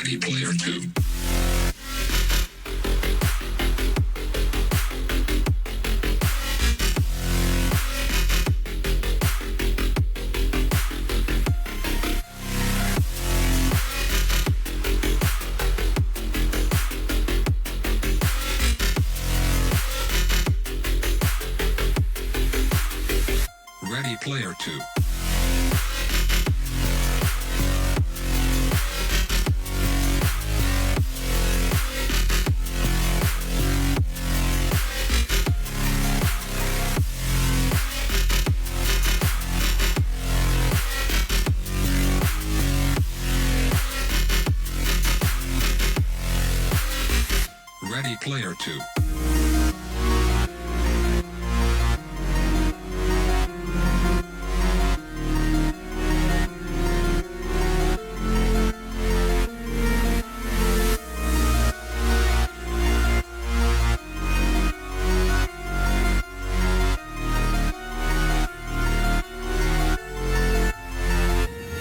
Ready Player 2. Ready Player 2. Ready Player 2.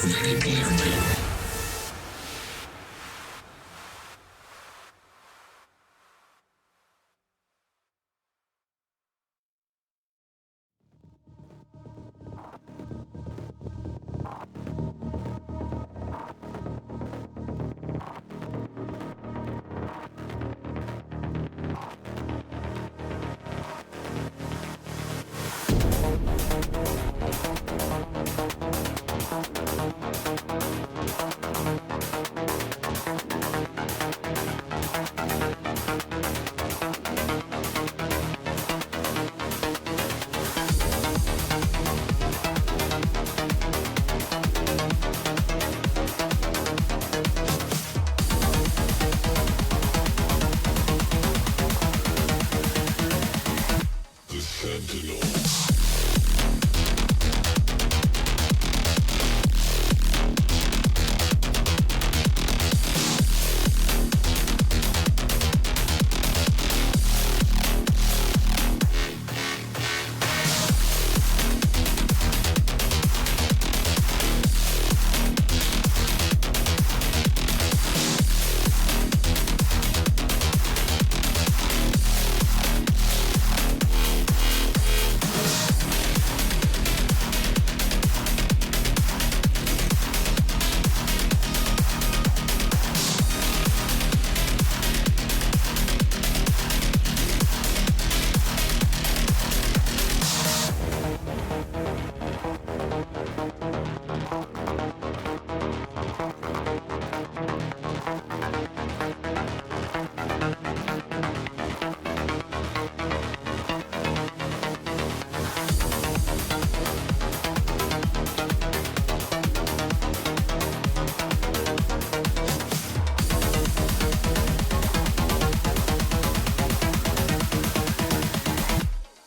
Ready Player 2. The Sentinel.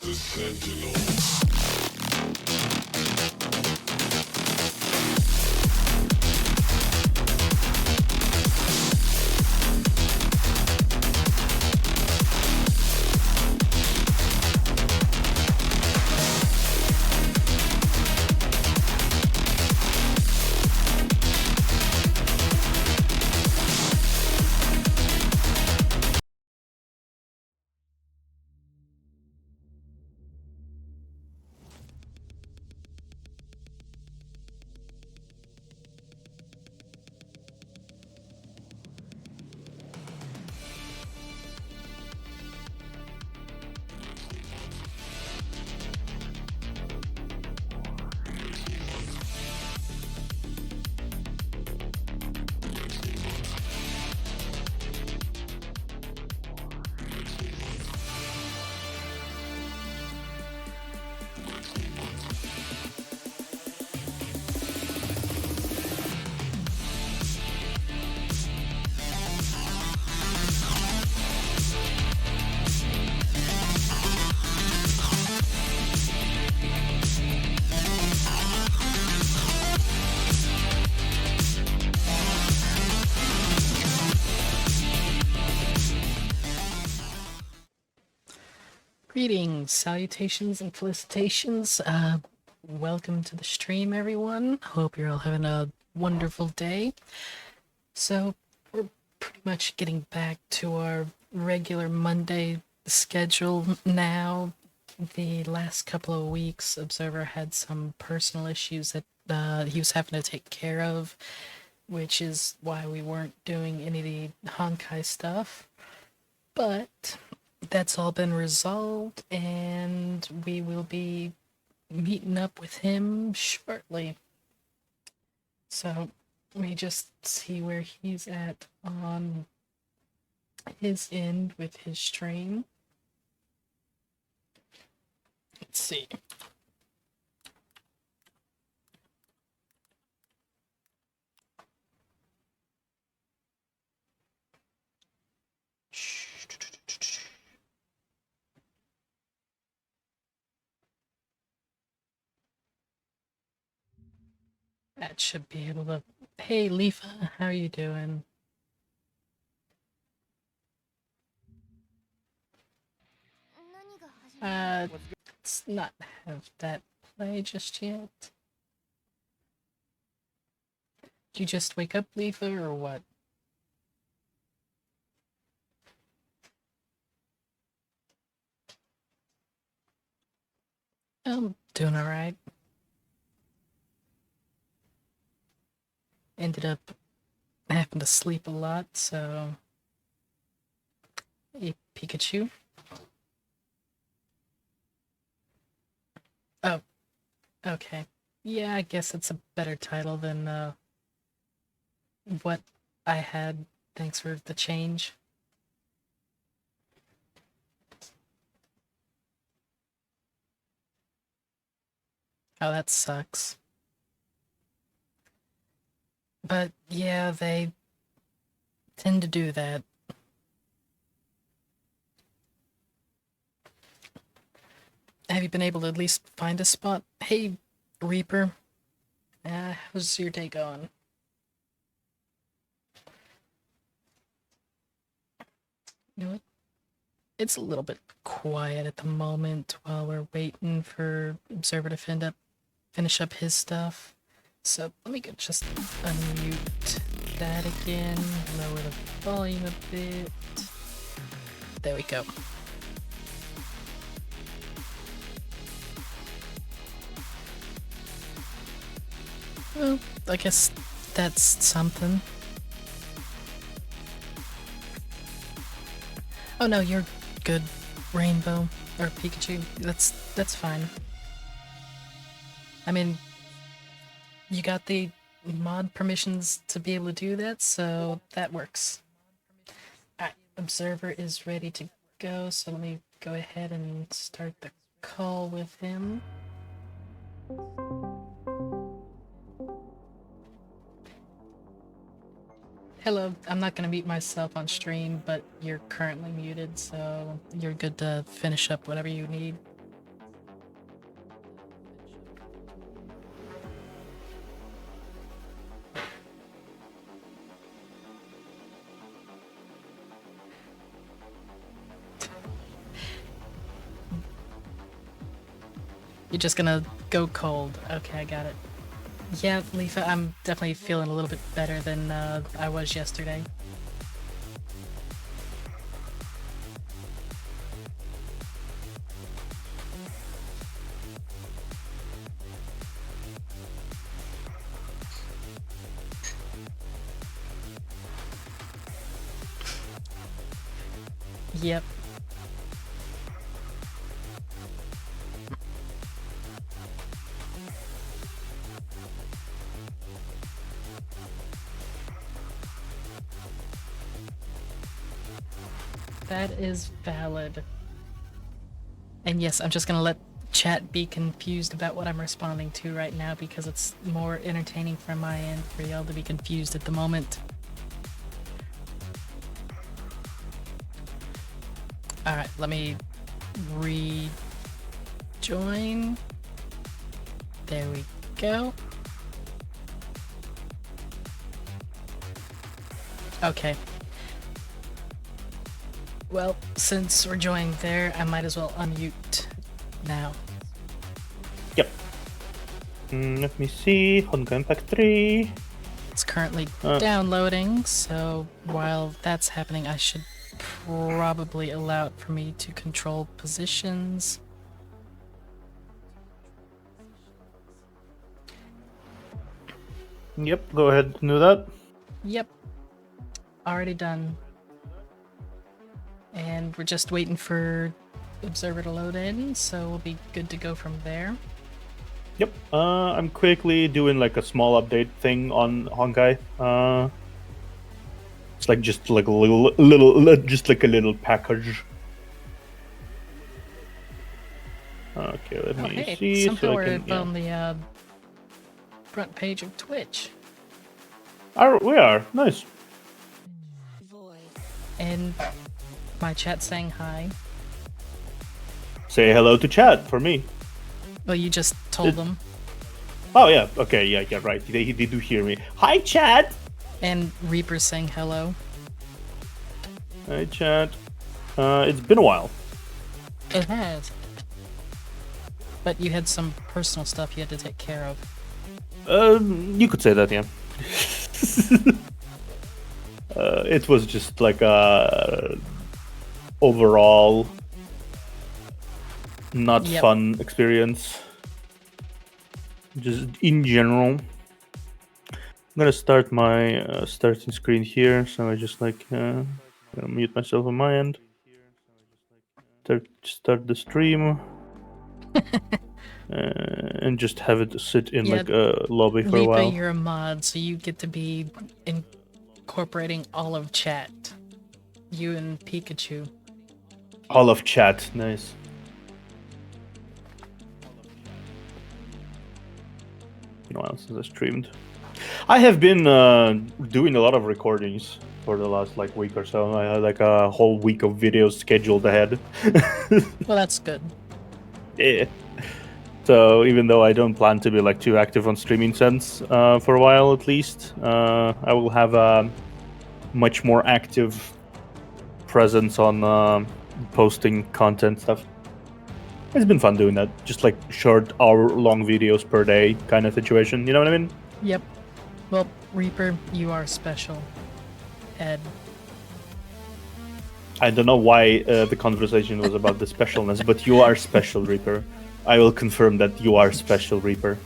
The Sentinel. Greetings, salutations, and felicitations. Welcome to the stream, everyone. Hope you're all having a wonderful day. So, we're pretty much getting back to our regular Monday schedule now. The last couple of weeks, Observer had some personal issues that he was having to take care of, which is why we weren't doing any of the Honkai stuff. But that's all been resolved, and we will be meeting up with him shortly. So let me just see where he's at on his end with his stream. Let's see. That should be able to... Hey, Leafa, how are you doing? Let's not have that play just yet. Did you just wake up, Leafa, or what? I'm doing alright. Ended up having to sleep a lot, so... Hey, Pikachu. Oh, okay. Yeah, I guess it's a better title than what I had. Thanks for the change. Oh, that sucks. But yeah, they tend to do that. Have you been able to at least find a spot? Hey, Reaper. How's your day going? You know what? It's a little bit quiet at the moment while we're waiting for Observer to finish up his stuff. So let me just unmute that again, lower the volume a bit. There we go. Well, I guess that's something. Oh no, you're good, Rainbow, or Pikachu. That's fine. I mean, you got the mod permissions to be able to do that, so that works. Alright, Observer is ready to go, so let me go ahead and start the call with him. Hello, I'm not going to mute myself on stream, but you're currently muted, so you're good to finish up whatever you need. You're just gonna go cold. Okay, I got it. Yeah, Leafa, I'm definitely feeling a little bit better than I was yesterday. Yep. That is valid. And yes, I'm just gonna let chat be confused about what I'm responding to right now because it's more entertaining from my end for y'all to be confused at the moment. Alright, let me rejoin. There we go. Okay. Well, since we're joining there, I might as well unmute now. Yep. Let me see. Honkai Impact 3. It's currently downloading, so while that's happening, I should probably allow it for me to control positions. Yep, go ahead and do that. Yep. Already done. And we're just waiting for Observer to load in, so we'll be good to go from there. Yep. I'm quickly doing like a small update thing on Honkai. It's like just like a little, just like a little package. Okay, let Oh, me hey, see. somehow So I we're can, on the front page of Twitch. We are nice. And my chat saying hi. Say hello to chat for me. Well, you just told them. Oh yeah. Okay. Yeah. Right. They do hear me. Hi, chat. And Reaper's saying hello. Hi, chat. It's been a while. It has. But you had some personal stuff you had to take care of. You could say that, yeah. It was just like a overall not fun experience. Just in general. I'm gonna start my starting screen here, so I just like gonna mute myself on my end. Start the stream. And just have it sit in like a lobby for a while. Reaper, you're a mod, so you get to be incorporating all of chat. You and Pikachu. All of chat, nice. Been a while since I streamed. I have been doing a lot of recordings for the last like week or so. I had like a whole week of videos scheduled ahead. Well, that's good. Yeah. So even though I don't plan to be like too active on streaming sense for a while at least, I will have a much more active presence on posting content stuff. It's been fun doing that. Just like short hour-long videos per day kind of situation. You know what I mean? Yep. Well, Reaper, you are special. Ed. I don't know why the conversation was about the specialness, but you are special, Reaper. I will confirm that you are special, Reaper.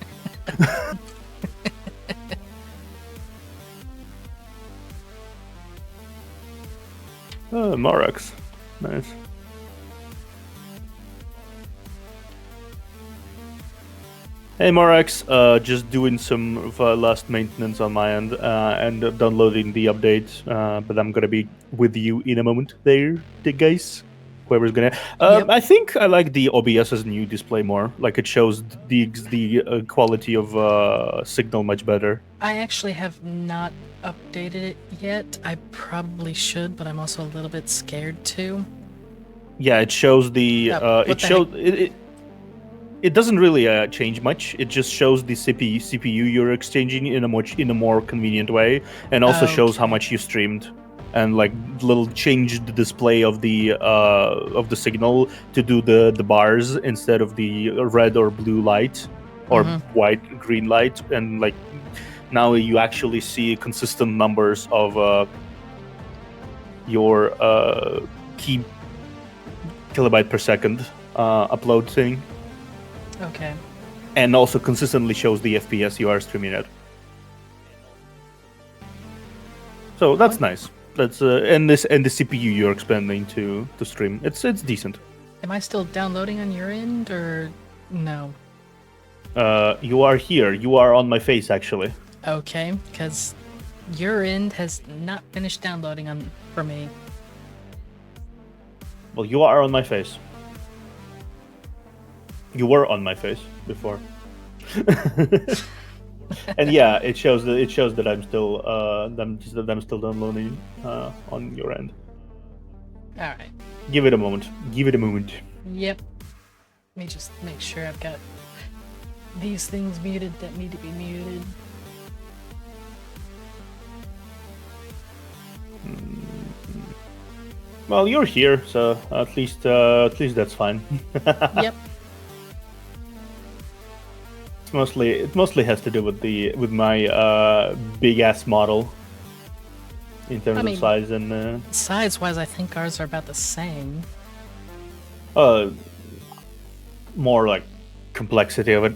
Morax. Nice. Hey Morax, just doing some last maintenance on my end and downloading the update, but I'm gonna be with you in a moment there, guys. Whoever's gonna. Yep. I think I like the OBS's new display more. Like it shows the quality of signal much better. I actually have not updated it yet. I probably should, but I'm also a little bit scared to. Yeah, it shows the. It doesn't really change much. It just shows the CPU you're exchanging in a more convenient way, and also shows how much you streamed, and like little change the display of the signal to do the bars instead of the red or blue light or white green light, and like now you actually see consistent numbers of your key kilobyte per second upload thing. Okay. And also consistently shows the FPS you are streaming at. So that's nice. That's and the CPU you're expanding to stream. It's decent. Am I still downloading on your end or no? You are here. You are on my face actually. Okay, because your end has not finished downloading for me. Well, you are on my face. You were on my face before. And yeah, it shows that I'm still I'm still downloading on your end. All right. Give it a moment. Give it a moment. Yep. Let me just make sure I've got these things muted that need to be muted. Well, you're here, so at least that's fine. Yep. mostly has to do with my big ass model in terms of size and Size-wise, I think ours are about the same. more like complexity of it.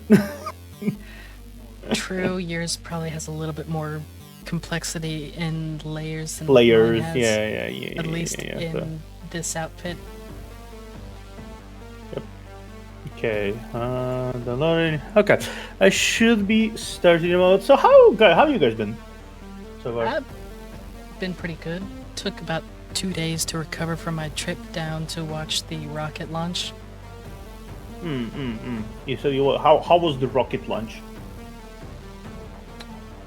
True, yours probably has a little bit more complexity in layers than Layers, mine has. yeah. At least yeah, in so. this outfit. Okay, downloading. Okay, I should be starting about. So how have you guys been so far? I've been pretty good. Took about 2 days to recover from my trip down to watch the rocket launch. Yeah, so how was the rocket launch?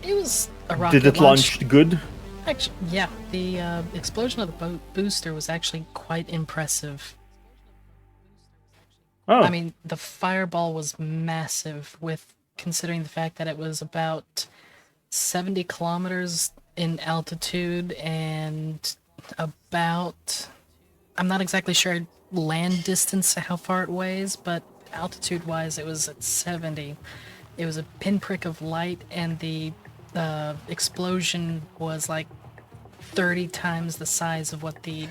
It was a rocket Did it launch good? Actually, yeah, the explosion of the booster was actually quite impressive. Oh, I mean, the fireball was massive, with considering the fact that it was about 70 kilometers in altitude and about, I'm not exactly sure land distance how far it weighs, but altitude wise it was at 70. It was a pinprick of light, and the explosion was like 30 times the size of what the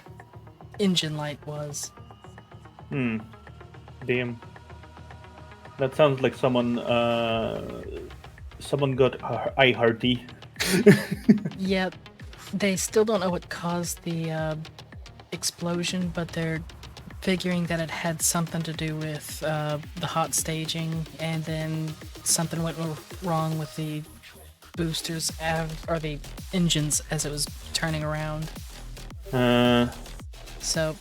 engine light was. damn. That sounds like someone got eye hearty. Yep, they still don't know what caused the explosion, but they're figuring that it had something to do with the hot staging, and then something went wrong with the boosters or the engines as it was turning around. So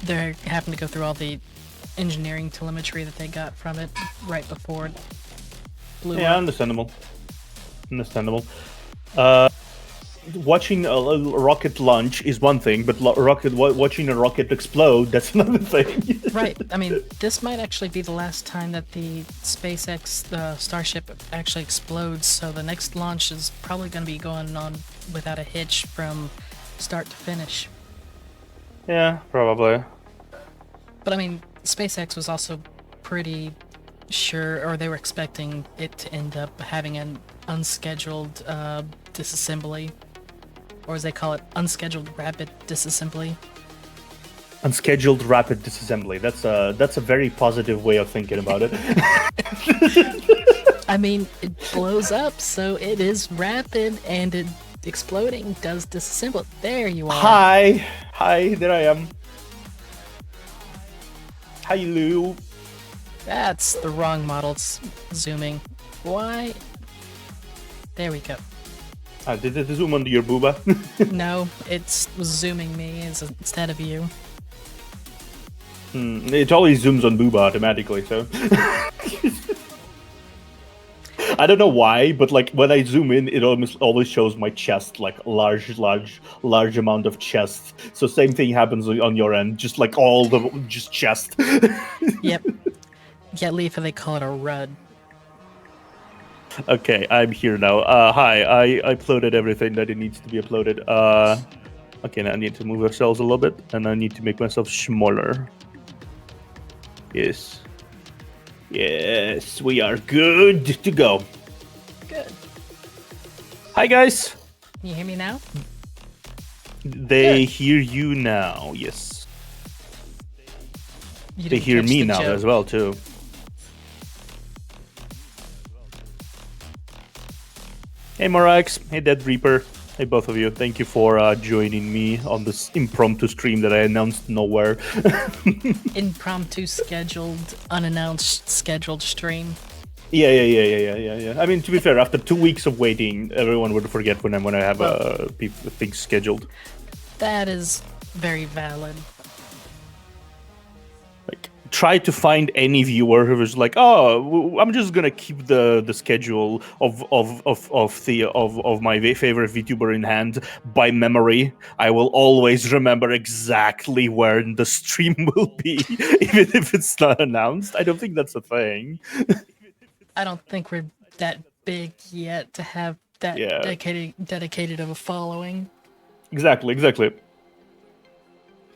they're having to go through all the engineering telemetry that they got from it right before it blew Yeah, up. understandable. Watching a rocket launch is one thing, but watching a rocket explode, that's another thing. Right. I mean, this might actually be the last time that the SpaceX Starship actually explodes, so the next launch is probably going to be going on without a hitch from start to finish. Yeah, probably. But I mean, SpaceX was also pretty sure, or they were expecting it to end up having an unscheduled disassembly, or as they call it, unscheduled rapid disassembly. Unscheduled rapid disassembly. That's a very positive way of thinking about it. I mean, it blows up, so it is rapid, and it exploding does disassemble. There you are. Hi, there I am. Hi, Lou. That's the wrong model. It's zooming. Why? There we go. Did it zoom onto your booba? No, it's zooming me instead of you. It always zooms on booba automatically, so. I don't know why, but like when I zoom in, it almost always shows my chest, like large amount of chest. So same thing happens on your end, just like just chest. Yep. Yeah, Leaf, they call it a RUD. Okay, I'm here now. Hi, I uploaded everything that it needs to be uploaded. Okay, now I need to move ourselves a little bit, and I need to make myself smaller. Yes, we are good to go. Good. Hi, guys. Can you hear me now? They hear you now. Yes, You they didn't hear catch me the now joke. as well too. Hey, Morax. Hey, Dead Reaper. Hey, both of you. Thank you for joining me on this impromptu stream that I announced nowhere. Impromptu scheduled, unannounced scheduled stream. Yeah. I mean, to be fair, after 2 weeks of waiting, everyone would forget when I have things scheduled. That is very valid. Like, try to find any viewer who was like, "Oh, I'm just gonna keep the schedule of my favorite VTuber in hand by memory. I will always remember exactly where the stream will be, even if it's not announced." I don't think that's a thing. I don't think we're that big yet to have that dedicated of a following. Exactly.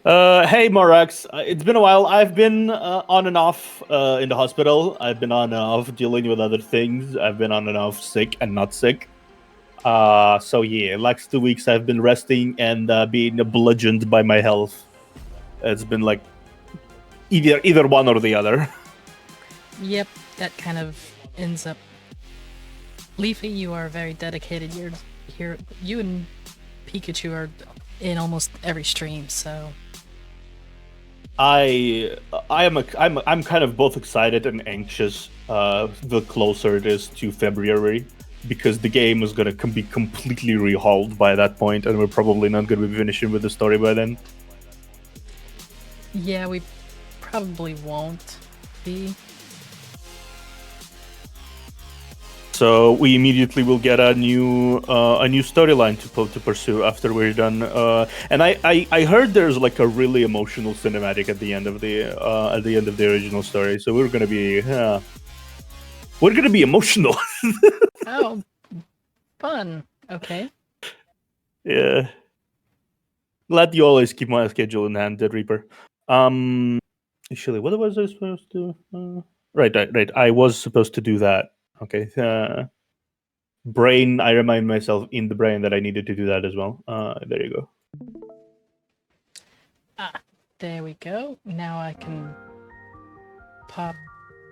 Hey Morax, it's been a while. I've been on and off in the hospital. I've been on and off dealing with other things. I've been on and off sick and not sick. So yeah, last 2 weeks I've been resting and being bludgeoned by my health. It's been like either one or the other. Yep, that kind of ends up. Leafy, you are very dedicated. You're here. You and Pikachu are in almost every stream, so I'm kind of both excited and anxious the closer it is to February, because the game is gonna be completely rehauled by that point, and we're probably not gonna be finishing with the story by then. yeah, we probably won't be. So we immediately will get a new storyline to pursue after we're done. And I heard there's like a really emotional cinematic at the end of the original story. So we're gonna be emotional. Oh, fun. Okay. Yeah. Glad you always keep my schedule in hand, Dead Reaper. Actually, what was I supposed to? Right. I was supposed to do that. Okay. Brain. I remind myself in the brain that I needed to do that as well. There you go. Ah, there we go. Now I can pop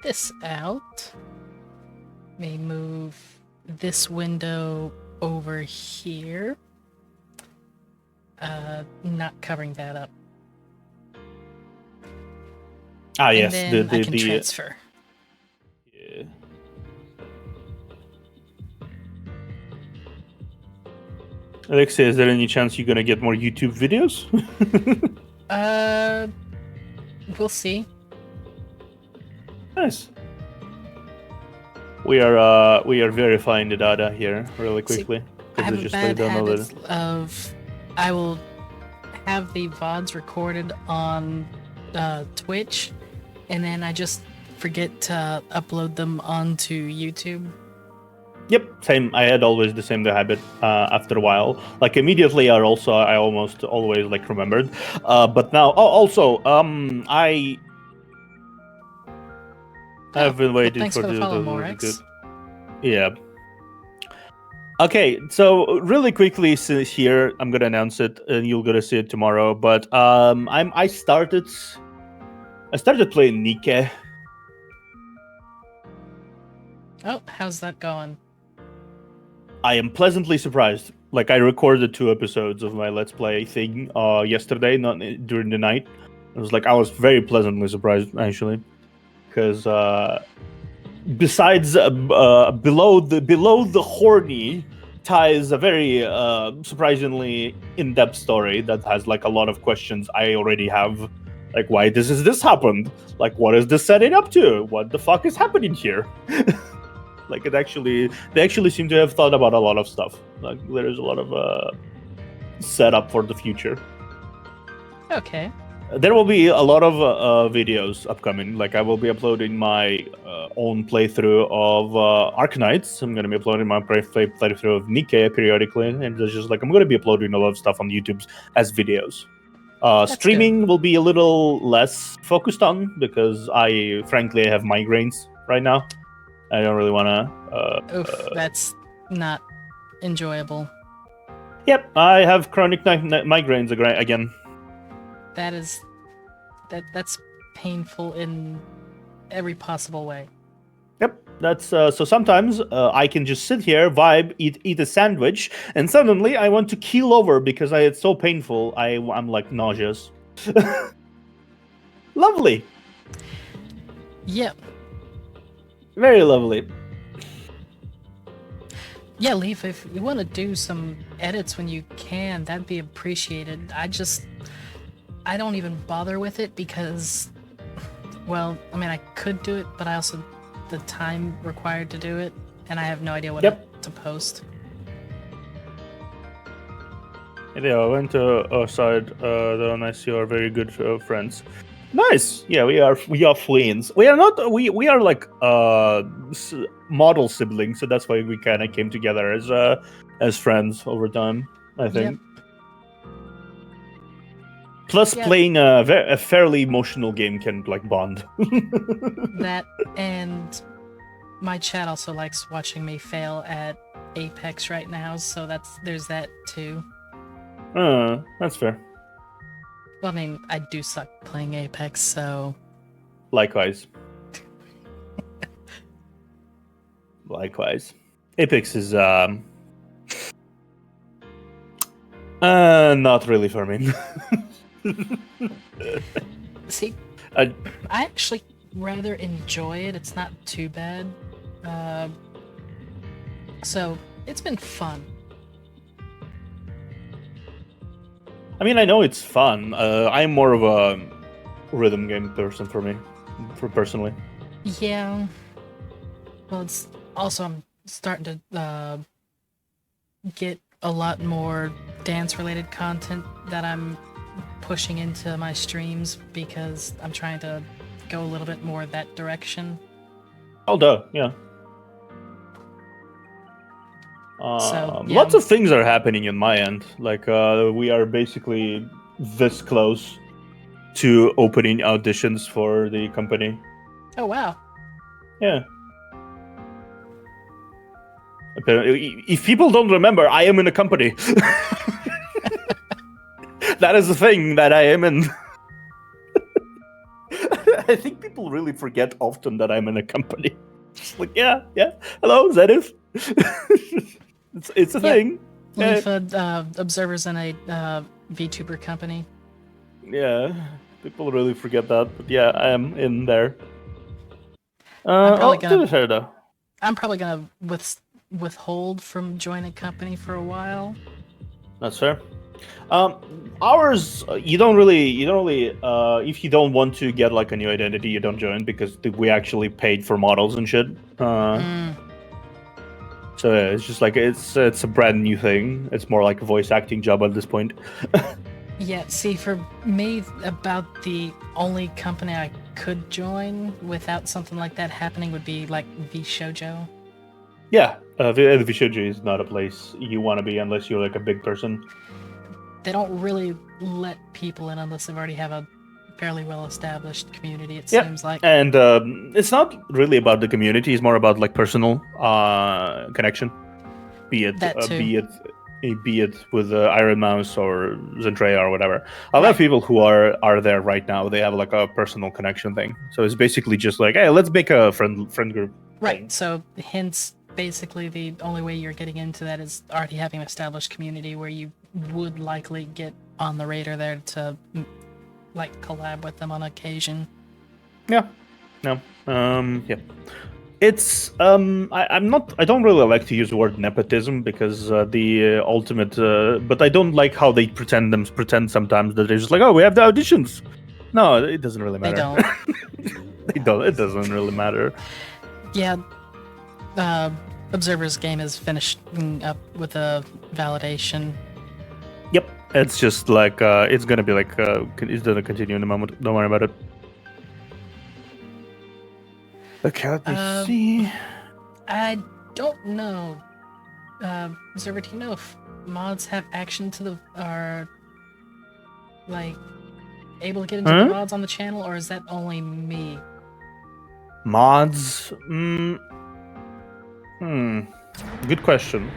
this out. May move this window over here. Not covering that up. Ah, yes. And then I can transfer. Yeah. Alexia, is there any chance you're gonna get more YouTube videos? We'll see. Nice. We are verifying the data here really quickly. I have a bad habit of I will have the VODs recorded on Twitch, and then I just forget to upload them onto YouTube. Yep, same. I had always the same habit after a while. Like immediately, I almost always like remembered. But now, I have been waiting thanks for the follow, Morax. Yeah. Okay, so really quickly here, I'm gonna announce it, and you're gonna see it tomorrow. But I started playing Nike. Oh, how's that going? I am pleasantly surprised. Like I recorded 2 episodes of my Let's Play thing yesterday, not during the night. I was very pleasantly surprised actually, because besides below the horny ties a very surprisingly in-depth story that has like a lot of questions I already have. Like, why this happened? Like, what is this setting up to? What the fuck is happening here? Like, they actually seem to have thought about a lot of stuff. Like, there is a lot of setup for the future. Okay. There will be a lot of videos upcoming. Like, I will be uploading my own playthrough of Arknights. I'm going to be uploading my playthrough of Nike periodically. And it's just like, I'm going to be uploading a lot of stuff on YouTube as videos. Streaming will be a little less focused on, because I frankly have migraines right now. I don't really want to... Oof, that's not enjoyable. Yep, I have chronic migraines again. That's painful in every possible way. Yep, that's so sometimes I can just sit here, vibe, eat a sandwich, and suddenly I want to keel over because it's so painful. I'm like nauseous. Lovely. Yep. Very lovely. Yeah, Leaf, if you want to do some edits when you can, that'd be appreciated. I don't even bother with it because, well, I mean, I could do it, but I also, the time required to do it, and I have no idea what to post. Yeah, I went outside, though, and I see our very good friends. Nice. Yeah, we are friends. We are not. We are like model siblings, so that's why we kind of came together as friends over time, I think. Plus, Yeah. playing a fairly emotional game can like bond. That, and my chat also likes watching me fail at Apex right now, so there's that too. That's fair. Well, I mean, I do suck playing Apex, so Likewise. Likewise. Apex is not really for me. see, I I actually rather enjoy it. It's not too bad. So it's been fun. mean, I know it's fun. I'm more of a rhythm game person personally. Yeah. Well, it's also I'm starting to get a lot more dance-related content that I'm pushing into my streams because I'm trying to go a little bit more that direction. Oh, duh, yeah. So yeah, Lots of things are happening in my end. Like, we are basically this close to opening auditions for the company. oh wow. Yeah. If people don't remember, I am in a company. That is the thing that I am in. I think people really forget often that I'm in a company. Just like, yeah. Hello, Zenith. it's a thing. Leaf observers in a VTuber company. Yeah, people really forget that, but yeah, I am in there. To be fair though, I'm probably gonna withhold from joining a company for a while. that's fair. Ours, you don't really, if you don't want to get like a new identity, you don't join because we actually paid for models and shit. So yeah, it's just like it's a brand new thing. It's more like a voice acting job at this point. Yeah, see, for me, about the only company I could join without something like that happening would be like V Shoujo. Yeah, the Vishoji is not a place you want to be unless you're like a big person. They don't really let people in unless they already have a fairly well-established community. It seems like. And it's not really about the community; it's more about like personal connection. Be it That too. be it with Iron Mouse or Zendrea or whatever. A lot of people who are there right now, they have like a personal connection thing. So it's basically just like, hey, let's make a friend group. Right. Thing. So hence, basically, the only way you're getting into that is already having an established community where you would likely get on the radar there to like collab with them on occasion. Yeah. No. Yeah. It's I don't really like to use the word nepotism because the ultimate but I don't like how they pretend sometimes that they're just like, oh, we have the auditions. No, it doesn't really matter. They don't. It doesn't really matter. Yeah. Observer's game is finishing up with a validation. Yep. It's just like it's gonna be like it's gonna continue in a moment. Don't worry about it. Okay, let me see. I don't know. Observer, do you know if mods have action to the are like able to get into the mods on the channel, or is that only me? Mods? Good question.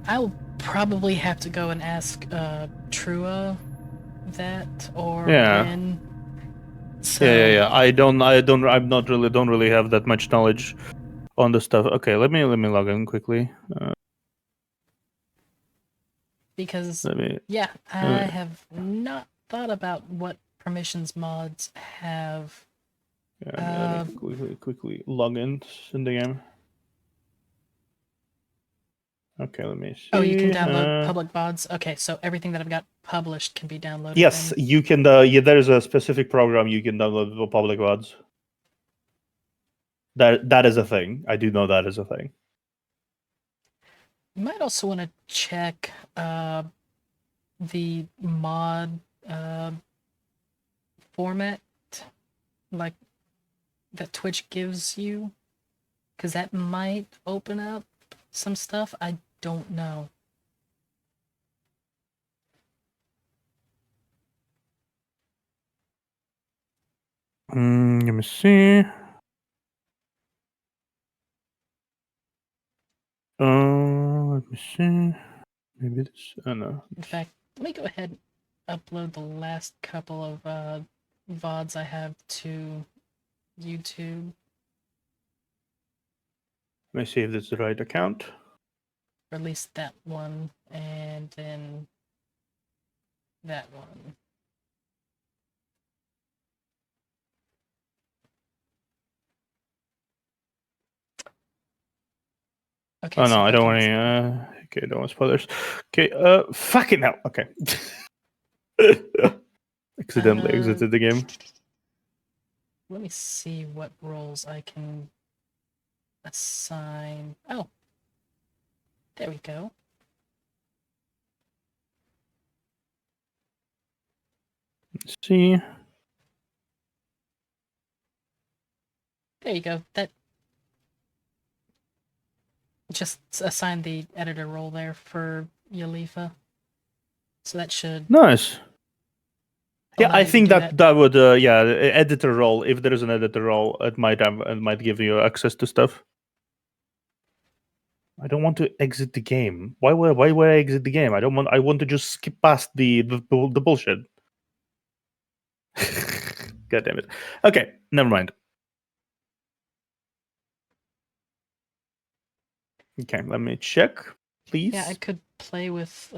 I'll probably have to go and ask Trua that or Win. So... Yeah. I'm not really don't really have that much knowledge on the stuff. Okay, let me log in quickly. Because I have not thought about what permissions mods have. Yeah, let me quickly log in the game. Okay, let me see. Oh, you can download public mods. Okay, so everything that I've got published can be downloaded. Yes, then. You can. There's a specific program you can download for public mods. That is a thing. I do know that is a thing. You might also want to check the mod format, like that Twitch gives you, because that might open up some stuff. I don't know. Let me see. Let me see. Maybe this. Oh no. In fact, let me go ahead and upload the last couple of VODs I have to YouTube. Let me see if this is the right account. Or at least that one, and then that one. Okay, Oh so no, I they don't can- want any. Okay, don't want spoilers. Okay. Fucking hell. Okay. Accidentally exited the game. Let me see what roles I can assign. Oh, there we go. Let's see. There you go. That just assign the editor role there for Yalifa. So that should Nice. Yeah, allow I you to think do that would editor role. If there is an editor role, it might give you access to stuff. I don't want to exit the game. Why would I exit the game? I want to just skip past the bullshit. God damn it. Okay, never mind. Okay, let me check, please. Yeah, I could play with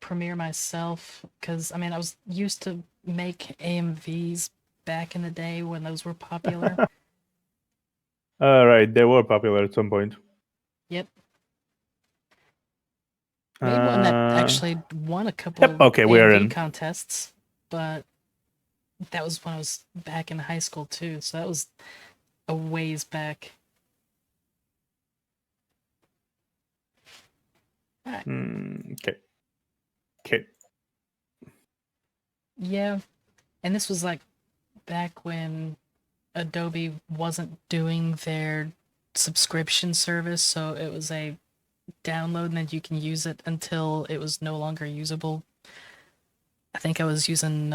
Premiere myself, because, I mean, I was used to make AMVs back in the day when those were popular. Right, they were popular at some point. Yep. Made one that actually won a couple okay, we're AMV in. contests, but that was when I was back in high school too, so that was a ways back. Alright. Okay. Okay. Yeah, and this was like back when Adobe wasn't doing their subscription service, so it was a download and then you can use it until it was no longer usable. I think I was using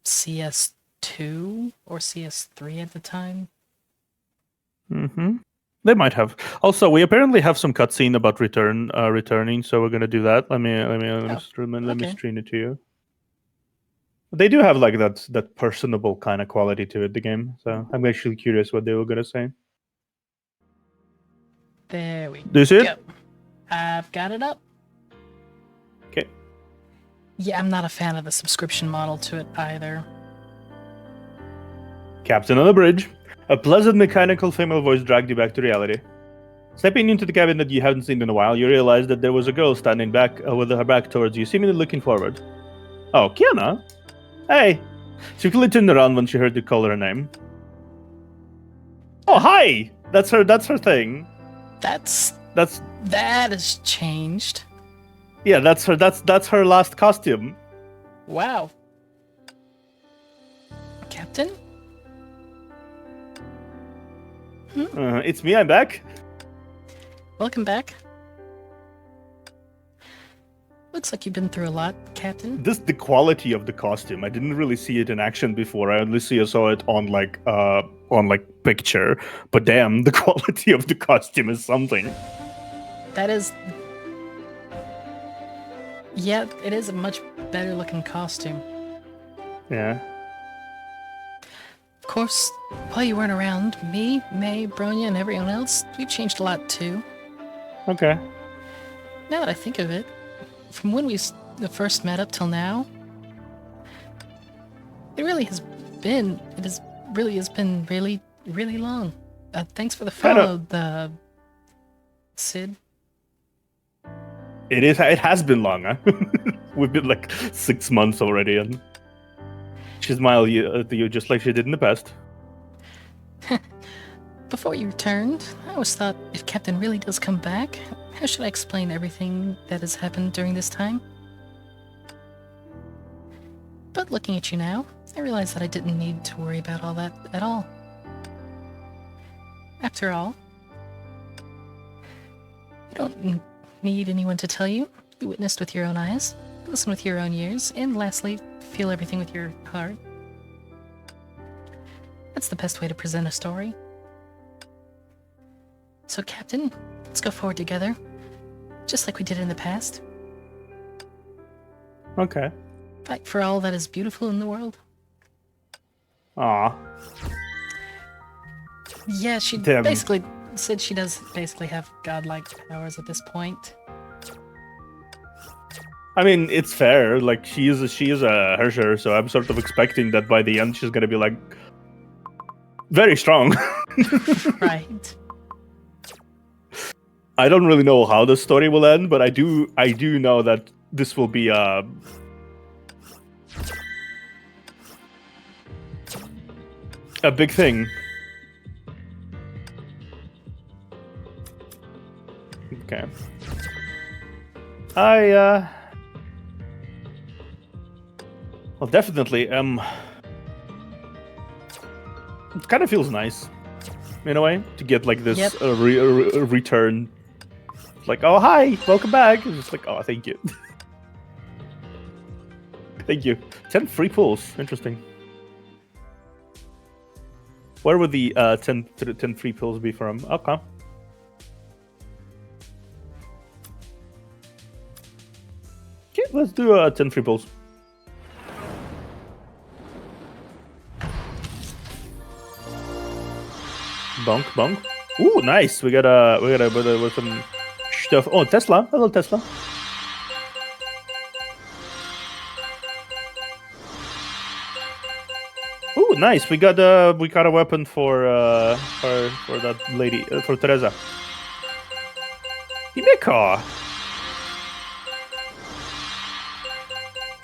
CS2 or CS3 at the time. They might have. Also, we apparently have some cutscene about returning, so we're gonna do that. Let me stream it to you. They do have like that personable kind of quality to it, the game. So I'm actually curious what they were gonna say. There we Do you see go. it? I've got it up. Okay. Yeah, I'm not a fan of the subscription model to it either. Captain on the bridge. A pleasant mechanical female voice dragged you back to reality. Stepping into the cabin that you haven't seen in a while, you realize that there was a girl standing back with her back towards you, seemingly looking forward. Oh, Kiana? Hey! She quickly turned around when she heard you call her name. Oh, hi! That's her thing. That has changed. Yeah, that's her last costume. Wow. Captain? It's me, I'm back. Welcome back. Looks like you've been through a lot, Captain. The quality of the costume. I didn't really see it in action before. I only saw it on picture. But damn, the quality of the costume is something. That is... Yeah, it is a much better looking costume. Yeah. Of course, while you weren't around, me, May, Bronya, and everyone else, we've changed a lot too. Okay. Now that I think of it, from when we first met up till now, it really has been really long. Thanks for the follow, Sid. It has been long, huh? We've been like 6 months already, and she smiled to you just like she did in the past. Before you returned, I always thought if Captain really does come back, how should I explain everything that has happened during this time? But looking at you now, I realize that I didn't need to worry about all that at all. After all, you don't need anyone to tell you. You witnessed with your own eyes, listen with your own ears, and lastly, feel everything with your heart. That's the best way to present a story. So, Captain, let's go forward together, just like we did in the past. Okay. Fight for all that is beautiful in the world. Aw. Yeah, she Damn. basically said she does basically have godlike powers at this point. I mean, it's fair. Like she is a Hersher, so I'm sort of expecting that by the end she's gonna be like very strong. Right. I don't really know how the story will end, but I do know that this will be a big thing. Okay. Well, definitely. It kind of feels nice, in a way, to get like this Yep. return. Like, oh hi, welcome back. It's just like, oh, thank you, thank you. 10 free pulls. Interesting. Where would the 10 free pulls be from? Okay. Okay, let's do 10 free pulls. Bonk, bonk. Ooh, nice. We got with some stuff. Oh, Tesla. Hello, Tesla. Ooh, nice. We got a weapon for that lady, for Teresa. Himeka.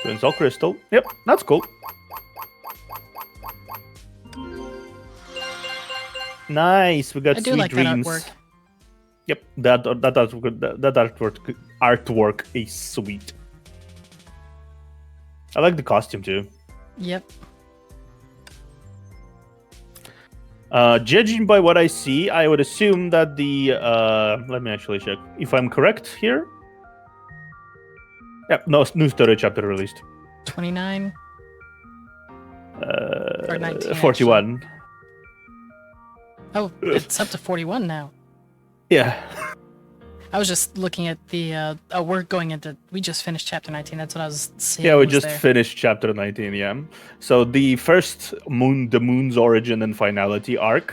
Twin Soul Crystal. Yep, that's cool. Nice. We got I do Sweet like Dreams. that artwork. Yep, that artwork is sweet. I like the costume too. Yep. Judging by what I see, I would assume that the let me actually check if I'm correct here. Yep, no new story chapter released. 29 or 19. 41. Actually. Oh, it's up to 41 now. Yeah. I was just looking at the. We're going into. We just finished chapter 19. That's what I was seeing. Yeah, we was just there. finished chapter 19. Yeah. So the first the moon's origin and finality arc,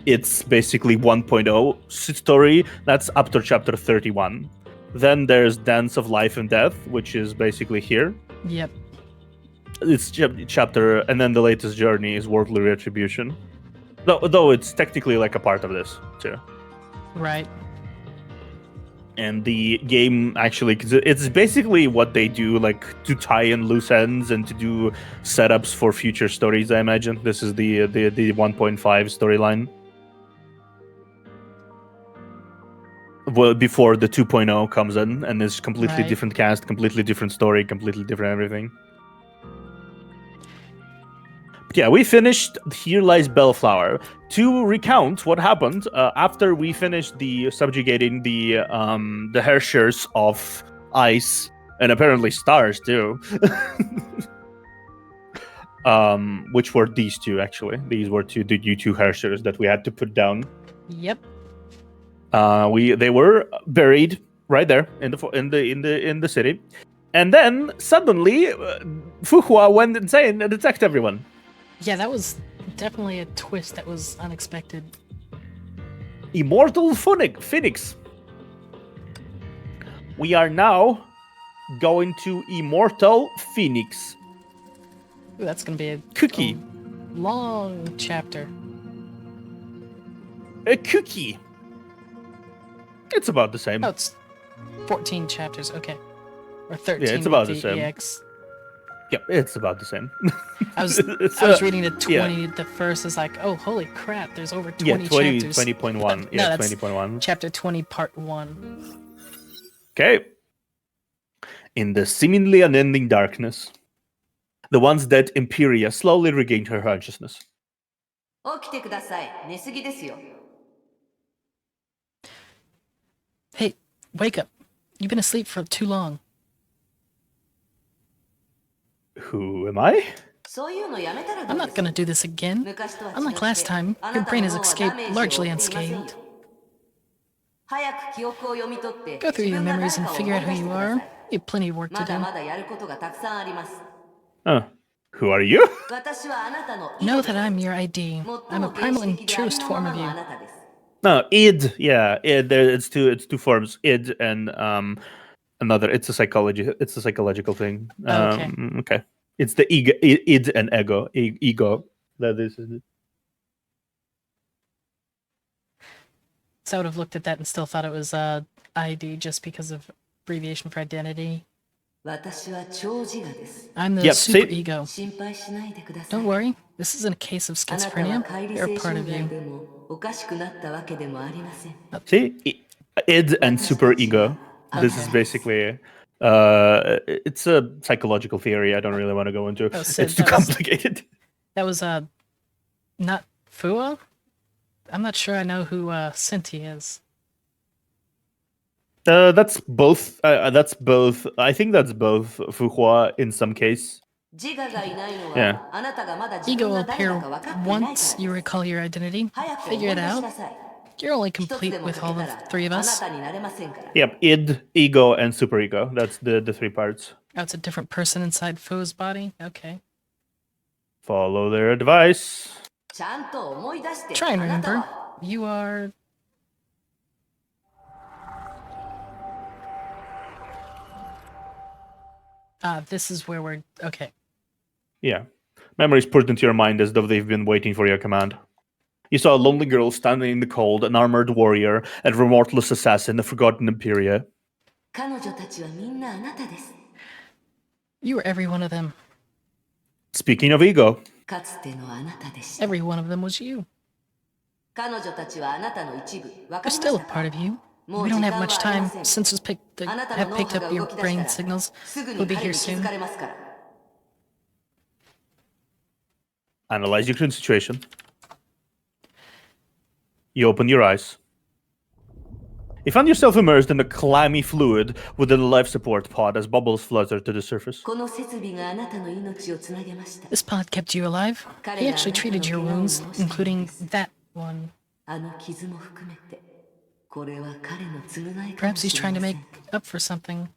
it's basically 1.0 story. That's up to chapter 31. Then there's Dance of Life and Death, which is basically here. Yep. It's chapter, and then the latest journey is Worldly Retribution. Though it's technically like a part of this too. Right. And the game actually, it's basically what they do, like to tie in loose ends and to do setups for future stories. I imagine this is the 1.5 storyline. Well, before the 2.0 comes in, and it's completely different cast, completely different story, completely different everything. But yeah, we finished Here Lies Bellflower. To recount what happened after we finished the subjugating the Hershers of ice and apparently stars too, which were these two actually. These were the two Hershers that we had to put down. Yep. They were buried right there in the city, and then suddenly Fuhua went insane and attacked everyone. Yeah, that was definitely a twist that was unexpected. Immortal Phoenix. We are now going to Immortal Phoenix. Ooh, that's gonna be a Cookie. Long chapter. A cookie. It's about the same. Oh, it's 14 chapters. Okay, or 13. Yeah, it's about with the same. EX. Yeah, it's about the same. I was reading the 20. Yeah. The first is like, oh, holy crap! There's over 20 chapters. 20.1. Yeah, 20.1. Chapter 20, part 1. Okay. In the seemingly unending darkness, the once dead Imperia slowly regained her consciousness. Hey, wake up. You've been asleep for too long. Who am I? I'm not gonna do this again. Unlike last time, your brain has escaped largely unscathed. Go through your memories and figure out who you are. You have plenty of work to do. Who are you? Know that I'm your ID. I'm a primal and truest form of you. No, id. Yeah, id. It's two forms. Id and another. It's a psychological thing. Okay. Okay. It's the ego, id and ego. Ego. That is. So I would have looked at that and still thought it was ID just because of abbreviation for identity. I'm the Yep, super see? ego. Don't worry, this isn't a case of schizophrenia. They're a part of you. See, id and super ego. This is Okay. basically. It's a psychological theory. I don't really want to go into. Oh, Sid, It's too that was- complicated. That was not Fua? I'm not sure I know who Sinti is. That's both. That's both. I think that's both Fuhua in some case. Ego will appear once you recall your identity. Figure it out. You're only complete with all the three of us. Yep, id, ego, and superego. That's the three parts. Oh, it's a different person inside Fu's body? Okay. Follow their advice. Try and remember. You are... this is where we're... Okay. Yeah. Memories poured into your mind as though they've been waiting for your command. You saw a lonely girl standing in the cold, an armored warrior, a remorseless assassin, a forgotten Imperia. You were every one of them. Speaking of ego, Every one of them was you. They're still a part of you. We don't have much time. Sensors have picked up your brain signals. We'll be here soon. analyze your current situation. You open your eyes. You found yourself immersed in a clammy fluid within a life support pod as bubbles flutter to the surface. This pod kept you alive. He actually treated your wounds, including that one. Perhaps he's trying to make up for something.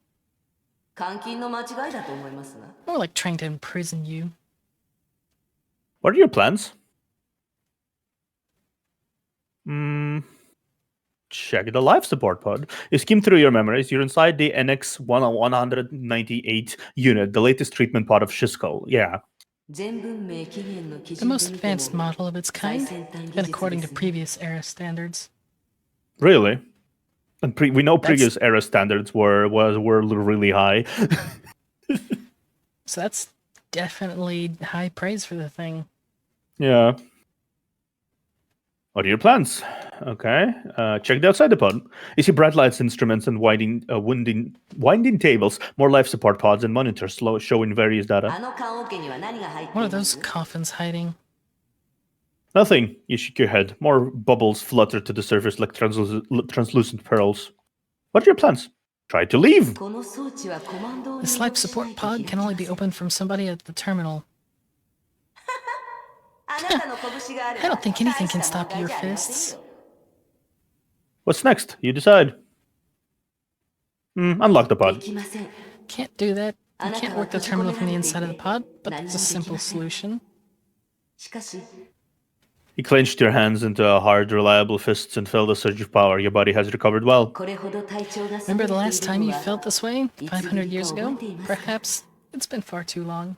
More like trying to imprison you. What are your plans? Check the life support pod. You skim through your memories. You're inside the NX-198 unit, the latest treatment pod of Shishkal. Yeah. The most advanced model of its kind, and according to previous era standards. Really? And we know previous era standards were really high. So that's definitely high praise for the thing. Yeah. What are your plans? Okay. Check the outside the pod. You see bright lights, instruments, and winding tables, more life support pods and monitors showing various data. What are those coffins hiding? Nothing. You shake your head. More bubbles flutter to the surface like translucent pearls. What are your plans? Try to leave. This life support pod can only be opened from somebody at the terminal. I don't think anything can stop your fists. What's next? You decide. Unlock the pod. Can't do that. You can't work the terminal from the inside of the pod, but there's a simple solution. You clenched your hands into hard, reliable fists and felt a surge of power. Your body has recovered well. Remember the last time you felt this way? 500 years ago? Perhaps it's been far too long.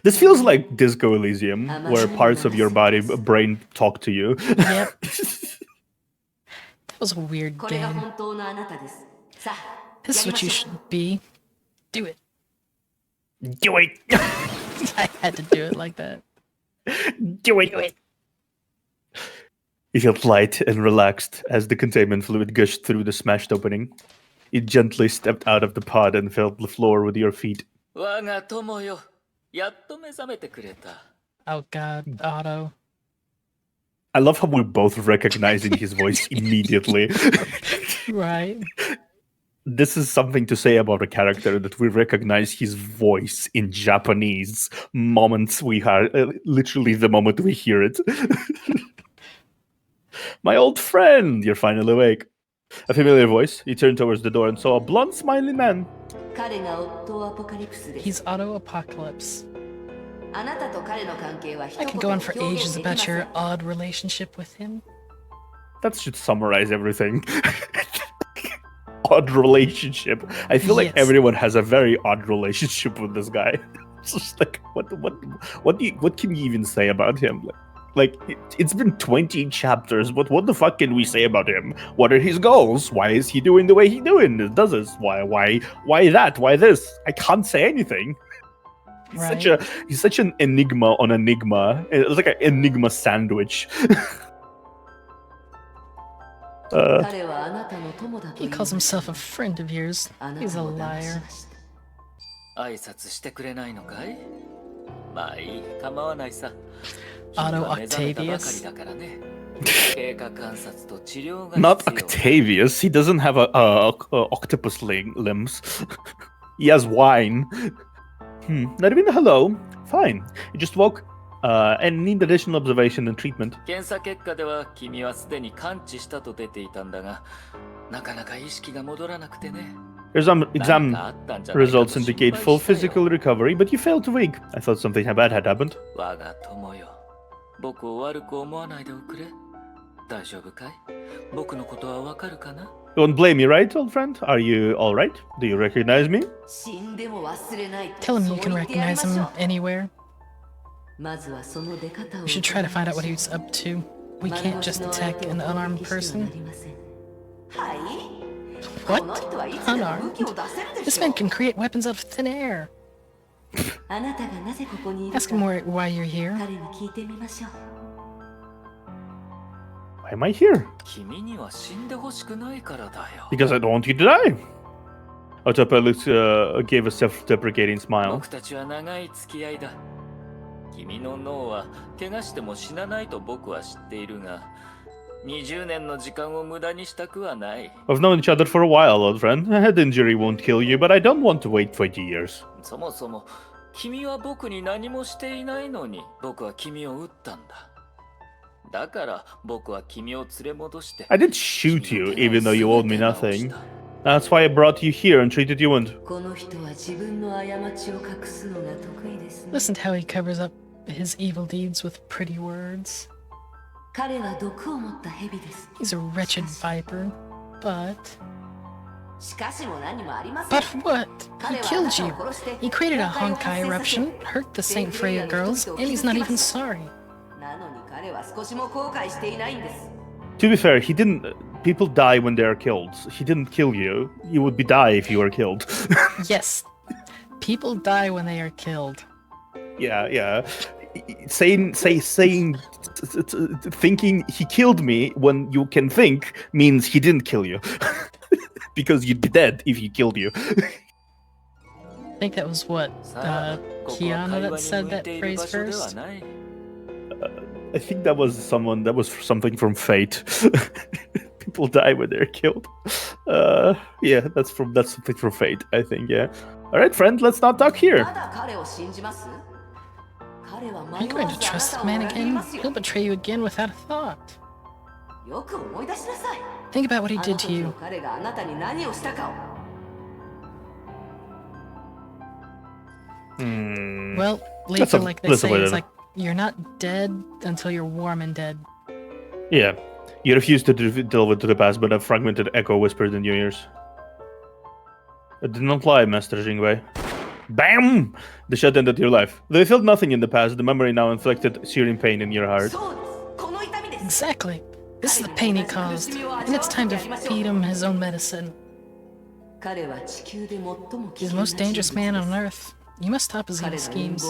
This feels like Disco Elysium, where parts of your brain talk to you. Yep. That was a weird game. This is what you should be. Do it. Do it! I had to do it like that. Do it! You felt light and relaxed as the containment fluid gushed through the smashed opening. You gently stepped out of the pod and felt the floor with your feet. Oh god, Otto. I love how we're both recognizing his voice immediately. Right. this is something to say about a character that we recognize his voice in Japanese moments we are literally the moment we hear it. My old friend, you're finally awake. A familiar voice. He turned towards the door and saw a blonde, smiling man. He's Auto Apocalypse. I could go on for ages about your odd relationship with him. That should summarize everything. Odd relationship. I feel like everyone has a very odd relationship with this guy. It's just like what can you even say about him? Like it's been 20 chapters, but what the fuck can we say about him? What are his goals? Why is he doing the way he does this? Why that? Why this? I can't say anything. Right. He's such an enigma on enigma. It's like an enigma sandwich. He calls himself a friend of yours. He's a liar. Otto Octavius. Not Octavius. He doesn't have a octopus limbs. He has wine. Not even a hello. Fine. You just woke and need additional observation and treatment. Your exam results indicate full physical recovery, but you failed to wake. I thought something bad had happened. Don't blame me, right, old friend? Are you alright? Do you recognize me? Tell him you can recognize him anywhere. We should try to find out what he's up to. We can't just attack an unarmed person. What? Unarmed? This man can create weapons out of thin air. Ask him why you're here. Why am I here? Because I don't want you to die. Autopilot gave a self-deprecating smile. We've known each other for a while, old friend. A head injury won't kill you, but I don't want to wait 20 years. I didn't shoot you, even though you owed me nothing. That's why I brought you here and treated you and... Listen to how he covers up his evil deeds with pretty words. He's a wretched viper, but... But what? He killed you. He created a Honkai eruption, hurt the Saint Freya girls, and he's not even sorry. To be fair, he didn't... People die when they are killed. He didn't kill you. You would die if you were killed. Yes. People die when they are killed. Yeah. Thinking he killed me when you can think means he didn't kill you. Because you'd be dead if he killed you. I think that was what, Kiana that said that phrase first? I think that was something from Fate. People die when they're killed. Yeah, that's something from Fate, I think, yeah. Alright, friend, let's not talk here. Are you going to trust the man again? He'll betray you again without a thought. Think about what he did to you. Well, later, like they say, it's like, you're not dead until you're warm and dead. Yeah. You refuse to delve into the past, but a fragmented echo whispered in your ears. I did not lie, Master Jingwei. BAM! The shot ended your life. Though you felt nothing in the past, the memory now inflicted searing pain in your heart. Exactly. This is the pain he caused, and it's time to feed him his own medicine. He's the most dangerous man on Earth. You must stop his evil schemes.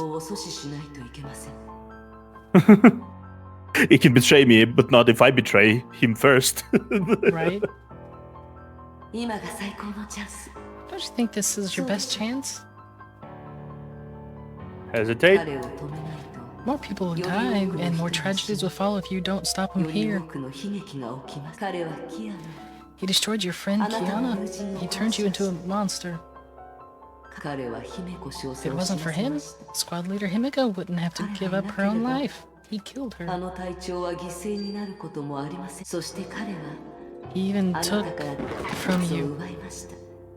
He can betray me, but not if I betray him first. Right? Don't you think this is your best chance? Hesitate? More people will die, and more tragedies will follow if you don't stop him here. He destroyed your friend Kiana. He turned you into a monster. If it wasn't for him, squad leader Himiko wouldn't have to give up her own life. He killed her. He even took from you.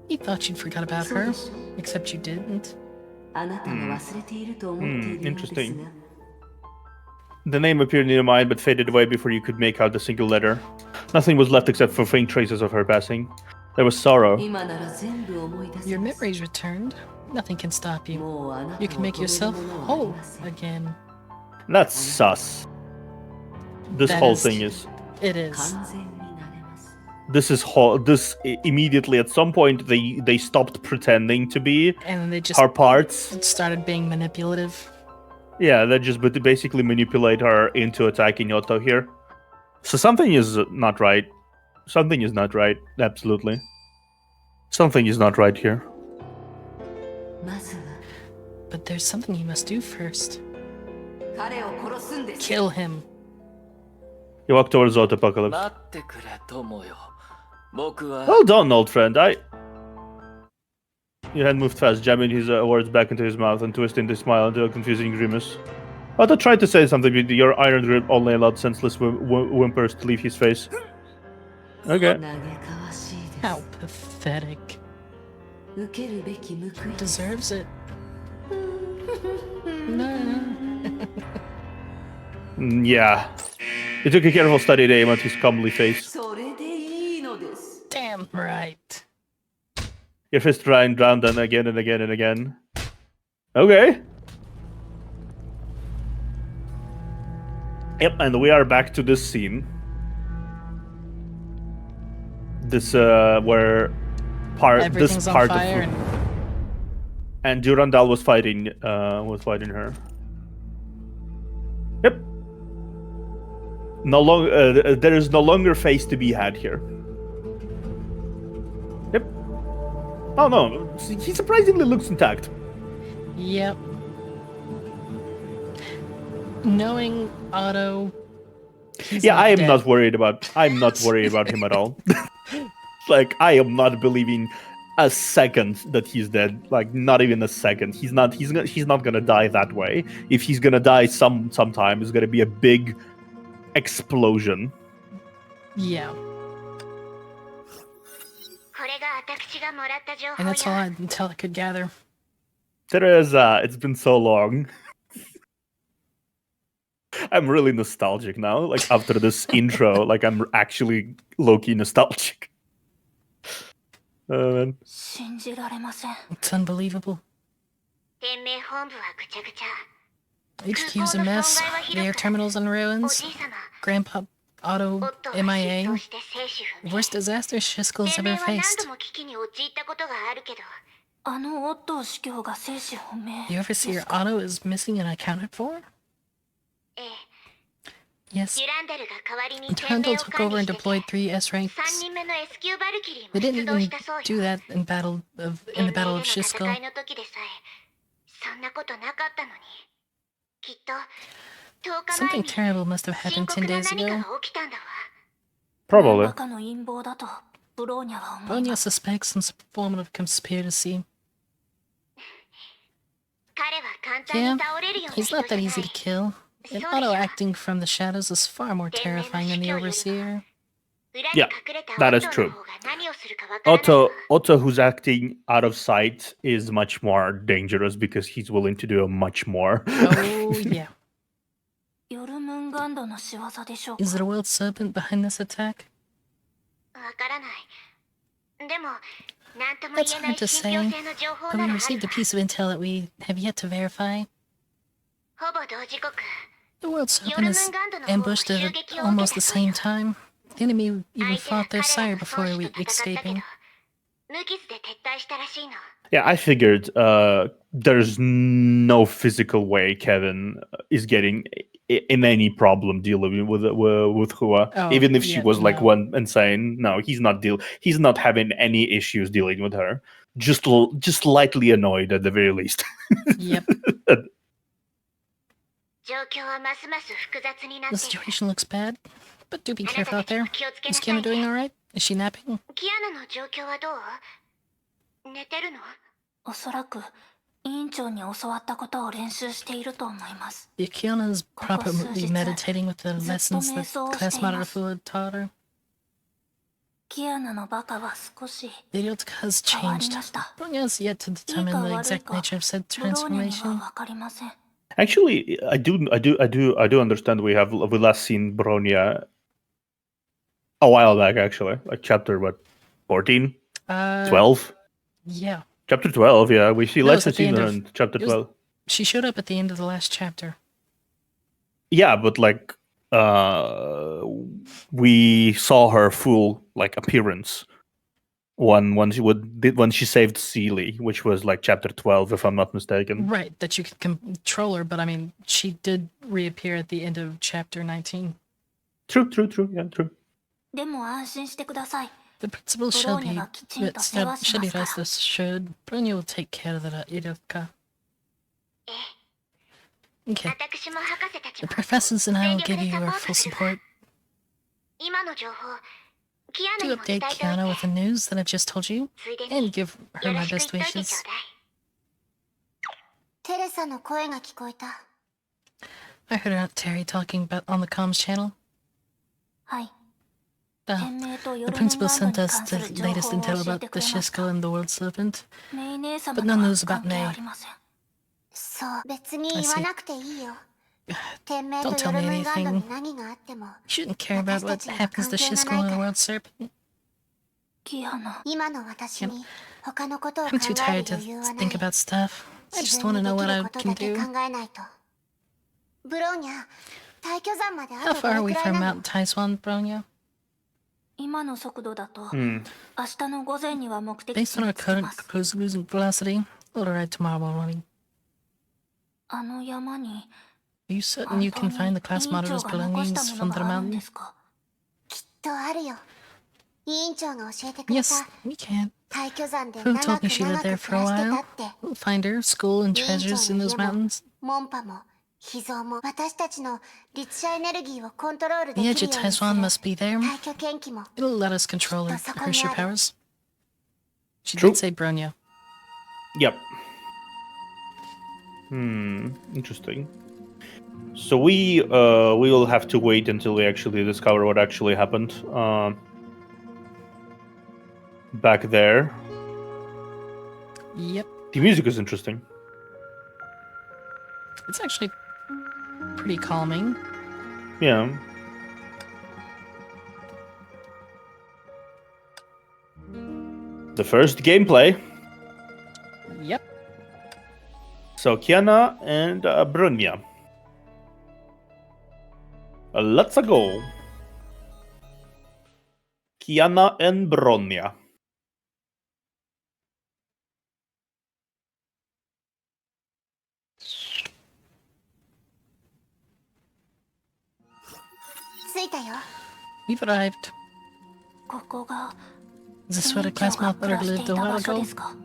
He thought you'd forgot about her, except you didn't. Interesting. The name appeared in your mind but faded away before you could make out a single letter. Nothing was left except for faint traces of her passing. There was sorrow. Your memories returned. Nothing can stop you. You can make yourself whole again. That's sus. This That whole is- thing is... It is. This is immediately at some point they stopped pretending to be And then they just her parts. started being manipulative. Yeah, they just basically manipulate her into attacking Otto here. So something is not right. Something is not right. Absolutely. Something is not right here. But there's something you must do first. Kill him. You walk towards Otto Apocalypse. 待ってくれ友よ僕は Well done, old friend. Your hand moved fast, jamming his words back into his mouth and twisting the smile into a confusing grimace. Otto tried to say something, but your iron grip only allowed senseless whimpers to leave his face. Okay. How pathetic. Deserves it. No. Yeah. He took a careful studied aim at his comely face. Damn right. Your fist ran round and again and again and again. Okay. Yep, and we are back to this scene. This where Everything's this on part fire of and Durandal was fighting her. Yep. No longer there is no longer face to be had here. Yep. Oh no, he surprisingly looks intact. Yep. Knowing Otto, he's Yeah, I am dead. not worried about. I'm not worried about him at all. Like, I am not believing a second that he's dead. Like, not even a second. He's not. He's not gonna die that way. If he's gonna die sometime, it's gonna be a big explosion. Yeah. And that's all until I could gather. Teresa, it's been so long. I'm really nostalgic now. Like, after this intro, like, I'm actually low-key nostalgic. Man. 信じられません It's unbelievable. 店名本部はぐちゃぐちゃ HQ's a mess. The air terminal's in お ruins. じい様 Grandpa Otto 夫は失 MIA. 踪して生死不明 Worst disaster Shiskel's 店名 ever は何 faced. 度も危機に陥ったことがあるけどあのオットー司教が生死不明 The overseer Otto is missing and accounted for? ええ Yes. デュランダルが代わりに店名 Trundle を took 管 over 理 and してて deployed 3 S 3 ranks. 人目の S 級バルキリー They も didn't 出動 even したそう do よ that in the battle 店名 of での Shiskel. 戦いの時でさえそんなことなかったのにきっと10日前 Something に terrible must have 深 happened 刻 10 な days 何か ago. が起きたんだわ Probably. 何らかの陰謀だとブローニャは思い Bonia ます suspects some form of conspiracy. 彼は簡単 Yeah, に倒れるような he's 人 not じゃ that ない easy to kill. And So Otto did you. acting from the shadows is far more terrifying than the overseer. 裏に Yeah, 隠れた that is オッ true. トーの方が何をするかわからないわ Otto, who's acting out of sight, is much more dangerous because he's willing to do much more. Oh, yeah. ヨルムンガンドの仕業でしょうか Is it a world serpent behind this attack? わからないでも何とも That's 言えない hard to 信 say, 憑性の情報 but な we らある received a わ piece of intel that we have yet to verify. ほぼ同時刻 The world serpent is ambushed at almost the same time. The enemy even 相 fought 手は their 彼 sire らの before 宗 we 師と戦ったけど escaping. 無傷で撤退したらしいの Yeah, I figured there's no physical way Kevin is getting in any problem dealing with Hua. Oh, Even if she yeah, was like no. one insane, no, he's not having any issues dealing with her. Just slightly annoyed at the very least. Yep. 状況はますます複雑になっ The ている situation looks bad, but do be あなた careful た out ちも there. 気をつけ Is なさい Kiana doing ね alright? Is she napping? キアナの状況はどう？寝てるの？おそらく委員長に教わったことを練習していると思います。 Yeah, Kiana's probably meditating with the lessons that class monitor fluid taught her. キアナのバカは少し Idiotka has 変わり changed. ました。 Bronya has yet to いい determine か the 悪い exact か nature of said ブローニャに transformation. は分かりません。 Actually, I do understand we last seen Bronya a while back, actually, like chapter 14, 12, Yeah. chapter 12. Yeah, we see That was last at the seen end her of- in chapter it was- 12. She showed up at the end of the last chapter. Yeah, but like we saw her full like appearance when she saved Seely, which was like chapter 12, if I'm not mistaken. Right, that you could control her, but I mean, she did reappear at the end of chapter 19. True. Yeah, true. でも安心してください。 The principal should be rest assured. Bronya will take care of that Idiotka. ええ。 Okay. 私も博士たち The も professors and I will 全 give 力で you サポ our ート full するわ。 support 今の情報、キア to ナにも伝 update えておい Kiana て。 with the news that I've just told you ついで and に give her よろ my しく best 言っといて wishes. ちょうだい。テレサの声が聞こえた。 I heard Aunt Terry talking about on the comms channel. はい。 The 天命と The 夜の principal ガン sent ドに us 関す the る情 latest 報を intel 教え about て the くれました。 Shishko and the World Serpent. メイ姉様 But と no は news about 関係 May. ありません。そう、別に言わなくていいよ。天命と Don't tell ヨル me ムンガンド anything. に何があっても、 You shouldn't care about what happens to Shishko and the World Serpent. キアナ、今の私に他のことを I'm 考 too え tired る to 余裕はない think。about stuff. I 自 just 分 want to に know で what きる I こと can だけ do. 考えないと。ブローニャ、退去山まであ How と far are ど we れくらい from なの？ Mount Taiswan, Bronya? 今の速度だと、 Hmm. 明日の午前には目的 Based 地 on に our 着き current ます。 proposed cruising velocity, we'll arrive tomorrow morning. あの山に Are you certain 本 you 当 can に find the 委 class 員長 monitor's が残した belongings もの from the があるん mountain? ですか？きっとあるよ。委員長が教えてくれ Yes, た we can. 退去山で Who 長 told く me she lived 長 there く for 暮 a らしてた while? って。 We'll find her school and 委員 treasures 長 in の those 家も mountains. モンパも秘蔵も私たちの律者エネルギーをコントロールで The き edge る of ようにする Taiswan must be there. 退去研究も It'll let us control her shoe powers. She True. did say Bronya. Yep. Interesting. So we will have to wait until we actually discover what actually happened back there. Yep. The music is interesting. It's actually pretty calming. Yeah. The first gameplay. Yep. So Kiana and Bronya. Let's go. Kiana and Bronya. We've arrived. ここが Is this 委 where 員 the 長 class が monitor 暮らして lived い a た while 場所 ago? ですか？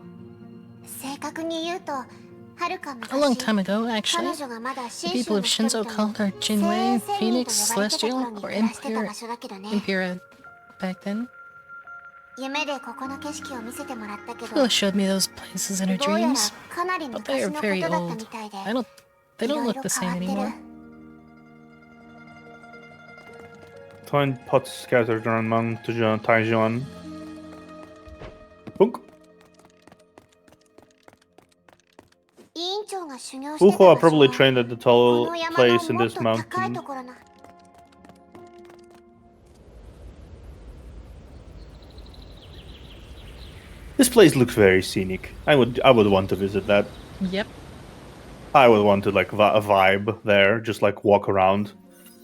正確に言うと、はるか A long 昔、 time ago, 彼 actually. 女がまだ The 信 people 州の of 人 Shinzo 々 called の her 精 Jinwei, 鋭仙人 Phoenix, と呼ばれてた頃 Celestial, に or 暮らしてた Empire, 場所だけどね。 Impera back then. 夢でここの景色を見せてもらったけど、 Phil showed me those places in her どうやら dreams, かなり but they 昔 are のこと very だった old. みたいで、 They い don't ろい look ろ the 変わ same ってる。 anymore. Find pots scattered around Mount Taijuan. Punk. 委員長が修行してた Uho 場 are 所 probably は trained at the こ tall の山 place の in もっ this と高い mountain. ところな。 This place looks very scenic. I would want to visit that. Yep. I would want to like a vibe there, just like walk around,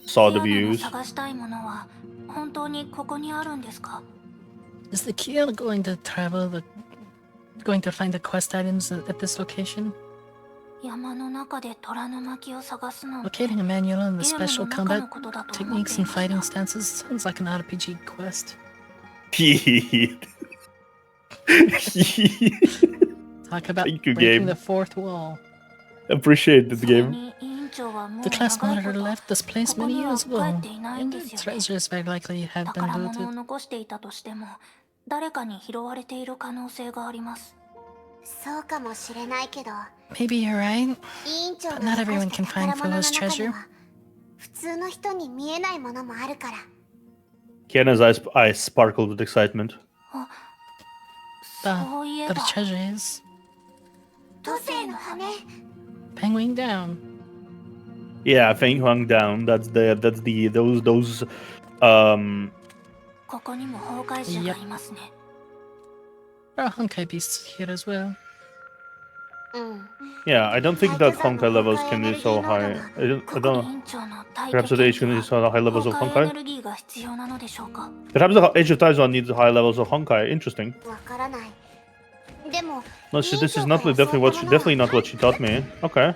saw the キアナの views. 探したいものは本当にここにあるんですか？ Is the Kiana going to find the quest items at this location? 山の中で虎の巻を探すのって Locating a manual on the ゲーム special の中 combat のことだと思って techniques い and ました。 fighting stances sounds like an RPG quest. Talk about Thank you, breaking game. the fourth wall. Appreciate this それ game. に委員 The class monitor left this place many years ago, and the treasures very likely have been 宝物を looted. 残していたとしても誰かに拾われている可能性があります。そうかもしれないけど、 Maybe you're right. 委員長が But not 残 everyone した can 宝 find 物の Fuo's 中に treasure. は普通の人に見えないものもあるから。 Kiana's eyes sparkled with excitement. そういえ The ば treasure is 土星の羽。 penguin down. Yeah, Feng Huang down. That's those ここにも崩壊獣がいますね。 There are Honkai beasts here as well. うん。 yeah. I don't think that Honkai levels can be so high. I ここ don't に委員長の大 Perhaps the age can be so high levels of 崩壊エネ Honkai. ルギーが必要なのでしょうか。 Perhaps the Age of Taizan needs high levels of Honkai. Interesting. わからない。でも、 No, this is not definitely not what she taught me. Okay.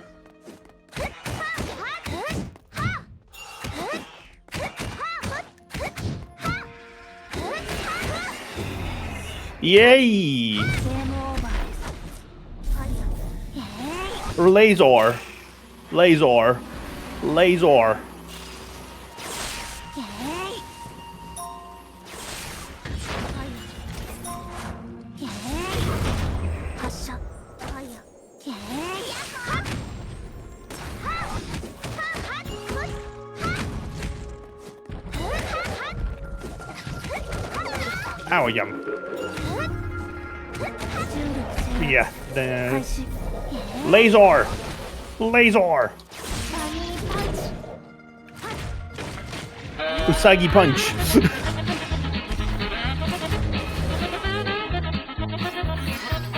Yay! ゲームオーバーです。 Laser. Laser. Laser. 発射。 Ow, yum. Yeah. The... Laser. Laser. Usagi punch.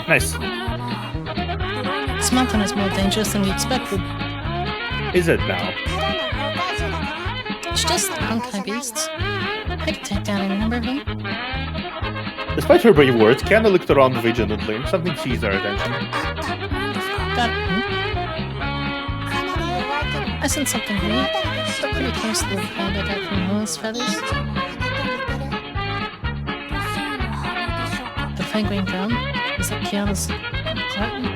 Nice. This mountain is more dangerous than we expected. Is it now? ただの崩壊獣だから。 It's just Honkai beasts. I could take down any number of them. Despite her brave words, Kiana looked around vigilantly. Something seized her attention. Gotかなり弱いけど。 I sent something here. Stuck pretty close to the hand I got from Moon's feathers. 委員長の羽と似てる。 The penguin drum. Is that Kiana's platinum?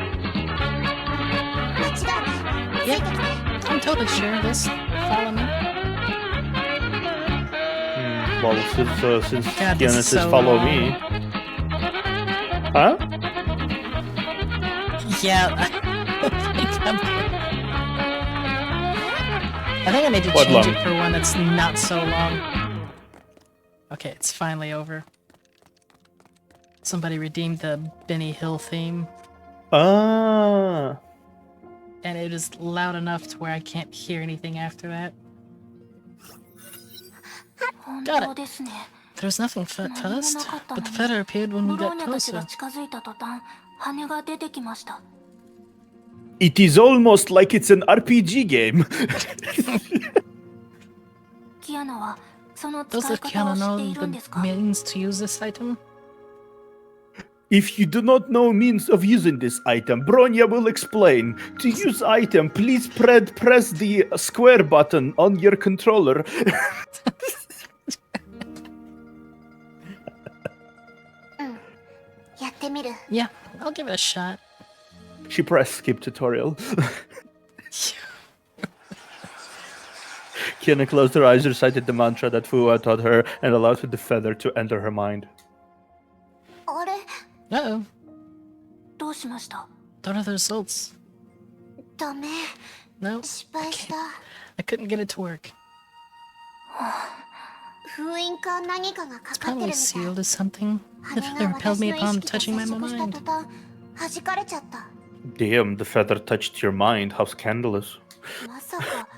間違いない。ついてきて。 I'm totally sure of this. Follow me. Well, since God, this Kiana is says so follow long. me. Huh? Yeah. I think I need to What change long? it for one that's not so long. Okay, it's finally over. Somebody redeemed the Benny Hill theme, Ah. and it is loud enough to where I can't hear anything after that. 本 Got 当 it. ですね。 There was nothing at 何も first, なかった but の the に feather appeared when ブ we ロー got ニャたち closer. が近づいた途端、羽が出てきました。 It is almost like it's an RPG game. キアナはその使 Does い the 方を Kiana 知って know いるんです the か？ means to use this item? If you do not know means of using this item, Bronya will explain. To use item, please press the square button on your controller. やってみる。 Yeah, I'll give it a shot. She pressed skip tutorial. Kiana closed her eyes, recited the mantra that Fuwa taught her, and allowed the feather to enter her mind. あれ Uh-oh. どうしました？ What are the results? ダメ。 No, 失敗した。 I couldn't get it to work. 封印か何かがか It's かってる probably みたい。 sealed as something. 羽 The feather が repelled 私 me の意 upon 識と touching 接 my 触した途 mind. 端、弾かれちゃった。 Damn, the feather touched your mind. How scandalous. まさか、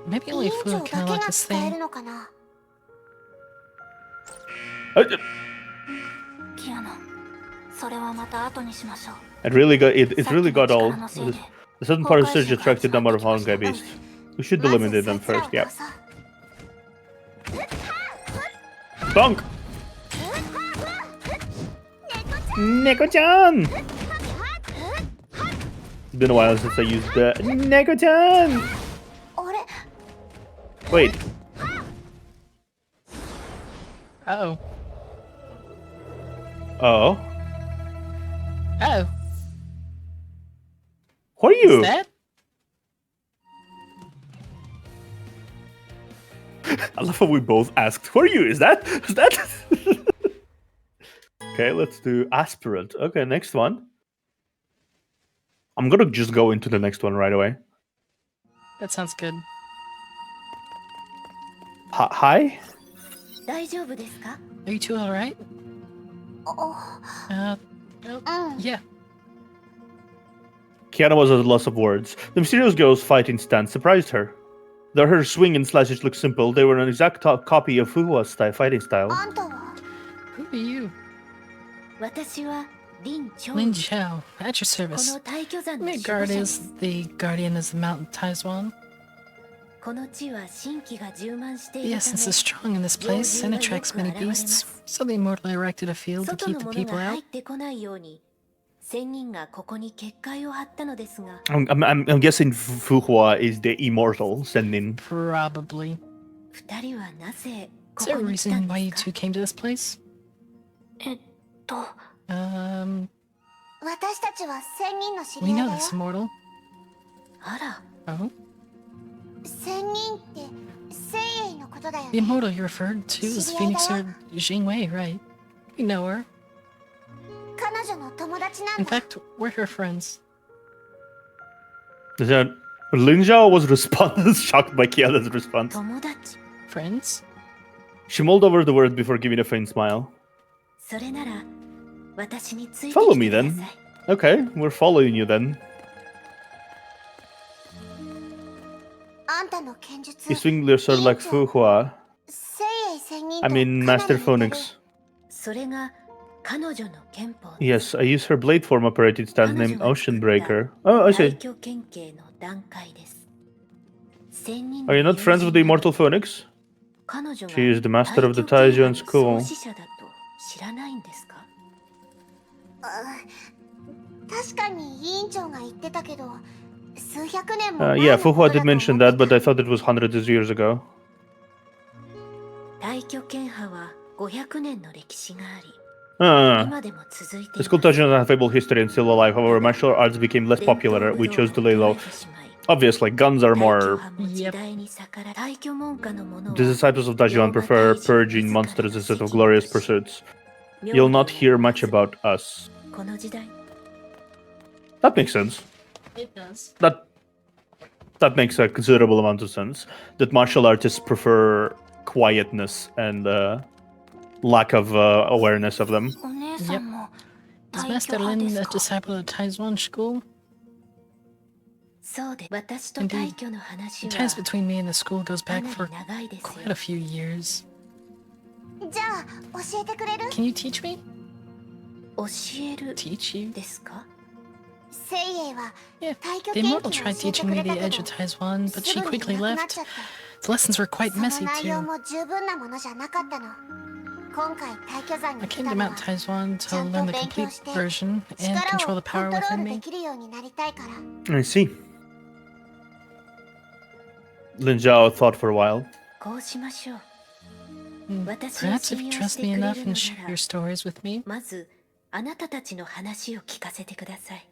Maybe 委 only 員長 Fuwa だ can け unlock が this 使え thing. るのかな。 キアナ、それはまた後にしましょう。 It really got all. さっきの力のせいで The sudden part of surge attracted a number of Honkai beasts. We should まず eliminate them 説を first, yeah. 通そう。 Bonk! Neko-chan! It's been a while since I used the Neko-chan! あれ Wait, Uh-oh. oh. Oh. What are Is you? that? love how we both asked, who are you? Is that? Okay, let's do aspirant. Okay, next one. I'm gonna just go into the next one right away. That sounds good. Hi? 大丈夫ですか？ Are you two alright? お Oh, うん yeah. Kiana was at a loss of words. The mysterious girl's fighting stance surprised her. Though her swing and slashes looked simple, they were an exact copy of Fuhua's fighting style. あんたは Who are you? 私は林長 Lin Xiao, at your こ service. の大巨山の守護 Midgard 者で is す。 the guardian of the mountain Taizwan. この地は神気が充満してい The るた essence め is strong in this place and attracts many beasts. So the immortal erected a field to 外 keep の the 者 people が入 out. ってこないように仙人がここに結界を張ったのですが I'm guessing Fuhua is the immortal sending. Probably. 二人はなぜ Is こ there こ a に来た reason ん why で you す two か？ came to this place? と 私たちは仙人の知 We り合い know だ this よ immortal. あら Oh? 仙人って聖英のことだよ The ね immortal you referred to is Phoenix or Jingwei, right? We know her. 彼女の友達なん In だ fact, we're her friends. Is that Lin Zhao was shocked by Kiana's response. 友達 Friends? She mulled over the word before giving a faint smile. それなら私について Follow き me てくだ then. さい Okay, we're following you then. あんたの剣術 You swing your sword like Fuhua. 聖英仙人 I と mean, かな Master り似てる Phoenix. それが彼女の憲法 Yes, I use her blade form operating stance 彼 named 女が作った Ocean Breaker. Oh, I 大 see. 巨剣系の段階です仙人 Are you の not friends with the 友人な immortal のに Phoenix? 彼女が She is the master of the 大巨 Taijuan 剣派 school. の創始者だと知らないんですか？確かに委員長が言ってたけど数百年も前 Yeah, のこ Fuhua とだ did と mention 思っ that, て but I た thought it was hundreds of years ago. 大巨剣派は500年の歴史があり Uh, 今でも続いて the い school ます Taijuan have able history and still alive. However, martial arts became less 伝統 popular. 武 We 道 chose は to lay 衰 low. えてしまい Obviously, guns are 大巨 more. 派も時代に逆らい大巨門下の者は The disciples of Taijuan prefer purging monsters instead of glorious pursuits. You'll not hear much about us. この時代 That makes sense. It does. That makes a considerable amount of sense. That martial artists prefer quietness and lack of awareness of them. お姉さんも Is 大巨 Master 派で Lin す a か？ disciple of Taizwan school? そうで私と Indeed. 大巨の話 The は ties between me and the school goes か back なり for 長いですよ quite a few years. じゃあ教えてくれる Can you teach me? 教える Teach you? ですか？聖英は Yeah. 大巨 The 研究 immortal を tried 教えて teaching く me れ the たけ edge ど of Taizwan, but す she ぐに quickly いなくなっ left. ちゃった The lessons were quite その messy 内容 too. も十分なものじゃなかったの今回大巨山 I に来 came た to のは Mount Taizwan ち to ゃんと learn the 勉強 complete して version and 力 control を the コン power トロー within ル me. できるようになりたいから I see. Lin Zhao thought for a while. こうしましょう Perhaps if you trust me enough and share your stories with me, まずあなたたちの話を聞かせてください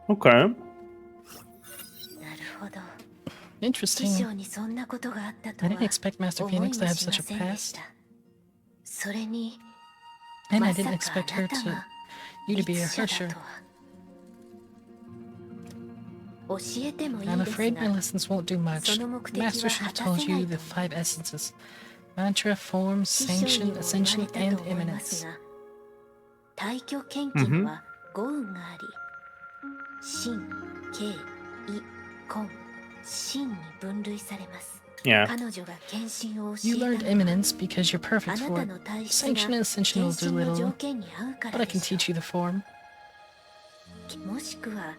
Okay. なるほど interesting. 師匠にそんなことがあったと I は didn't expect Master 思いも Phoenix to have しま such a せんでし past, たそれに and ま I さ didn't か expect あ her なた to が you to 律 be a 者だ Hersher. とは教えてもいい I'm です afraid my が lessons won't do much. その目的は Master should have 果た told せない you と the 思う five essences: mantra, form, 師匠に sanction, も言わ ascension, れた and と思います eminence. が大巨献金は五運があり神、慶、意、根、神に分類されます Yeah. 彼女が献身を教 You えた learned のは eminence because you're あ perfect な for た it. の体質 Sanction が and ascension 献 will do 身の条 little, 件に合うか but ら I で can しょ teach you the form. うもしくは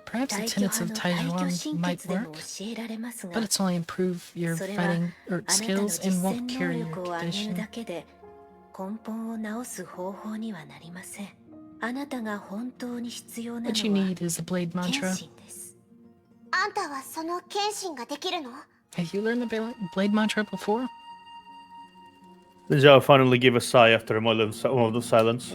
Perhaps 大 the 巨 tenets 派 of の大巨 Taijuan 神 might 血でも work, 教えられますが but it's only improve your それは fighting あなたの skills 実 and 践 won't 能 cure your 力を上げる condition. だけで根本を直す方法にはなりませんあなたが本当に必要な What you のは need is the blade 献 mantra. 身ですあんたはその剣心ができるの Have you learned the blade mantra before? Lin Zhao finally gave a sigh after a moment of silence.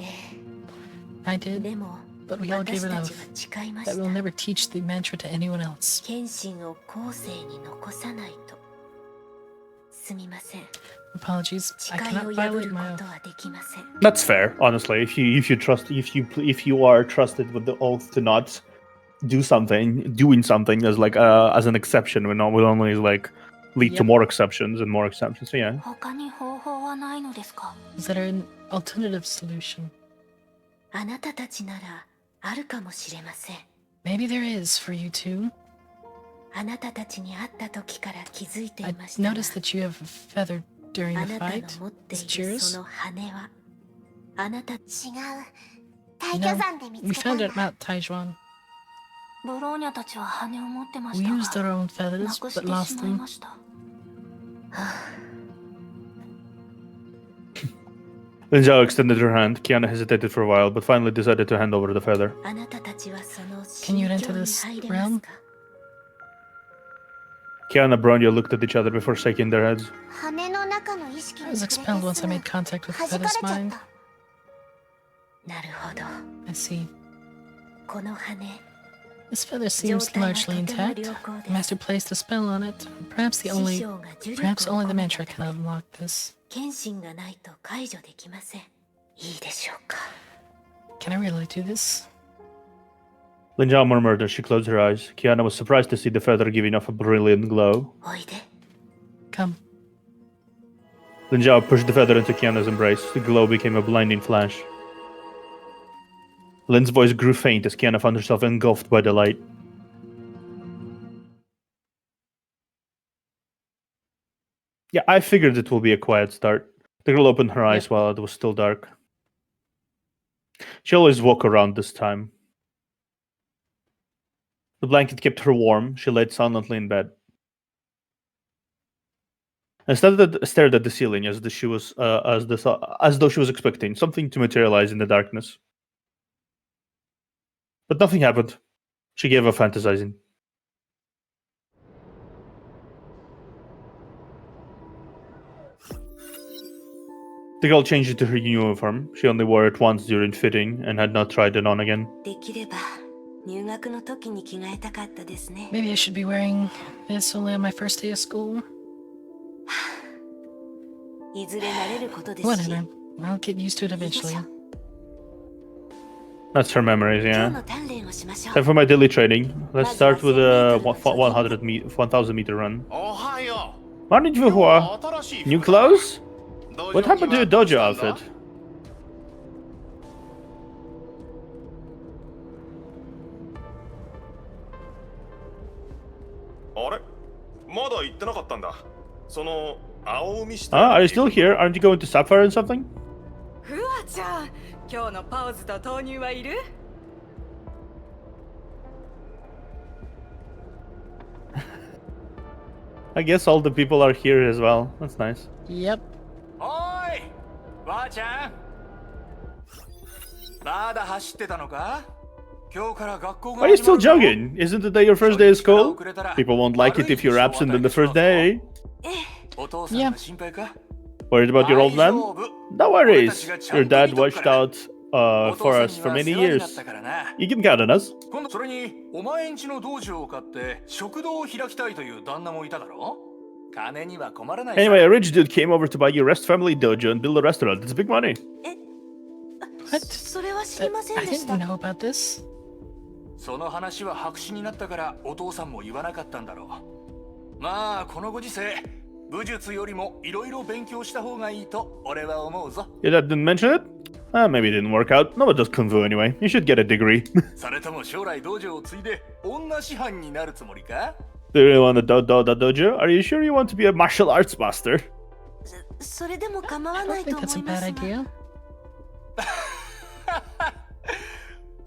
I did. でも But we all gave 私 it た oath ちは誓いま that した we'll never teach the mantra to anyone else. 謙信を後世に残さないとすみません Apologies, I 誓いを cannot 破 violate るこ my と oath. はできません That's fair, honestly. If you are trusted with the oath to not doing something as like as an exception will only like lead to Yep. more exceptions and more exceptions. So yeah. 他に方法はないのですか Is there an alternative solution? あなたたちならあるかもしれません Maybe there is for you two. あなたたちに会った時から気づいて I いましたが noticed that you have a feather during あ the なたの fight. 持ってい Is it る yours? その羽はあなた違う大 You 巨 know, 山で見 we つけた found ん it だ at Mount Taijuan. ブローニャたちは羽を持ってま We したが used our own な feathers, くし but て lost しまい them. ました Then Zhao extended her hand. Kiana hesitated for a while, but finally decided to hand over the feather. あなたたちはその Can you 心 enter 境に this 入れます realm? か Kiana and Bronya looked at each other before shaking their heads. 羽の中の意識 I に was 触れて expelled once す I ぐ made contact with 弾かれ Feather's ちゃっ mind. たなるほど I see. この羽 This feather seems largely intact. The master placed a spell on it. Perhaps the 師 only, 匠が呪 perhaps 力を only the 込め mantra た can ため unlock this. 謙信がないと解除できませんいいでしょうか Can I really do this? Lin Zhao murmured as she closed her eyes. Kiana was surprised to see the feather giving off a brilliant glow. おいで Come. Lin Zhao pushed the feather into Kiana's embrace. The glow became a blinding flash. Lin's voice grew faint as Kiana found herself engulfed by the light. Yeah, I figured it will be a quiet start. The girl opened her eyes while it was still dark. She always woke around this time. The blanket kept her warm. She lay silently in bed. And stared at the ceiling as though she was expecting something to materialize in the darkness. But nothing happened. She gave up fantasizing. The girl changed into her uniform. She only wore it once during fitting and had not tried it on again. できれば入学の時に着替えたかったですね Maybe I should be wearing this only on my first day of school. いずれ慣れることですし Whatever. I'll get used to it いいでしょ eventually. う That's her memories, 今日 yeah. の鍛錬をしましょ Time う for my daily training. Let's start with a 1,000 meter run. おはよ Morning, う。 Fuhua. 新しい服 New だ clothes? 道場 What happened to your にはどうし dojo たんだ outfit? あれまだ行ってなかったんだ。その青海下 Are you still here? Aren't you going to Sapphire and something? ふわちゃん、今日のパウズと豆乳はいる？ I guess all the people are here as well. That's nice. Yep. おーいわーちゃんまだ走ってたのか今日から学校が Why are you 始ま still るぞ jogging? Isn't today your first day of school? People won't like it if you're absent on the first day. お父さんが心配か Worried about your old man? 大丈夫 No worries. Your dad watched out for us for many お父さんには世話にな years. ったからな You can count on us. 今度それにお前んちの道場を買って食堂を開きたいという旦那もいただろ金には困らないさ Anyway, a rich dude came over to buy your Rest Family Dojo and build a restaurant. It's big money. What? それは知り That- ません I でした didn't know about this. その話は白紙になったからお父さんも言わなかったんだろうまあこのご時世武術よりもいろいろ勉強した方がいいと俺は思うぞ Your dad didn't mention it? Maybe it didn't work out. No one does Kung Fu anyway. You should get a degree. それとも将来道場を継いで女師範になるつもりか Do you really want to dojo? Are you sure you want to be a martial arts master? それでも構わ I な don't いと think that's 思 a いま bad すが idea.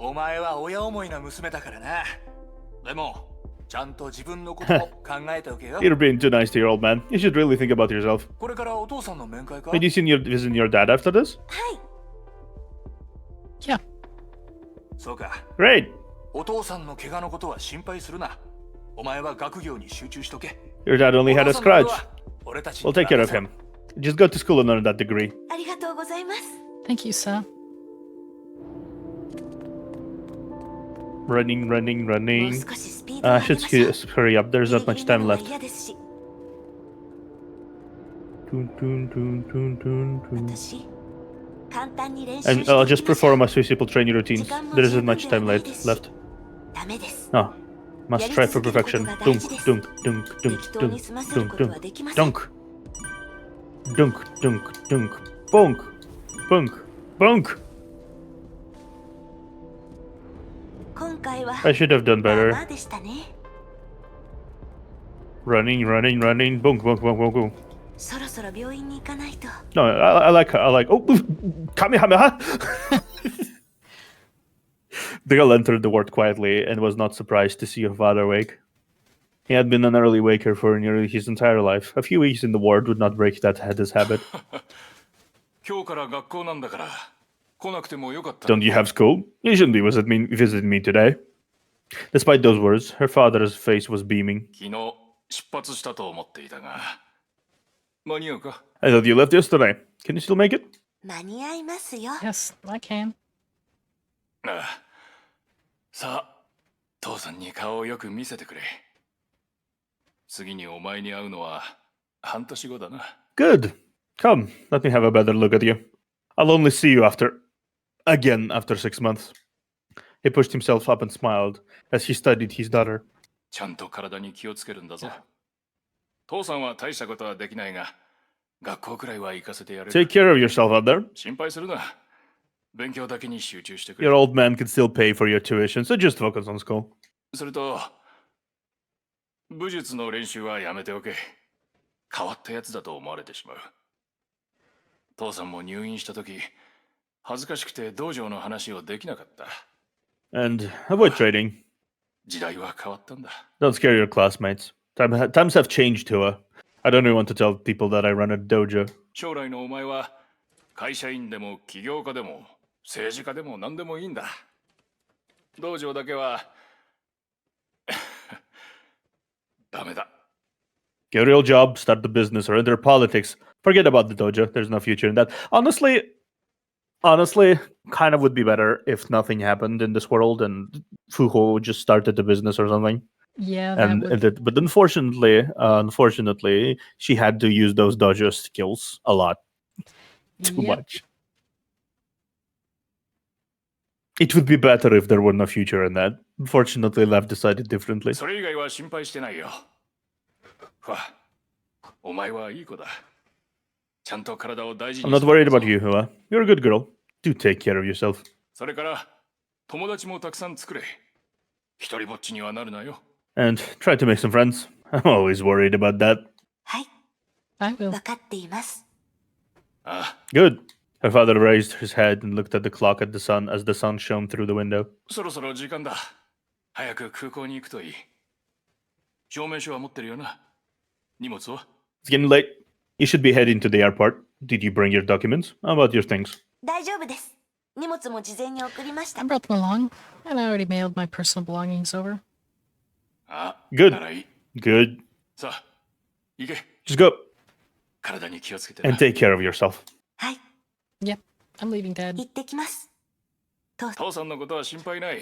お前は親思いな娘だからなでもちゃんと自分のことも考えておけよ You're being too nice to your old man. You should really think about yourself. これからお父さんの面会か Did you visit your dad after this? はい Yeah. そうか Great. お父さんの怪我のことは心配するなお前は学業に集中しとけ Your dad only had a お父さんのこと scratch. は俺たちに We'll take care of him. Just go to school and earn that degree. ありがとうございます Thank you, sir. Running, running, もう running. 少しスピードを I 上げ should ましょう hurry up. There's ギ not リギ much リな time のは left. 嫌ですし Toon, toon, toon, toon, toon, toon. 私簡単に練習 And して I'll いき just ましょ perform う my physical training 時 routines. 間も There 十 isn't 分 much では time ないですし left. ダメです Ah, must Ya strive for り続けること perfection. が Dunk, 大事です dunk, dunk, dunk, 適当に dunk, 済ませる dunk, ことは dunk, できません dunk, dunk, dunk, dunk, bonk, bonk, bonk. 今回は I should have done まあ better. まあでしたね Running, running, running, bonk, bonk, bonk, bonk, bonk. そろそろ病院に行かないと No, I like, oh, Kamehameha! The girl entered the ward quietly and was not surprised to see her father awake. He had been an early waker for nearly his entire life. A few weeks in the ward would not break his habit. 今日から学校なんだから来なくてもよかった Don't you have school? You shouldn't be visiting me today. Despite those words, her father's face was beaming. 昨日出発したと思っていたが間に合うか I thought you left yesterday. Can you still make it? 間に合いますよ Yes, I can. ああさあ父さんに顔をよく見せてくれ次にお前に会うのは半年後だな Good. Come, let me have a better look at you. I'll only see you again after 6 months. He pushed himself up and smiled as he studied his daughter. ちゃんと体に気をつけるんだぞ父さんは大したことはできないが学校くらいは行かせてやれ Take care of yourself out there. 心配するな勉強だけに集中してく Your れ old man can still pay for your tuition, so just focus on school. それと武術の練習はやめておけ変わったやつだと思われてしまう父さんも入院した時恥ずかしくて道場の話をできなかった And avoid trading. 時代は変わったんだ Don't scare your classmates. Times have changed, Tua. I don't really want to tell people that I run a dojo. 将来のお前は会社員でも起業家でも政治家でも何でもいいんだ道場だけはダメだ Get a real job, start the business, or enter politics. Forget about the dojo. There's no future in that. Honestly, kind of would be better if nothing happened in this world and Fuho just started the business or something. Yeah, that would... But unfortunately, she had to use those dojo skills a lot. Too much. It would be better if there were no future in that. Unfortunately, Lev decided differently. それ以外は心配してないよふわお前はいい子だちゃんと体を大事 I'm に not worried about you, Hua. You're a good girl. Do take care of yourself. それから友達もたくさん作れ一人ぼっちにはなるなよ And try to make some friends. I'm always worried about that. はい I will. 分かっています ああ Good. Her father raised his head and looked at the clock as the sun shone through the window. そろそろ時間だ早く空港に行くといい証明書は持ってるよな荷物は It's getting late. You should be heading to the airport. Did you bring your documents? How about your things? 大丈夫です荷物も事前に送りました I brought them along, and I already mailed my personal belongings over. あ Good. ならいい Good. さあ行け Just go 体に気をつけてな and take care of yourself. はい Yep, I'm leaving, Dad. 行ってきます父さんのことは心配ない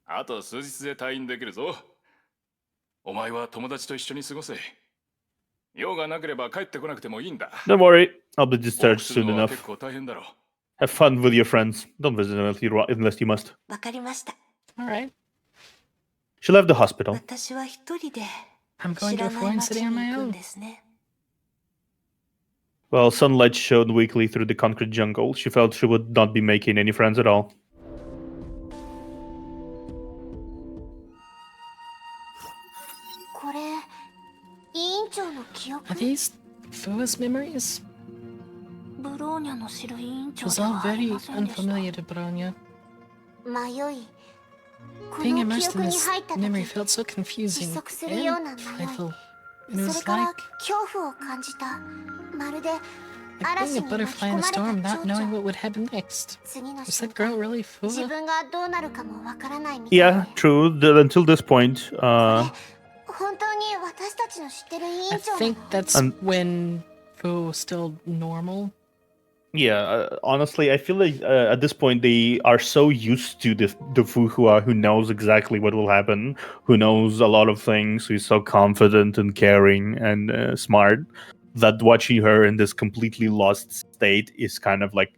あと数日で退院できるぞお前は友達と一緒に過ごせ用がなければ帰ってこなくてもいいんだ Don't worry. I'll be 往 discharged 復する soon のは enough. 結構大変だろう Have fun with your friends. Don't visit unless you must. 分かりました All right. She left the hospital. 私は一人で I'm going 知 to ら a ない foreign 街 city on に my 行くん own. ですね While sunlight shone weakly through the concrete jungle, she felt she would not be making any friends at all. これ委員長の記憶 Are these Fua's memories? ブローニャの知る委員 It 長 was で all はあり very ませんでした unfamiliar to Bronya. 迷いこ Being の記 immersed 憶 in に this 入った時 memory felt so confusing 窒息するような and 迷い frightful. And it それ was から like 恐怖を感じたまるで being 嵐 a に巻き butterfly 込 in a まれた storm, not 蝶 knowing 々 what would happen next. 次の Was 瞬 that 間 girl really 自 Fua? 分がどうなるかもわからないみたい Yeah, true. Until this point, 本当に私たちの知ってる委員 I 長なの think that's when Fu was still normal. Yeah, honestly, I feel like at this point they are so used to the Fuhua who knows exactly what will happen, who knows a lot of things, who's so confident and caring and smart, that watching her in this completely lost state is kind of like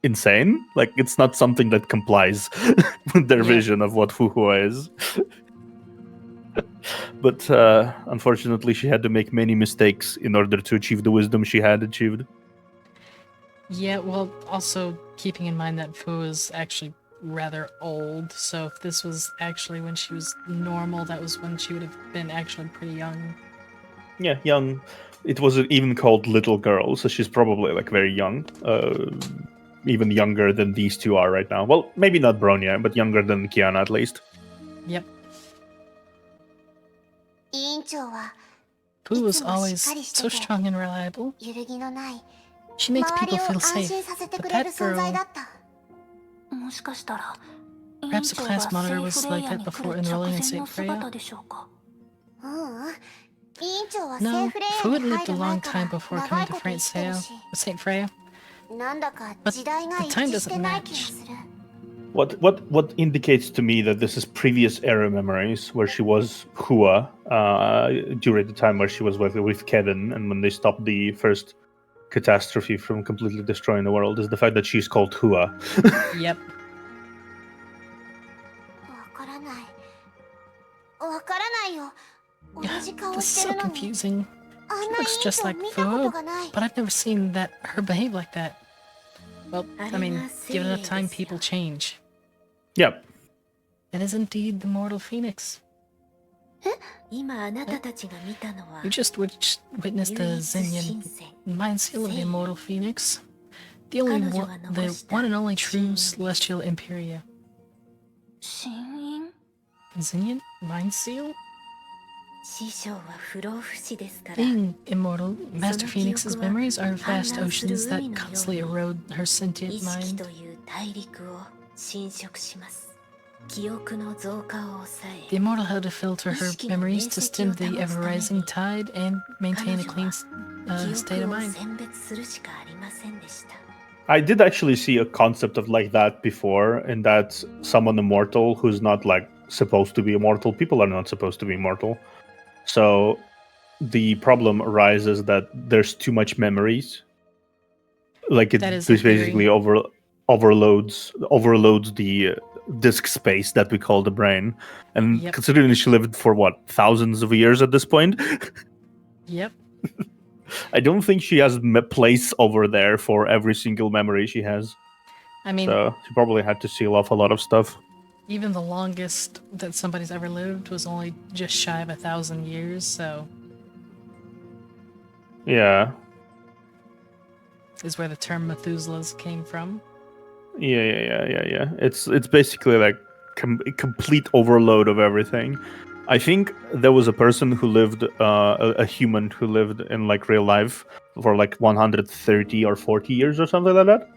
insane. Like it's not something that complies with their Yeah. vision of what Fuhua is. But unfortunately, she had to make many mistakes in order to achieve the wisdom she had achieved. Yeah, well, also keeping in mind that Fu is actually rather old, so if this was actually when she was normal, that was when she would have been actually pretty young. Yeah, young. It was even called little girl, so she's probably like very young, even younger than these two are right now. Well, maybe not Bronya, but younger than Kiana at least. Yep. 委員長は Fu い was つもしっ always かりして so て strong and reliable. 揺るぎのない She makes 周り people を feel 安 safe. 心させて But くれる that 存在 girl, だった もしかしたら委員 perhaps the 長 class が monitor セ was イフレイ like ヤ that に来 before る enrolling 直 in 前 Saint の姿 Freya? でしょうか。ううん委員長はセ No, ーフレイ Fu ヤ had に lived 入 a る前 long か time ら before 長 coming い to こと生きてるし Saint Freya. なんだか But 時代が the 一 time 致して doesn't ない気が match. する What indicates to me that this is previous era memories where she was Hua during the time where she was with Kevin and when they stopped the first catastrophe from completely destroying the world is the fact that she's called Hua. Yep. わからないわからないよ同じ顔 This し is て so るのに confusing. あん She な委 looks 員 just 長 like 見たこと Fu, がない but I've never seen her behave like that. Well, I mean, given enough time, people change. Yep. It is indeed the mortal phoenix. 今あなたたちが見たのは You just witnessed the 唯一 Zinyan 神聖 mind seal of the immortal phoenix. The one and only true celestial Imperia. 神韻 Zinyan mind seal? 師匠は不老不死ですから Being immortal, Master その記憶 Phoenix's は memories are 氾 vast 濫する oceans that 海のように constantly erode her 意 sentient 識 mind. という大陸を侵食します記憶の増加を抑 The え immortal had to filter her memories to stem the ever-rising tide and 彼 maintain a 女 clean は state 記 of 憶を mind. 選別するしかありませんでした I did actually see a concept of like that before, in that someone immortal who's not like supposed to be immortal, people are not supposed to be immortal. So the problem arises that there's too much memories. Like it That is the basically theory. overloads the disk space that we call the brain. And Yep. considering she lived for what, thousands of years at this point, Yep. I don't think she has place over there for every single memory she has. I mean, So she probably had to seal off a lot of stuff. even the longest that somebody's ever lived was only just shy of 1,000 years, so Yeah. is where the term Methuselah's came from. Yeah. It's basically like complete overload of everything. I think there was a person who lived, a human who lived in like real life for like 130 or 40 years or something like that.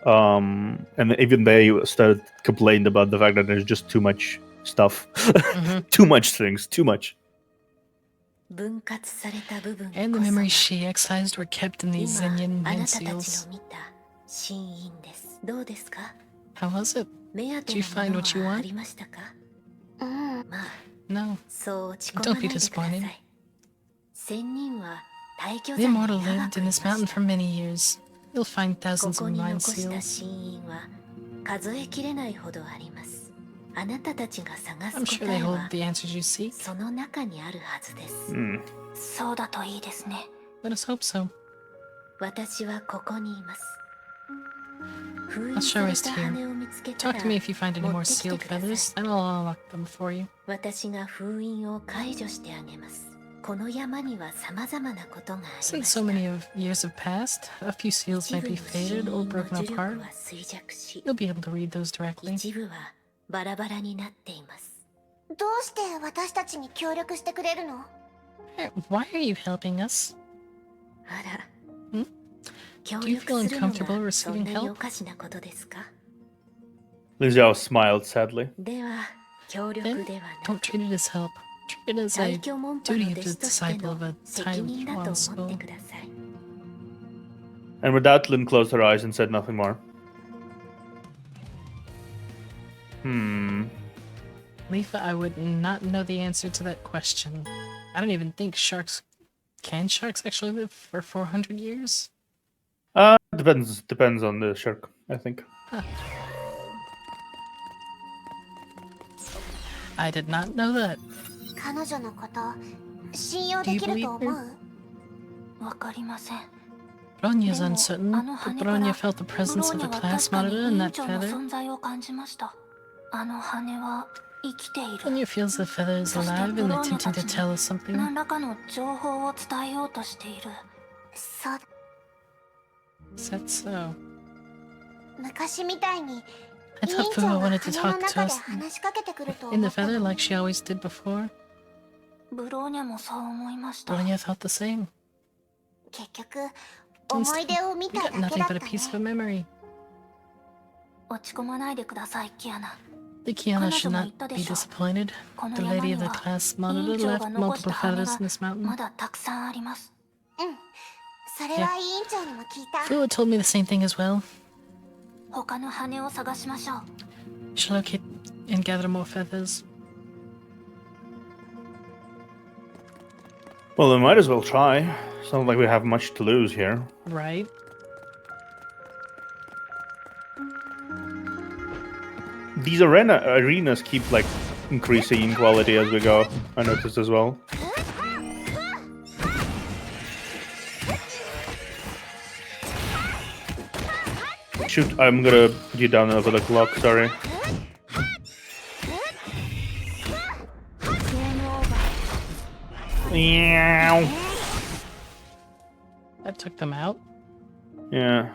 And even they started complaining about the fact that there's just too much stuff, too much things, too much. 分割された部分 And the こそが memories she excised were kept in these 今 Zinyan あ mind なたたち seals. の見た真因ですどうですか How was it? 目当て Did you の find もの what you はあ want? りましたかうんまあ No. そう落ち込 Don't まな be いでくださ disappointed. い仙人は大巨 The 山に immortal 長 lived く in いま this し mountain た for many years. You'll find こ thousands こ of に mind 残した seals. 真因は数えきれないほどありますあなたたちが探す I'm sure 答 they え hold は the answers you seek. その中にあるはずです Hmm. そうだといいですね Let us hope so. 私はここにいます封 I'll 印 show さ us れた here. 羽を見つけた Talk ら to me if you find any 持 more ってきて sealed ください feathers, and I'll unlock them for you. 私が封印を解除してあげますこの山には様々なことがありま Since し so た many years have passed, a few seals 一 might 部 be の faded 真 or 因の broken 呪力 apart. は衰弱し You'll be able to read those directly. 一部はバラバラになっていますどうして私たちに協力してくれるの Why are you helping us? あら、ん協 Do you 力 feel するの uncomfortable がそん receiving なに help? おかしなことですか Lin Xiao smiled sadly. では協力 Then ではな don't く treat it as help. Treat it as 大 a 教門派 duty の of 弟 the 子として disciple の of a 責 time 任だと once 思って will. ください And with that, Lynn closed her eyes and said nothing more. Leafa, I would not know the answer to that question. I don't even think sharks... Can sharks actually live for 400 years? Depends on the shark, I think. I did not know that. 彼女のこと信用できると思う？わかりません。 Bronya's uncertain, but Bronya felt the presence of the class monitor in that の feather. 存在を感じました。あの羽は生きている。 Bronya feels the feather is alive and attempting to tell us something. 何らかの情報を伝えようとしている。そう。 Is that so? 昔みたいに I 委員 thought 長 Puma が wanted 羽 to の talk to 中で us 話しかけてくると in 思 the った feather の。 like she always did before. ブローニャもそう思いました。 Bronya thought the same. 結局思い出を見 We た got だけだ nothing った but a piece of ね。 a memory. 落ち込まないでください、キアナ。 The Kiana should not be disappointed. The lady of the class monitor left multiple feathers in this ま mountain. だたくさんあります。それは委員長にも聞いた。 Fluid told me the same thing as well. 他の羽を探しましょう。 Should locate and gather more feathers. Well, we might as well try. It's not like we have much to lose here. Right? These arenas keep like increasing in quality as we go. I noticed as well. Shoot, I'm gonna put you down over the clock, sorry. Meow. That took them out. Yeah.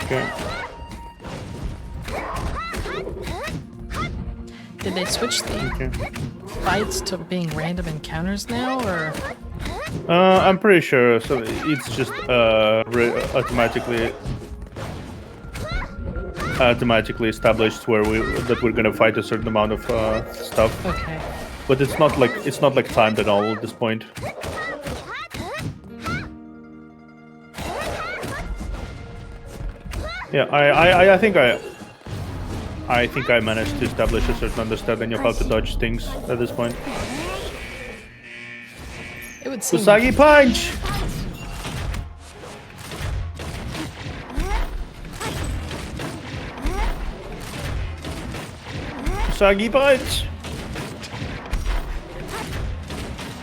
Okay. Did they switch the Okay. fights to being random encounters now, or I'm pretty sure. So it's just automatically established where we're gonna fight a certain amount of stuff. okay? But it's not like timed at all at this point. Yeah, I think I managed to establish a certain understanding of how to dodge things at this point. It would seem Usagi punch! Usagi punch!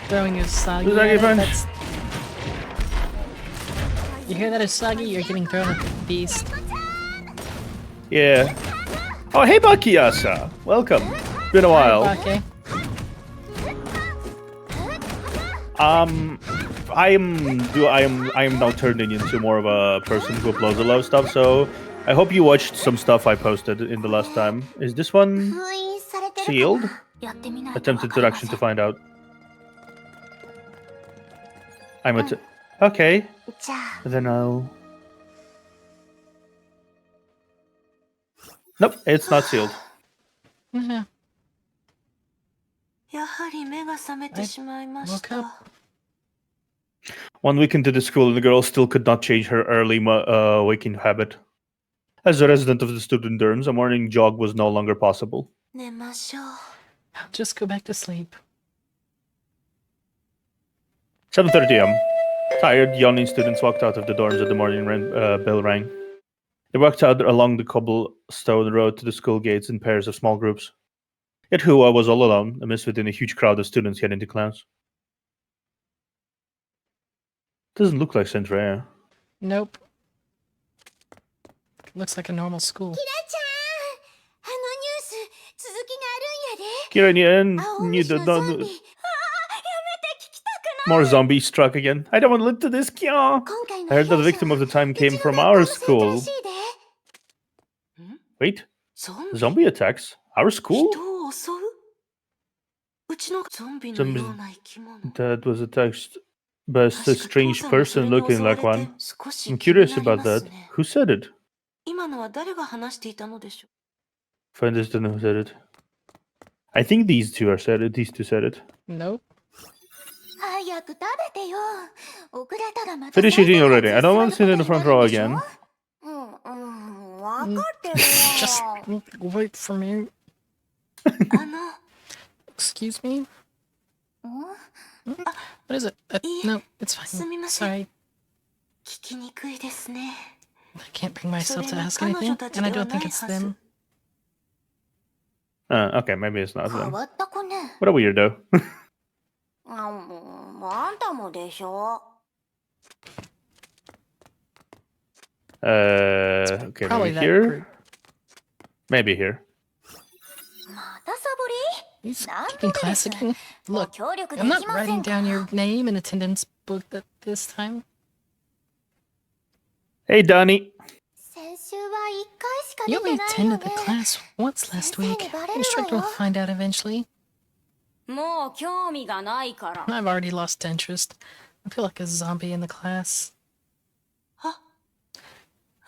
throwing Usagi. Usagi at it, punch. that's- You hear that, Usagi? You're getting thrown at the beast. Yeah. Oh, hey, Bakiyasa! Welcome. Been a while. Okay. I am now turning into more of a person who uploads a lot of stuff, so I hope you watched some stuff I posted in the last time. Is this one 封印されてるか sealed? な。やってみないと Attempt わかりませ introduction ん to find out. Okay, じゃあ then I'll... Nope, it's not sealed. Yeah. やはり目が覚めてしまいまし Woke た up.。One week into the school, the girl still could not change her early waking habit. As a resident of the student dorms, a morning jog was no longer possible. 寝ましょう。 I'll just go back to sleep. 7:30 a.m. Tired, yawning students walked out of the dorms as the morning bell rang. They walked out along the cobblestone road to the school gates in pairs of small groups. Yet Hua was all alone, amidst within a huge crowd of students heading to class. Doesn't look like St. Rhea. Nope. Looks like a normal school. キラちゃん、あのニュース続きがあるんやで。 Kira,青虫のゾンビ。ああ、やめて聞きたくない。 more zombies struck again. I don't want to live to this, Kya. 今回の I heard that the 被害者 victim of the time う came ちの from 学校 our の生徒 school. らしいで。 Wait, ゾンビ zombie attacks? Our school? 人を襲ううちのゾンビの Zombies ような生き物。 that was attacked by a 確か strange 父さんがそれ person に looking 襲わ like れ one. て少し I'm 気に curious なりま about す that. ね。 Who said it? 今のは誰が話していたのでしょ Find this, don't know who said it. I think these two said it. Nope. 早く食べてよ。遅れたらまた Finish 最 eating 後ま already. で I don't 座 want る to こ sit と in the にな front る row んでしょ again. わかってる Just よ。 wait for me. あの、 Excuse me? ん What is it? No, it's す fine. みません。 Sorry. 聞きにくいですね。 I can't bring myself to それに ask 彼 anything, 女たち and I では don't な think い it's はず。 them. Okay, maybe it's not 変 them. わった子ね。 What a weirdo. あんたもでしょ。 Okay, Probably maybe that here. group. Maybe here. またサボり He's なん keeping とです class again. もう Look, 協力で I'm き not ませ writing んか down ら your name in attendance book this time. Hey, Donnie. 先週は1回しか You 出て only ないよ attended ね the class once last Sensei week. ni bareru I'm sure wa you'll yo. find out eventually. もう興味がないから I've already lost interest. I feel like a zombie in the class.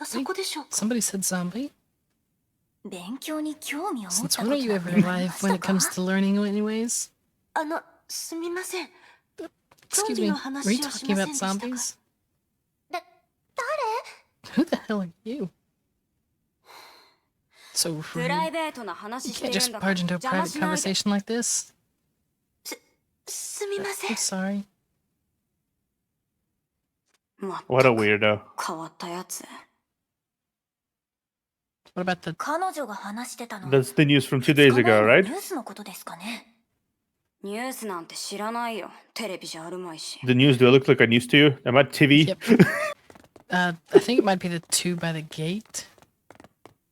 あそこでしょうか Somebody said zombie? 勉強に興味を持っ Since た when こ are と you な ever どありま alive し when た it か comes to learning anyways? すみません Excuse Zombie me, の were 話 you をし talking ませ about んでしたか zombies? だ、 Who the hell are you? So プライ rude. ベートな話 You して can't る just んだから barge into a 邪魔 private しないで conversation like this. すみませ I'm ん sorry. まっ What a たく weirdo. 変わったやつ What about the 彼女が話してたの That's the news from 2 days 2日 ago, 前の right? ニュースのことですかねニュースなんて知らないよテレビじゃあるまいし The news, do I look like I used to? Am I TV? Yep. I think it might be the two by the gate.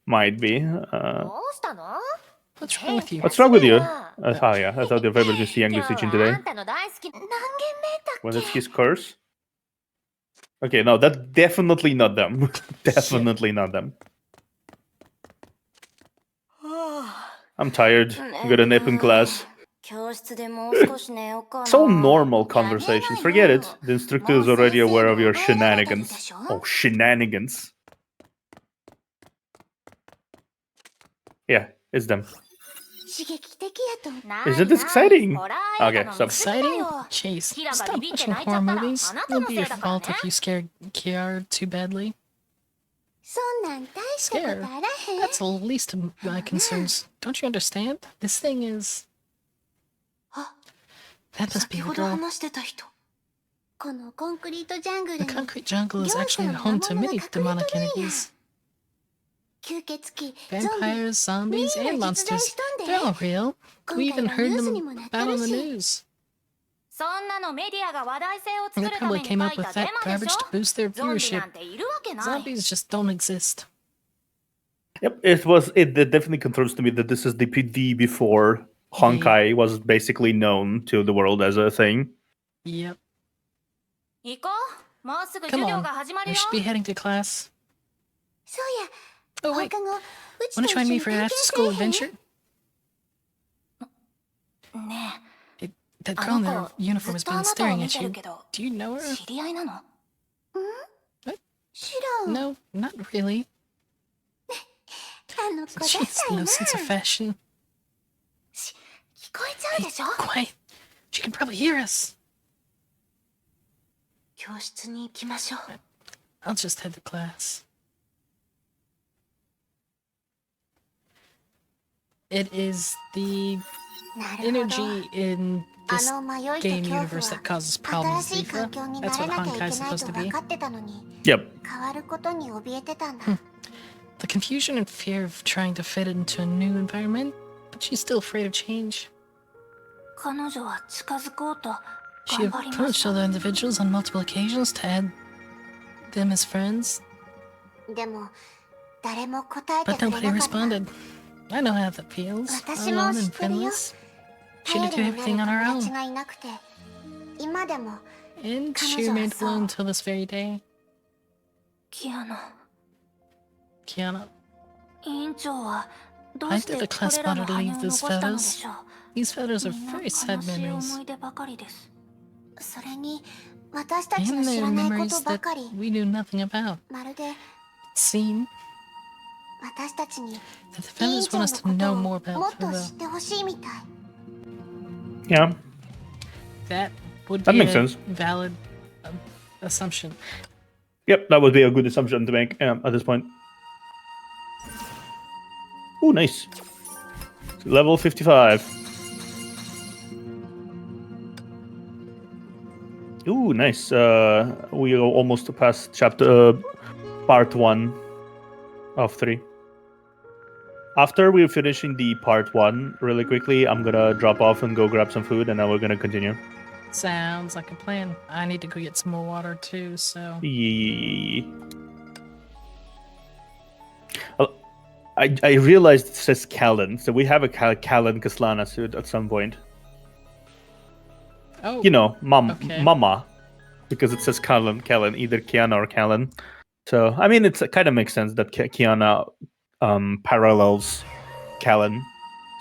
Might be. どうしたの What's wrong with you? What's wrong with you? Oh, yeah. I thought the Weber was the 今 English 日 teaching は today. あんたの大好き何軒目 Was だ it っけ his curse? Okay, no, that's definitely not them. Definitely not them. I'm tired. Got a nap in class. 教室でもう少し寝ようかな So normal conversations. Forget it. The instructor is already aware of your shenanigans. Oh, shenanigans. Yeah, it's them. 刺激的やとない Isn't this ない exciting? ホラー映画 Okay, の stop. 見過ぎだ Exciting? よ Chase, Kira stop がビビって watching 泣いちゃ horror ったら movies. あなた It'll の be せ your いだからね fault if you scare Kiara too badly. そんなん大したことあ Scare? らへん That's the least of my concerns. Don't you understand? This thing is... あ That must be 先 the ほど girl. 話してた人このコンクリートジャングル The に concrete jungle is 業 actually 者の home 魔 to 物が many 隠れと demonic るんや entities. 吸血鬼ゾンビ Vampires, zombies, and みんな実在 monsters. したんで They're all real. 今 We 回 even は heard ニュース them にもなって about る on the し news. そんなのメディアが話題性を They 作るため probably に came 書 up い with たデ that マでし garbage ょ to boost their ゾンビ viewership. なんているわけない Zombies just don't exist. Yep, it definitely confirms to me that this is the PD before Honkai was basically known to the world as a thing. Yep. 行こうもうすぐ Come 授業 on. が始まる I よ should be heading to class. そうや Oh, 放 wait. 課後うち Want と to 一 join 緒 me に for an 探 after 検せ school えへん adventure? ね え That あ girl in の her 子 uniform ずっ has と been あなたを staring 見 at てる you. けど Do you know her? 知り合いなのん What? 知らん No, not really. あの子ダ She サ has いな no sense of fashion. 聞こえちゃう Hey, でしょ quiet. She can probably hear us. 教室に行きましょう I'll just head to class. It is the なるほど energy in あ this の迷いと game 恐怖 universe that は causes 新 problems, しい Lisa. 環境に That's 慣れ what なきゃい Honkai け is ない supposed と to be. 分かってたのに Yep. 変わることに怯えてたんだ The confusion and fear of trying to fit into a new environment, but she's still afraid of change. 彼女は近づこうと She 頑張りま approached した other individuals on multiple occasions to add them as friends, でも誰も答えて but くれ nobody なかった responded. I know how that feels. 私 Alone も知 and ってるよ friendless. She 頼 had to り do にな everything る on her 友達 own, がいなくて今でも and she 彼女は remained そう alone till this very day. キアノ Kiana, 委員長はど I うして did the こ class れらの spot to 羽 leave を残 these したので photos. しょう These photos are みんな very 悲 sad しい memories. 思い出ばかりですそれに私たち And の知 they're らないこ memories とば that かり we knew nothing about. まるで It seemed 私たちに The 委員 defenders 長 want の us こ to と know を more も about っと her, 知ってほしいみたい。 Yeah, That would that be makes a sense. valid assumption. Yep, that would be a good assumption to make at this point. Oh, nice. Level 55. Ooh, nice. We are almost past chapter part 1 of 3. After we're finishing the part 1 really quickly, I'm gonna drop off and go grab some food, and then we're gonna continue. Sounds like a plan. I need to go get some more water too, so. Yeah. I realized it says Callan, so we have a Callan Kaslana suit at some point. Oh. You know, Okay. Mama, because it says Callan, either Kiana or Callan. So I mean, it kind of makes sense that Kiana parallels Callan.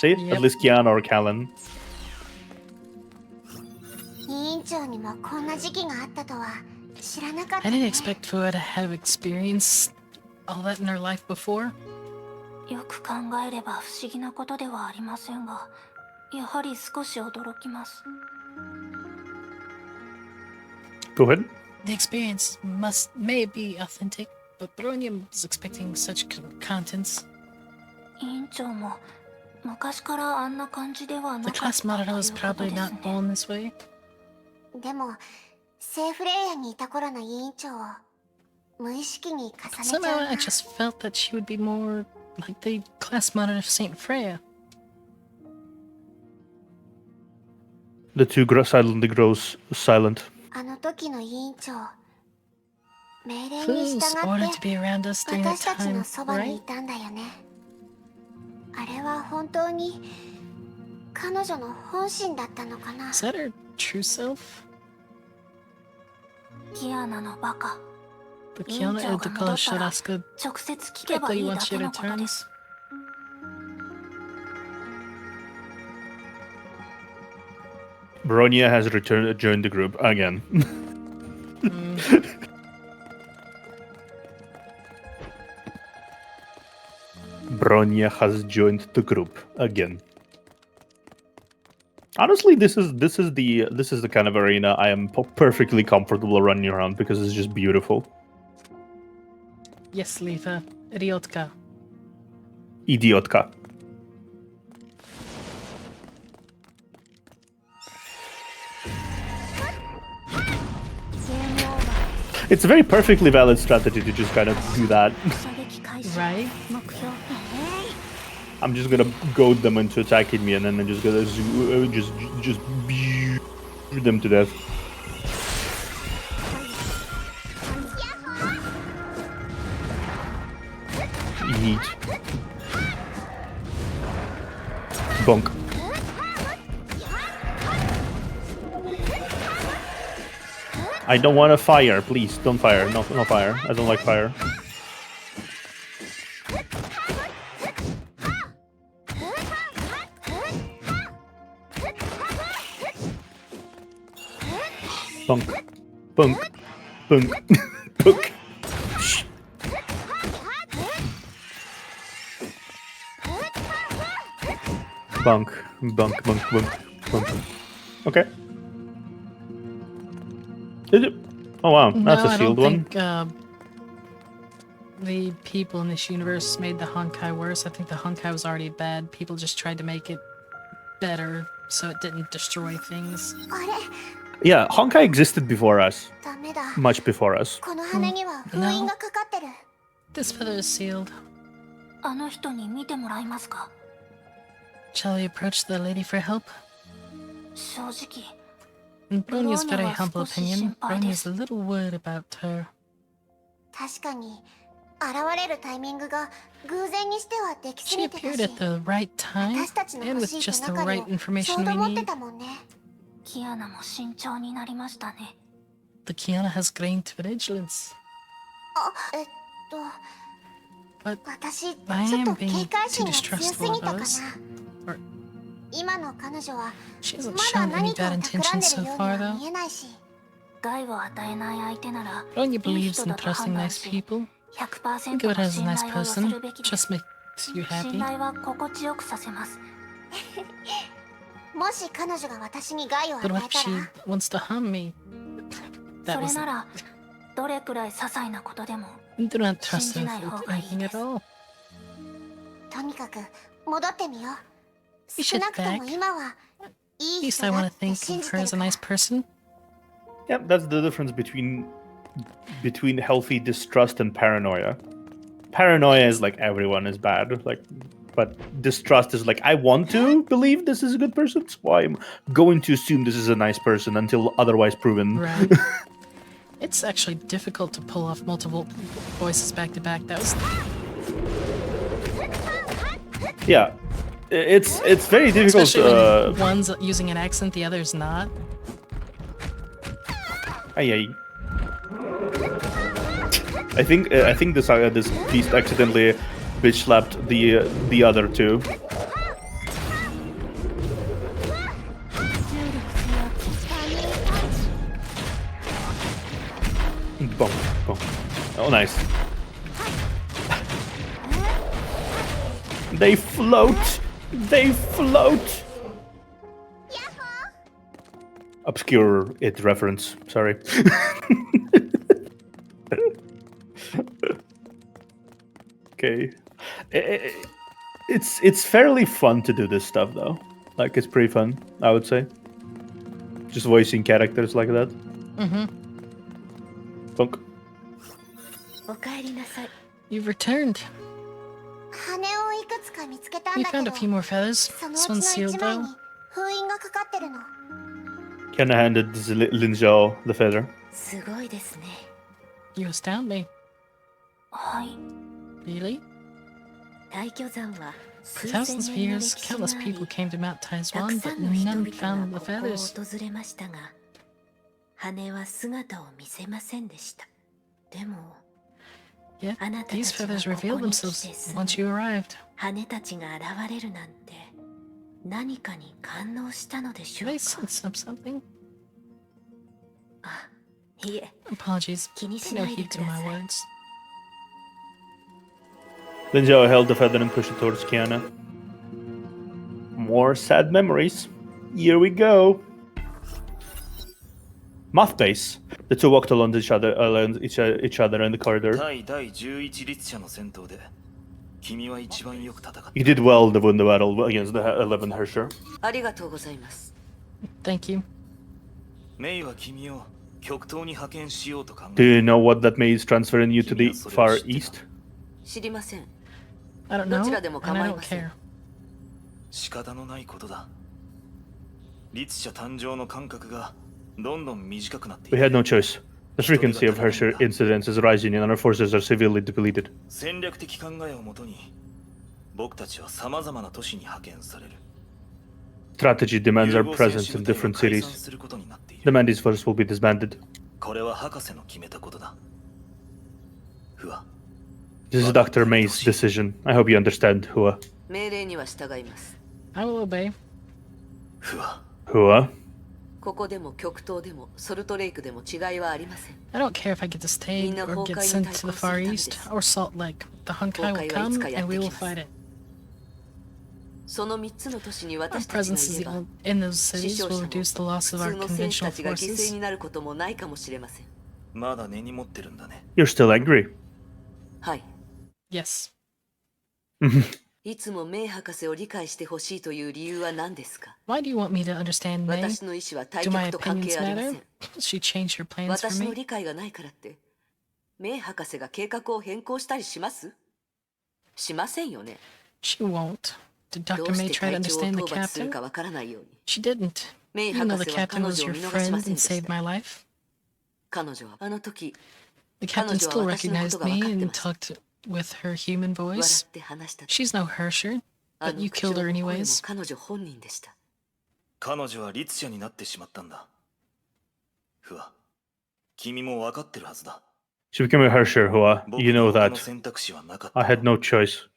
See, Yep. at least Kiana or Callan. 委員長にもこんな時期があったとは知らなかっ I た didn't ね。 expect Fua to have experienced all that in her life before. よく考えれば不思議なことではありませんが、やはり少し驚きます。 Go ahead. The experience may be authentic, but Bronya was expecting such contents. 委員長も昔からあんな感じではな The かった class という monitor こ was と probably です not ね。 born this way. でもセーフレイヤーにいた頃の委員長を無意識に重ねちゃう Somehow な。 I just felt that she would be more like the class monitor of Saint Freya. The two silently grows silent. あの時の委員長命令 Fu に従 was っ ordered to て be around us during 私 that たち time, のそばにい right? たんだよね。あれは本当に彼女の本心だったのかな。 Is that her true self? キアナのバカ。 The 委員 Kiana 長が Edukala 戻ったら Sharaska 直接聞けば directly いいだ once け she のことで returns. す。 Bronya has joined the group again. Bronya has joined the group again. Honestly, this is the kind of arena I am perfectly comfortable running around because it's just beautiful. Yes, Lifa. Idiotka. Idiotka. It's a very perfectly valid strategy to just kind of do that. Right? I'm just gonna goad them into attacking me, and then I'm just gonna just beat them to death. Yeet. Bonk. I don't want to fire, please. Don't fire. No fire. I don't like fire. Bunk. Bunk. Bunk. Bunk. Bunk. Bunk. Bunk. Bunk. Bunk. Okay. Did it? Oh wow, that's No, a sealed I one. don't think the people in this universe made the Honkai worse. I think the Honkai was already bad. People just tried to make it better so it didn't destroy things. あれ Yeah, Honkai existed before us. ダメだ。 Much before us. この羽には封印がかかってる。 This feather is sealed. あの人に見てもらえますか。 Shall we approach the lady for help? 正直 In Bronya's very Bronya was humble opinion, 少し心配です Bronya's a little worried about her. 確かに現れるタイミングが偶然にしてはできす She ぎてた appeared し at the right time 私たちの and 欲 with しい手 just the がかり right をちょ information うど we 持って need. たもんね。キアナも慎重になりましたね。 The Kiana has gained vigilance. あ、But 私ちょ I っ am と being 警戒 too 心が強す distrustful ぎ of たかな us. Or 今の彼女は she ま hasn't だ shown 何 any かを bad 企ん intentions でる so ように far, は though. 見えないし害を与えない相手なら Bronya いい believes 人 in だと trusting 判断 nice し people. 100% Think of it の as a 信 nice 頼を寄せ person. るべきです。 Just makes you 信 happy. 頼は心地よくさせます。もし彼女が私に害を与 But え what if た she ら、 wants to harm me? そ That れ was. ならどれくらい些細なことでも Do not trust 信じ her ない with 方がいい anything で at す。 all. とにかく戻ってみよう。 We 少 should なくとも back. 今はいい At least 人 I だ want っ to て think 信 of じ her てる as か a ら。 nice person. Yeah, that's the difference between healthy distrust and paranoia. Paranoia is like everyone is bad, like, but distrust is like I want to believe this is a good person, so I'm going to assume this is a nice person until otherwise proven. Right. It's actually difficult to pull off multiple voices back to back. That was. Yeah, it's very difficult. Especially when one's using an accent, the other's not. Ay. I think this beast accidentally bitch slapped the other two. Boom, boom. Oh, nice. They float. They float. Obscure It reference. Sorry. Okay. It's fairly fun to do this stuff though. Like it's pretty fun, I would say. Just voicing characters like that. Mm-hmm. Bunk. お帰りなさい。 You've returned. 羽をいくつか見つけたん We だけ found ど、 a few more feathers. その This う one's ちの sealed 1枚 though. に封印がかかってるの。 Kenna handed Lin Zhao the feather. すごいですね。 You astound me. はい。 Really? 大巨山は For 数 thousands 千 of 年の years, 歴史が countless あ people り、 came to Mount たく Taizwan, さ but んの人 none 々 found が the ここを feathers. 訪れましたが、羽は姿を見せませんでした。でも、 Yet, あなたた these ちが feathers ここ revealed に来 themselves てす once ぐ、 you arrived. 羽たちが現れるなんて、何かに感応したのでし Did ょ I うか。 sense something? あ、いえ、 Apologies. 気に Pay し no ないで heed く to だ my さい。 words. Lin Zhao held the feather and pushed it towards Kiana. More sad memories. Here we go. Moth base. The two walked along each other in the corridor. 対第11律者の戦闘で君は一番よく戦った You did well to win the battle against the 11 Hersher. ありがとうございます。 Thank you. メイは君を極東に派遣しようと考 Do え you know what that means transferring you to the Far East? 知りません。 I don't ど know, ちらでも and I 構い don't ません。 care. 仕方のないことだ律者誕生の間隔がどんどん短くなってい We る had no choice. The frequency of Hersher incidents is rising and our forces are severely depleted. 戦略的考えをもとに僕たちは様々な都市に派遣される Strategy demands our 融合戦 presence 士 in 部隊を different 解散 cities. することになってい The る Mandy's force will be disbanded. これは博士の決めたことだ不破 This is Dr. May's decision. I hope you understand, Hua. 命令には従います。 I will obey. 不破 Hua? ここでも極東でもソルトレイクでも違いはありません。 I don't care if I get to stay or get sent to the Far East or Salt Lake. The Honkai will come and we will fight it. その3つの都市に Our 私たちが presence いれば、 in those 死 cities 傷 will 者も reduce the loss 普 of 通 our の戦士 conventional たちが犠牲 forces. になることもないかもしれません。まだ根に持ってるんだね You're still angry. はい。 Yes. いつもメイ博士を理解してほしいという理由は何ですか？ Why do you want me to understand May? 私の意思は対 Do my 局と関 opinions 係ありませ matter? ん。 She changed her plans for 私の me? 理解がないからって、メイ博士が計画を変更したりします？しませんよね。 She won't. Did ど Dr. うし May て try to 隊長を understand the 討伐する captain? かわからないように。 She didn't. メイ Even though 博 the 士は captain 彼 was 女を your 見逃し friend ません and でし saved た。 my life, 彼女はあの時 the captain still 彼女は私のこと recognized が分 me かって and ました。 talked with her human 笑 voice. って話した。 She's no Hersher, あ but の you 苦情 killed her の声も anyways. 彼女本人でした。彼女は律者になってしまったんだ不破君も分かってるはずだ She became a Hersher, Hua. 僕 You に know 他の that. 選択肢はなかった I had no choice.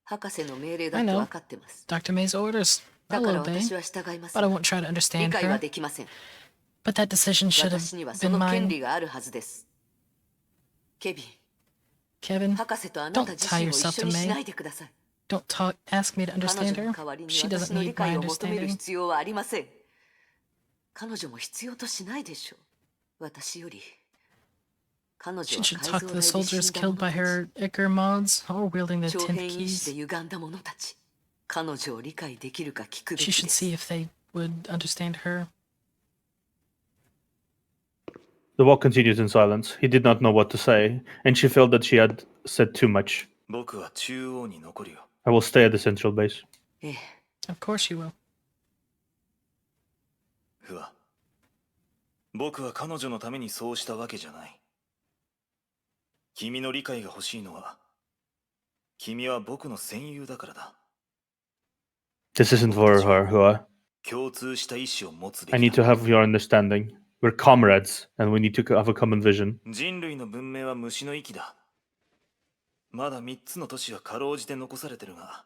博士の命令だ I って know. 分かってます。 Dr. May's orders. だ I'll から obey, 私は従いま but す。 I won't try to 理 understand 解は her. できません。 But that decision should 私に have はそ been の権 mine. 利があるはずです。ケビン、Kevin, 博士とあなた don't 自 tie 身を一 yourself 緒 to にしな me. いでください。 Don't ask me to 彼 understand 女の her. 代わりに She 私 doesn't の理 need my 解を求める understanding. 必要はありません。彼女も必要としないでしょう。私より。彼女 She は should 改 talk 造 to 台 the で死 soldiers んだ killed 者 by たち。 her Icar mods, all wielding the 長 10 変因子で keys. 歪んだ者たち。彼女を理解できるか聞くべ She き should です。 see if they would understand her. The walk continues in silence. He did not know what to say, and she felt that she had said too much. 僕は中央に残るよ。 I will stay at the central base. ええ、 Of course you will. 不破。僕は彼女のためにそうしたわけじゃない。君の理解が欲しいのは、君は僕の戦友だからだ。 This isn't for her, Hua. 共通した意志を持つべ I き need to だ。 have your understanding. We're comrades, and we need to have a common vision. 人類の文明は虫の息だ。まだ3つの都市はかろうじて残されてるが、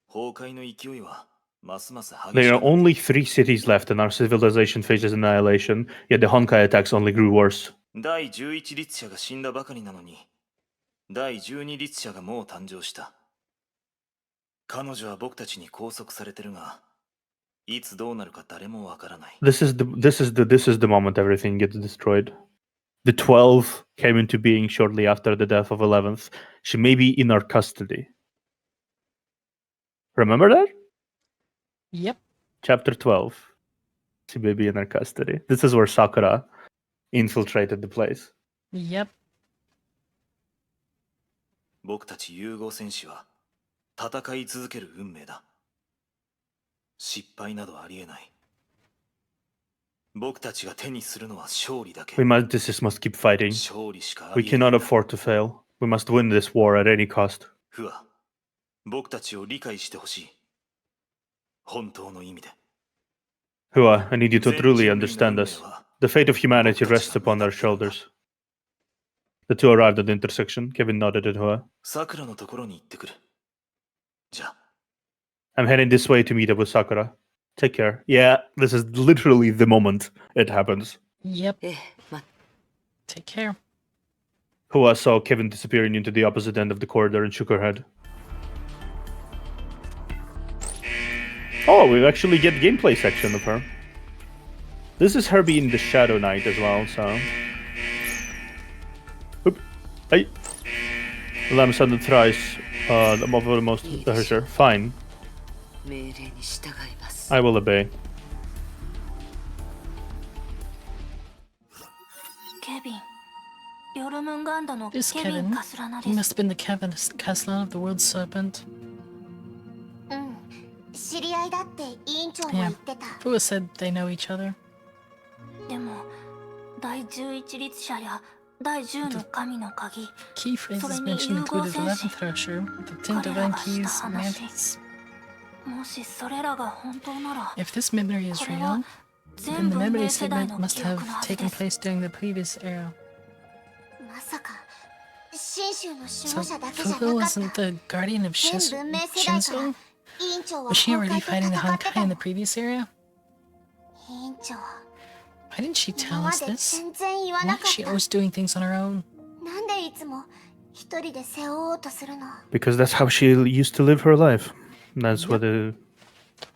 崩壊の勢いはますます激しく There な are っている。 only 3 cities left, and our civilization faces annihilation, yet the Honkai attacks only grew worse. 第11律者が死んだばかりなのに、第12律者がもう誕生した。彼女は僕たちに拘束されてるが、いつどうなるか誰もわからない。 This is the moment everything gets destroyed. The 12 came into being shortly after the death of 11th. She may be in our custody. Remember that? Yep. Chapter 12. She may be in our custody. This is where Sakura infiltrated the place. Yep. 僕たち融合戦士は戦い続ける運命だ。失敗などありえない。僕たちが手にするのは勝利だけ。 We must keep fighting. 勝利しかあ We りえない。 cannot afford to fail. We must win this war at any cost. 不破、僕たちを理解してほしい。本当の意味で。 Hua, I need you to truly understand us. The fate of humanity rests upon our shoulders. The two arrived at the intersection. Kevin nodded at Hua. さくらのところに行ってくる。じゃあ。 I'm heading this way to meet up with Sakura. Take care. Yeah, this is literally the moment it happens. Yep. ええ、Take care. Hua saw Kevin disappearing into the opposite end of the corridor and shook her head. Oh, we actually get gameplay section of her. This is her being the Shadow Knight as well, so... Oop. Hey. Lamb sounded thrice. I'm over the most... sure. Fine. 命令に従います。 I will obey. ケビン、ヨルムンガンドのケ This ビン Kevin, カスラナ he で must す。 have been the Kevin Castellan of the World Serpent. うん知り合いだって委員長も言 Yeah. ってた。 Fua said they know each other. でも第11律者や第10の神の鍵、 Key phrases mentioned included 11th Thresher, the 10 Divine Keys, Mantis. もしそれらが本当なら、 If this memory is これは real, 全 then the 文 memory 明世代 segment の must 記 have 憶のはず taken です place during the previous era. まさか信州の守 So 護者だけじゃ Fugu なかっ wasn't た。 the guardian of 全文明世代から Shinzo? 委員長は Was she 崩 already 壊と fighting the 戦って Honkai た in の the。previous area? 委員長 Why didn't she 今 tell ま us で this? 全然言わ Why な is かっ she た。 always doing things on her own? なんでいつも一人で背負おうとするの。 Because that's how she used to live her life. That's what the...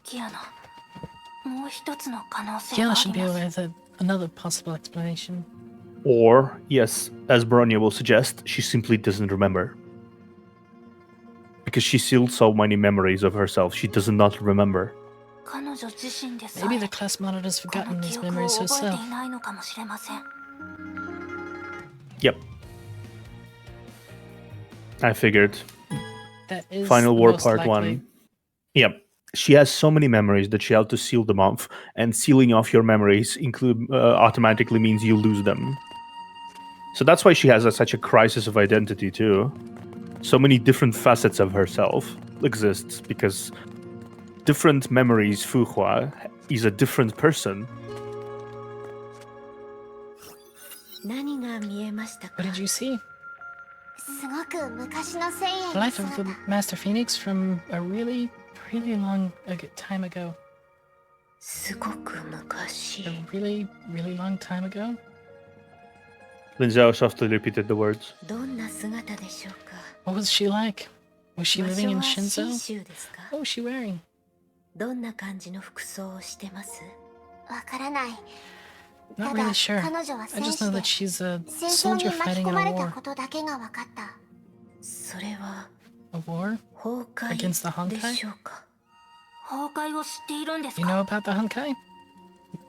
キアナ、もう一つの可能性が Kiana あ should り be ます。 aware that another possible explanation. Or, yes, as Bronya will suggest, she simply doesn't remember. Because she sealed so many memories of herself, she does not remember. 彼女自身でさ Maybe え the class monitor's この forgotten 記 these 憶を memories 覚えて herself. いないのかもしれません。 Yep. I figured. That is Final War most Part likely. 1. Yep. She has so many memories that she had to seal them off, and sealing off your memories automatically means you lose them. So that's why she has such a crisis of identity too. So many different facets of herself exists because different memories Fuhua is a different person. 何が見えましたか What did you see? すごく昔の千円 The の life of 姿 the。Master Phoenix from a really long time ago. すごく昔 A really long time ago? Lin Zhao softly repeated the words. どんな姿でしょうか。 What was she like? Was she 場 living 所 in は信 Shinzo? 州ですか。 What was she wearing? どんな感じの服装をしてます。わからない。 Not ただ really sure. 彼女は I 戦 just 士 know で that she's a 戦争に soldier 巻き fighting 込 in ま a れた war. ことだけが分かった。それは A war? 崩壊 Against the で Honkai? しょうか。崩壊を知っているんです You か。 know about the Honkai?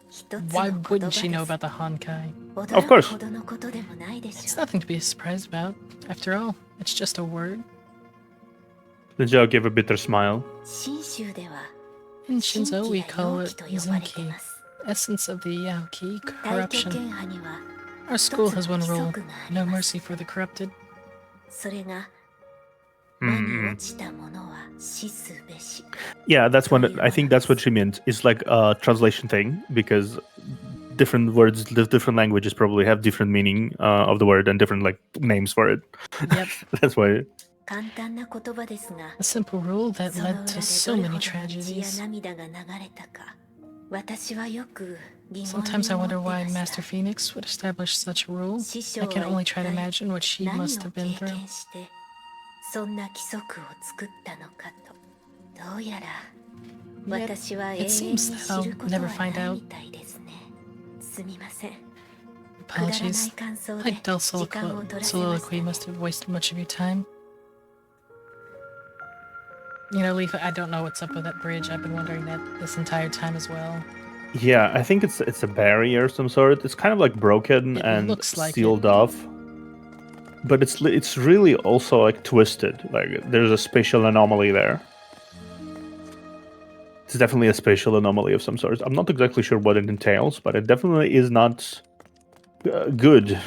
一つの Why 言葉 wouldn't で she know す。 about the Honkai? Of Of course. ほどのことでもないでし It's ょう。 nothing to be surprised about. After all, it's just a word. Lin Zhao gave a bitter smile. 信州では In 新 Shinzo, 規 we や call 陽 it 気と呼ばれて Zinki, ます。 essence of the Yaoki, 大巨 corruption. 剣派には Our 一つ school の has one 規 rule: 則があり no ます。 mercy for the corrupted. それが魔に落ちた者は死すべし。 Yeah, that's what I think. That's what she meant. It's like a translation thing because different words, different languages probably have different meaning of the word and different like names for it. Yep. That's why. 簡単な言葉ですが、 A simple rule that その led 裏 to で so どれ many ほどの血や tragedies. 涙が流れたか、私はよく疑問に Sometimes I 思 wonder って why ました Master。Phoenix would establish such a rule. 師 I 匠 can は only 一 try to 体 imagine what she 何を must have been 経 through. 験してそんな規則を作ったのかと。どうやら Yet, 私は永 it 遠に seems that 知 I'll ること never は find ない out. みたいですね。すみません。くだらない Apologies. 感想 My で dull 時間を取らせました soliloquy ね。 must have wasted much of your time. You know, Leaf, I don't know what's up with that bridge. I've been wondering that this entire time as well. Yeah, I think it's a barrier of some sort. It's kind of like broken It and looks like sealed it. off. But it's really also like twisted. Like there's a spatial anomaly there. It's definitely a spatial anomaly of some sort. I'm not exactly sure what it entails, but it definitely is not good.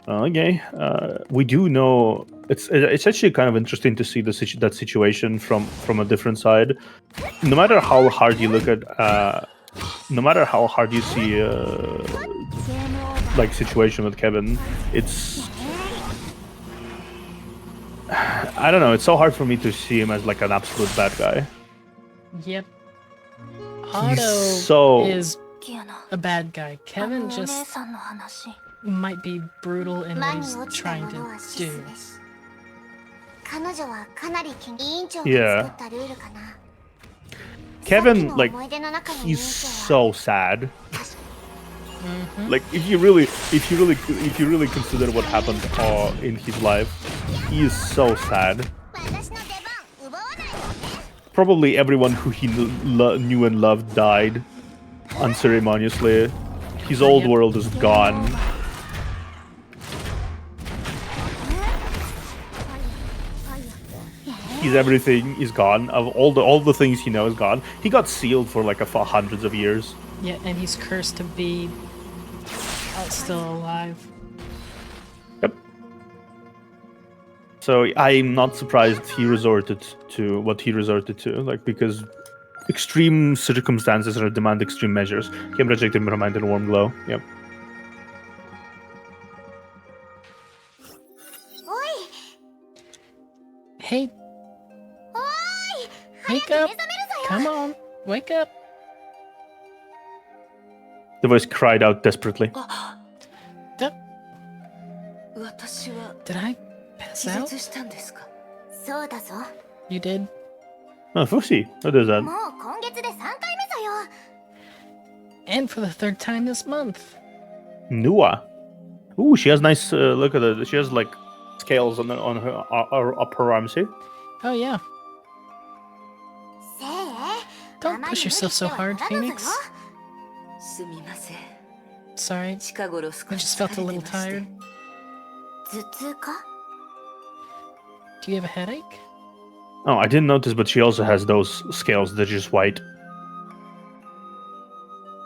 Okay, we do know it's actually kind of interesting to see that situation from a different side. No matter how hard you look at, no matter how hard you see, like situation with Kevin, it's I don't know. It's so hard for me to see him as like an absolute bad guy. Yep. He's Otto so is キアナ、 a bad guy. あ Kevin のお姉 just さんの話。 might be brutal in 魔 what に he's 落ちた trying 者 to は死 do. すべし。彼女はかなり委員長が Yeah. 作ったルールかな。 Kevin, さっきの like, 思い出の中の委員 he's 長は so sad. Mhm. Like if you really consider what happened in his life, he is so sad. 私の出番奪わないでね。 Probably everyone who he knew and loved died unceremoniously. His old Yep. world is gone. His everything is gone. Of all the things he knows gone. He got sealed for like hundreds of years. Yeah, and he's cursed to be still alive. Yep. So I'm not surprised he resorted to what he resorted to, like because extreme circumstances demand extreme measures. Game rejected remind and warm glow. Yep. おい、 Hey, おーい、 wake 早 up! く目覚めるぞよ。 Come on, wake up! The voice cried out desperately. だ私は Did I pass 気 out? 絶したんですか。そうだぞ。 You did? Oh, Fuxi, what is that? もう今月で3回目ぞよ。 And for the third time this month. Nua. Ooh, she has nice. Look at it. She has like scales on her upper arm. See? Oh yeah. せい、 Don't あまり push 無理 yourself して so は hard, ならぬぞよ。 Phoenix. すみません。 Sorry, 近頃少 I し just felt a 疲れ little てまして tired. 頭痛か？ Do you have a headache? Oh, I didn't notice, but she also has those scales that are just white.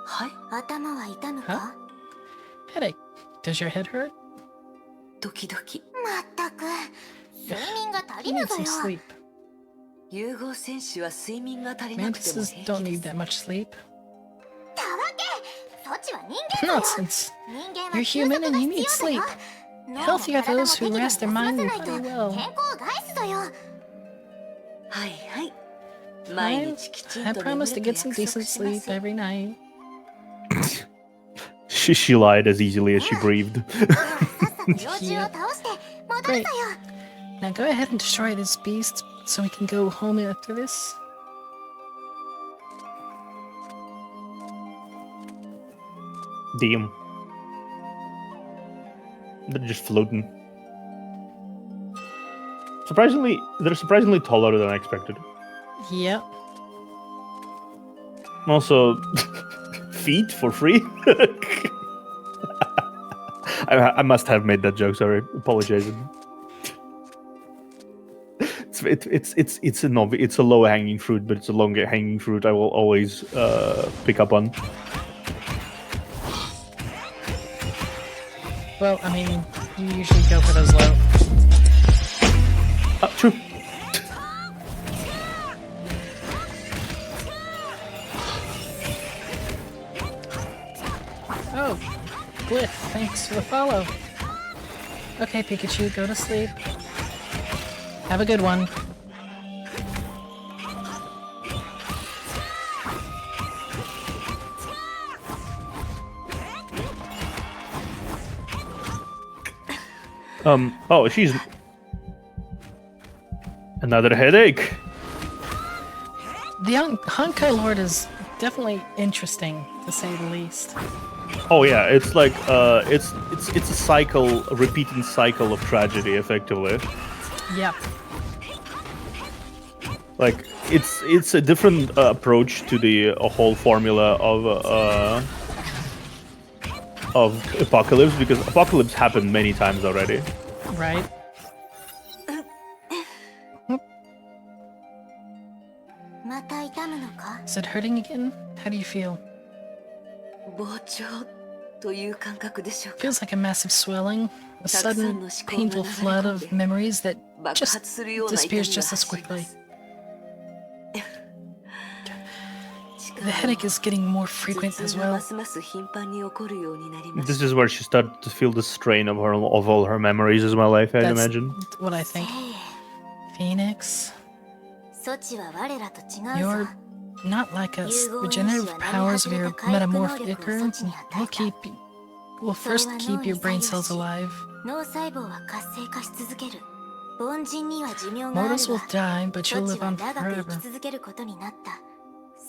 はい。頭は痛むか？ Headache. Does your head hurt? 時々まったく、睡眠が足 You りぬ need ぞ some よ。 sleep. 融合選手は睡眠が足りなくても Mantises 平 don't 気で need す that much sleep. たわけ、そっちは人間だよ。 Nonsense. 人間は You're 休 human 息 and が you 必 need 要だよ。 sleep. 脳も Healthy are 体も those who 適度に rest their 休ま mind せ and ないと body 健 well. 康を害すぞよ。はいはい毎 I, 日きちん I と眠 promise る to と get some 約束 decent しま sleep す every night. She lied as easily as she breathed. ではさっさと幼虫を倒して戻る Great. ぞよ。 Now go ahead and destroy this beast so we can go home after this. Damn. They're just floating. They're surprisingly taller than I expected. Yep. Also, feet for free. I must have made that joke. Sorry, apologizing. It's a low hanging fruit, but it's a long hanging fruit. I will always pick up on. Well, I mean, you usually go for those low. True. Oh, Glyph, thanks for the follow. Okay, Pikachu, go to sleep. Have a good one. Oh, she's another headache. The Honkai Lord is definitely interesting, to say the least. Oh yeah, it's like it's a cycle, a repeating cycle of tragedy, effectively. Yep. Like it's a different approach to the whole formula of Apocalypse, because Apocalypse happened many times already. Right. Is it hurting again? How do you feel? 膨張という感覚でしょうか。 Feels like a massive swelling, a sudden, painful flood of memories that 爆 just 発するような痛みが disappears just as 走りま quickly. す。 The headache is getting more frequent 頭 as 痛が well. ますます頻繁に起こるようになりま This した。 is where she started to feel the strain of all her memories as well. I'd That's imagine. what I think. Phoenix, ソチは我らと違う you're ぞ。 not like us. Regenerative powers of your metamorph ichor will first keep your brain cells alive. 脳細胞は活性化し続ける。凡人には寿命がある Mortals will が、 die, but ソ you'll チ live は on 長く生 forever. き続けることになった。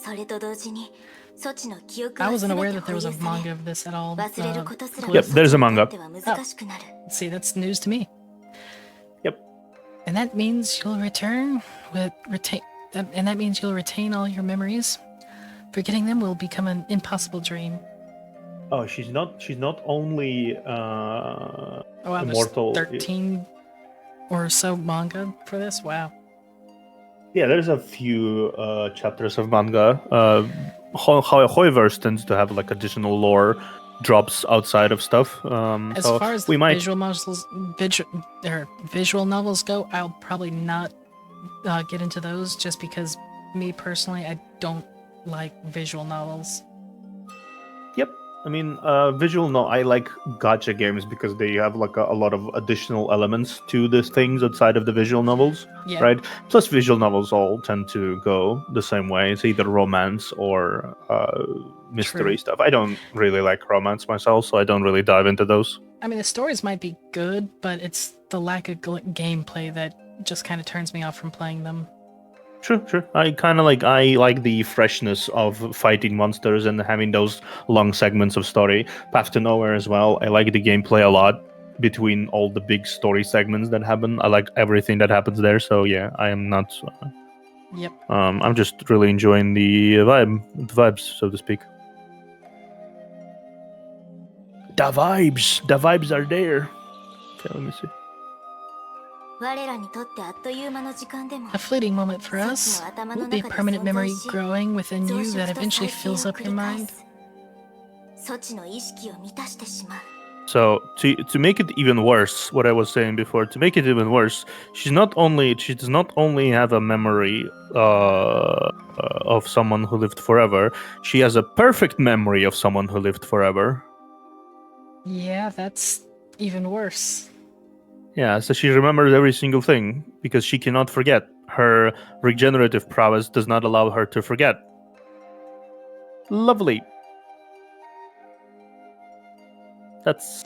それと同時に、ソチの記憶 I は wasn't 全 aware て that 保 there 有 was さ a れ、 manga of this at all. 忘れることすら Yep, there's a ソチに manga. とっては難しくなる。 See, that's news to me. Yep. And that means you'll retain all your memories. Forgetting them will become an impossible dream. Oh, she's not only Oh wow, immortal. there's 13 or so manga for this? Wow. Yeah, there's a few chapters of manga. Hoiverse tends to have like additional lore drops outside of stuff. As So far as we might. visual novels go, I'll probably not get into those just because me personally, I don't like visual novels. Yep. I mean, I like gacha games because they have like a lot of additional elements to these things outside of the visual novels, Yeah. right? Plus, visual novels all tend to go the same way. It's either romance or mystery True. stuff. I don't really like romance myself, so I don't really dive into those. I mean, the stories might be good, but it's the lack of gameplay that just kind of turns me off from playing them. Sure. I like the freshness of fighting monsters and having those long segments of story. Path to Nowhere as well. I like the gameplay a lot between all the big story segments that happen. I like everything that happens there. So yeah, I am not. Yep. I'm just really enjoying the vibes, so to speak. The vibes are there. Okay, let me see. 我らにとってあっという間の時間でも A fleeting moment for us will be a permanent memory growing within 増 you 殖 that と eventually 再生を fills up 繰 your り返 mind. す。ソチの意識を満たしてしまう。 So to make it even worse, what I was saying before, to make it even worse, she does not only have a memory of someone who lived forever, she has a perfect memory of someone who lived forever. Yeah, that's even worse. Yeah, so she remembers every single thing because she cannot forget. Her regenerative prowess does not allow her to forget. Lovely. That's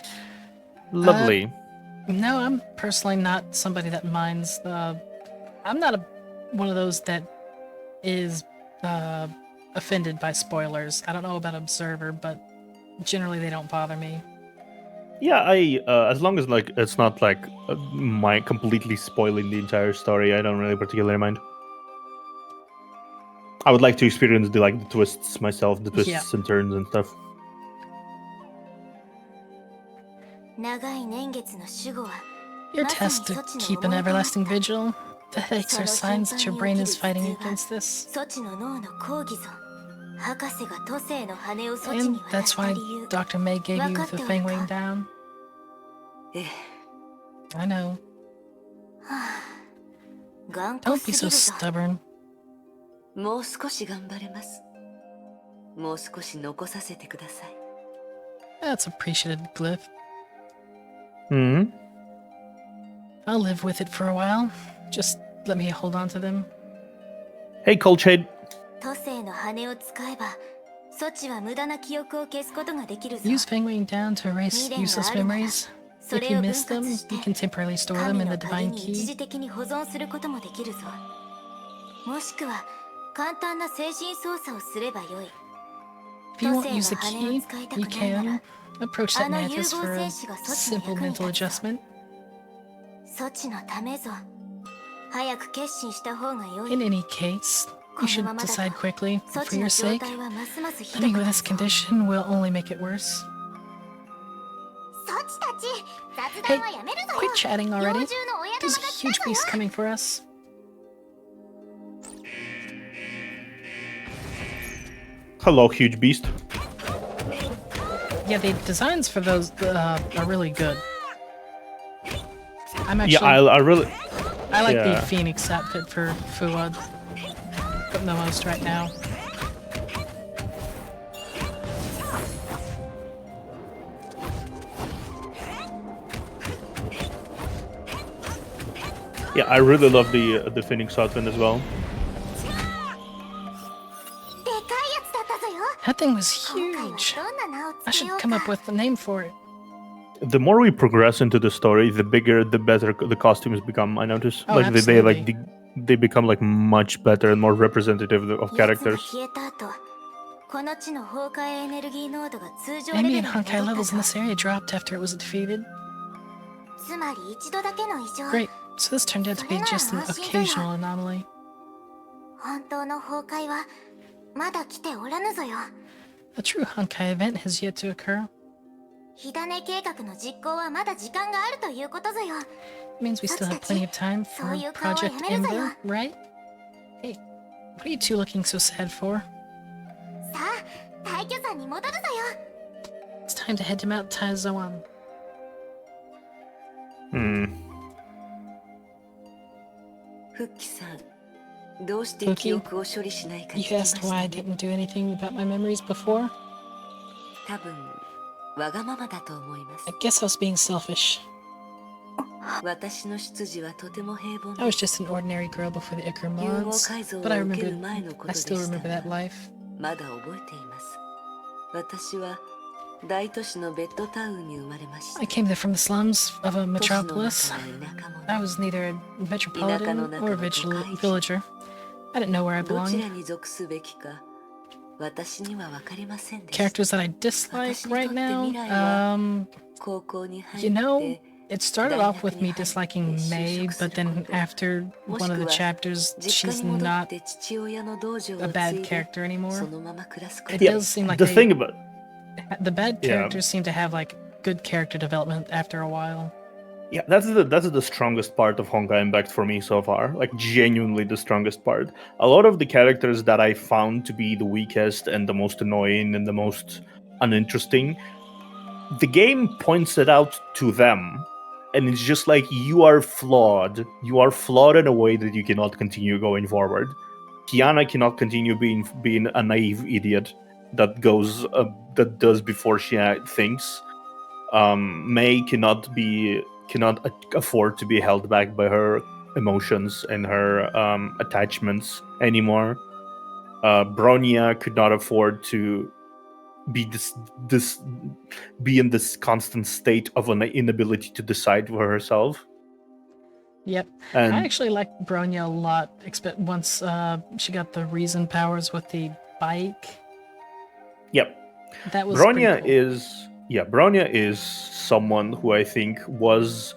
lovely. No, I'm personally not somebody that minds. I'm not one of those that is offended by spoilers. I don't know about Observer, but generally they don't bother me. Yeah, I as long as like it's not like my completely spoiling the entire story, I don't really particularly mind. I would like to experience the twists myself, the twists Yeah. and turns and stuff. 長い年月の守護は Your まさに test to 措置の keep an 思い込ま everlasting った vigil. The headaches are その signs that 頻 your brain 繁に起 is きる fighting 頭痛は against this. 措置の脳の抗議ぞ博士が都政の羽を措置 And に渡 that's した why 理由 Dr. May gave you the Fang Wing down. ええ I know. はあ頑固 Don't す be ぎ so るぞ stubborn. もう少し頑張れます。もう少し残させてください。 That's appreciated, Glyph. Hmm. I'll live with it for a while. Just let me hold on to them. Hey, Cold Shade. 都政の羽を使えば措置は無駄な記憶を消すことができるぞ Use Fang Wing down to erase 未練が useless あるなら memories. そ If れ you を分 miss them, 割して you can temporarily store them 神 in の the 鍵 Divine に一 Key. 時的に保存することもできるぞもしくは簡単な精神操作をすればよい If you 都 won't use 政 the の羽を key, 使いた you くないなら can approach that あの融 mantis 合 for a 戦士が措置の simple 役に mental 立つぞ adjustment. 措置のためぞ早く決心した方が良 In い any case, you should decide quickly. 措 For 置の your 状 sake, 態はますますひど living く with なる this ぞ condition will only make it worse. そっちたち雑 Hey, 談はやめるぞよ quit chatting 幼 already. 獣の親玉 There's が a 来た huge ぞよ beast coming for us. Hello, huge beast. Yeah, the designs for those are really good. I'm Yeah, actually I really. I like yeah. the Phoenix outfit for Fuad the most right now. Yeah, I really love the Phoenix outfit as well. でかいやつだったぞよ That thing was 今回は huge. どんな名を I つけよ should う come up か with a name for it. The more we progress into the story, the bigger, the better the costumes become. I notice, Oh, like they like absolutely. they become like much better and more representative of 奴が characters. 消えた後この地の崩壊エネルギー濃度が通常レ Amy ベル and に戻っ Honkai た levels ぞ in this area dropped after it was defeated. つまり一度だけの異常 Great. So this turned out to be just an occasional anomaly. 本当の崩壊はまだ来ておらぬぞよ A true Honkai event has yet to occur. 火種計画の実行はまだ時間があるということぞよ It means we still have plenty of time for Project Ember, right? Hey, what are you two looking so sad for? さあ大巨山に戻るぞよ It's time to head to Mount Taizoan. Hmm. フッキさん、どうして記憶を処理しないか聞 You きま asked した why I ね。 didn't do anything about my memories before? 多分、わがままだと思います I。guess I was being selfish. 私の出自はとても平凡 I で was just an ordinary girl before the Icar 融合 mods, 改造を but I 受ける remember, 前のこと I で still した remember that が、 life. まだ覚えています。私は大都市のベッドタウンに生まれました。 I came there from the slums of a 都市の metropolis. 中の田舎者。 I was neither a metropolitan or a villager. I didn't know where I どちら belonged. に属すべきか、私には分かりませんでした。 Characters that I dislike right now. 高校に入って You know, it started off with me disliking May, but then after one of the chapters, 実家 she's に戻っ not て父親の道場を a 継 bad いで character anymore. そのまま暮らすこと It Yeah, does seem like the thing they, about the bad Yeah. characters seem to have like good character development after a while. yeah, that's the strongest part of Honkai Impact for me so far. Like genuinely the strongest part. A lot of the characters that I found to be the weakest and the most annoying and the most uninteresting, the game points it out to them. And it's just like you are flawed. You are flawed in a way that you cannot continue going forward. Kiana cannot continue being a naive idiot that does before she thinks. May cannot afford to be held back by her emotions and her attachments anymore. Bronya could not afford to be this be in this constant state of an inability to decide for herself. Yep. And I actually liked Bronya a lot, once she got the reason powers with the bike. yep, That was Bronya pretty cool. Bronya is someone who I think was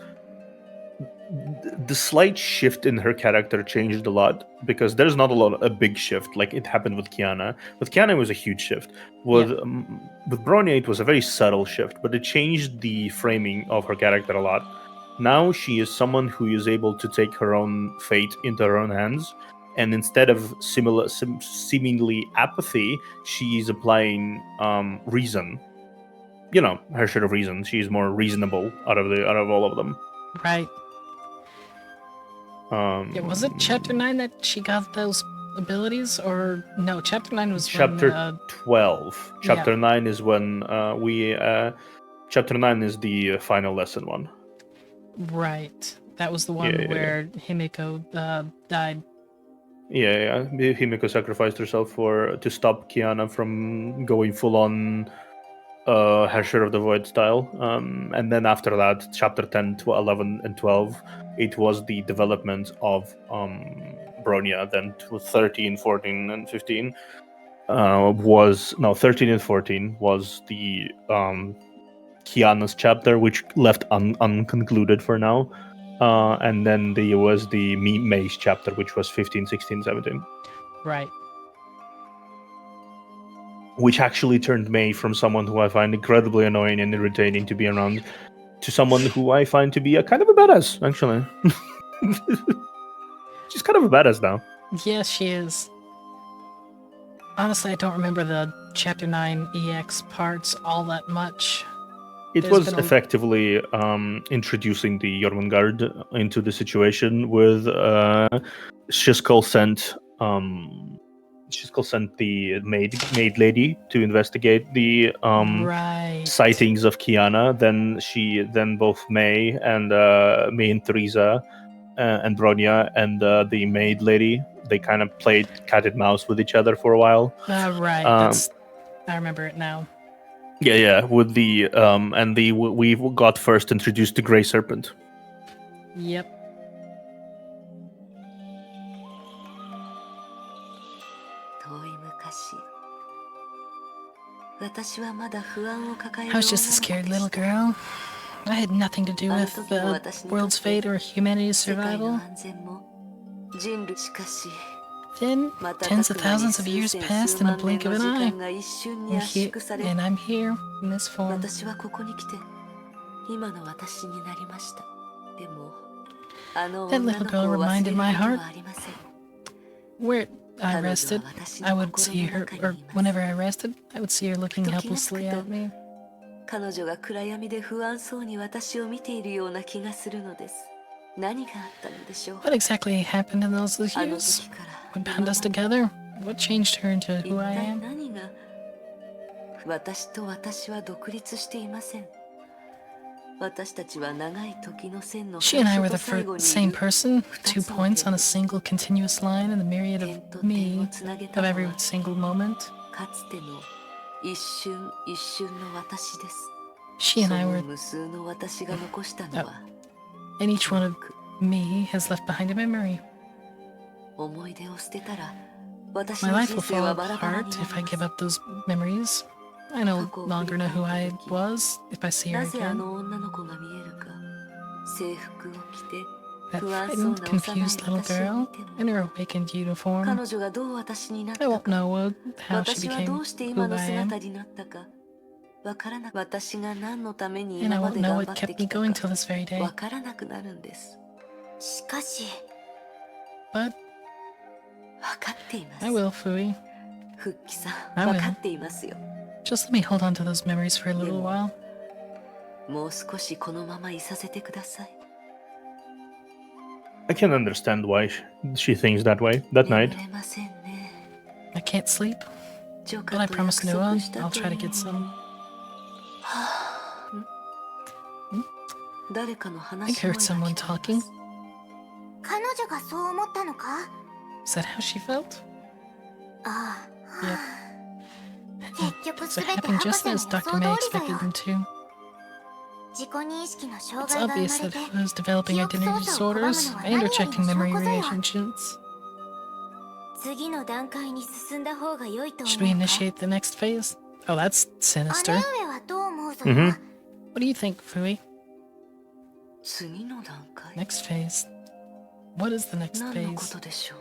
the slight shift in her character changed a lot, because there's not a big shift like it happened with Kiana. With Kiana, it was a huge shift. With Bronya, it was a very subtle shift, but it changed the framing of her character a lot. Now she is someone who is able to take her own fate into her own hands, and instead of seemingly apathy, she is applying reason. You know, her share of reason. She's more reasonable out of all of them. Right. Was it Chapter 9 that she got those abilities? Or no, Chapter 9 was Chapter when, 12. Chapter yeah. 9 is when Chapter 9 is the final lesson one. Right. That was the one Yeah. where Himiko died. Yeah. Himiko sacrificed herself to stop Kiana from going full on her share of the void style. And then after that, chapter 10, 11, and 12, it was the development of Bronya. Then 13, 14, and 15 13 and 14 was the Kiana's chapter, which left unconcluded for now. And then there was the May's chapter, which was 15, 16, 17. Right. Which actually turned May from someone who I find incredibly annoying and irritating to be around to someone who I find to be a kind of a badass, actually. She's kind of a badass now. Yes, she is. Honestly, I don't remember the Chapter 9 EX parts all that much. It was effectively introducing the Jormungand into the situation with Shiskel sent the maid lady to investigate the sightings of Kiana. Then both May and Teresa and Bronya and the maid lady, they kind of played cat and mouse with each other for a while. Right. I remember it now. Yeah. With the we got first introduced to Grey Serpent. Yep. I was just a scared little girl. I had nothing to do with the world's fate or humanity's survival. Then, tens of thousands of years passed in a blink of an eye. And I'm here in this form. That little girl reminded my heart where I rested. I would see her, or whenever I rested, I would see her looking helplessly at me. What exactly happened in those years? What bound us together? What changed her into who I am? She and I were the same person, 2 points on a single continuous line in the myriad of me, of every single moment. She and I were... and each one of me has left behind a memory. My life will fall apart if I give up those memories. I no longer know who I was if I see her again. That frightened, confused little girl in her awakened uniform. I won't know how she became who I am. And I won't know what kept me going till this very day. But I will, Fui. I will. Just let me hold on to those memories for a little while. I can understand why she thinks that way that night. I can't sleep, but I promised Noah I'll try to get some. I heard someone talking. Is that how she felt? Yep. things are happening just as Dr. May expected them to. 自己認識の障 It's 害が生 obvious まれ that て who's developing 記憶 identity 操作を拒む disorders のは and 何 are より checking の memory 証拠ぞよ。 relationships. 次の段階に進んだ方が良いと思 Should we うか initiate the next phase? Oh, that's 姉 sinister. 上はどう思うぞよ。 Mhm. What do you think, Fui? 次の段階 Next phase. What is the next 何のこ phase? とでしょう。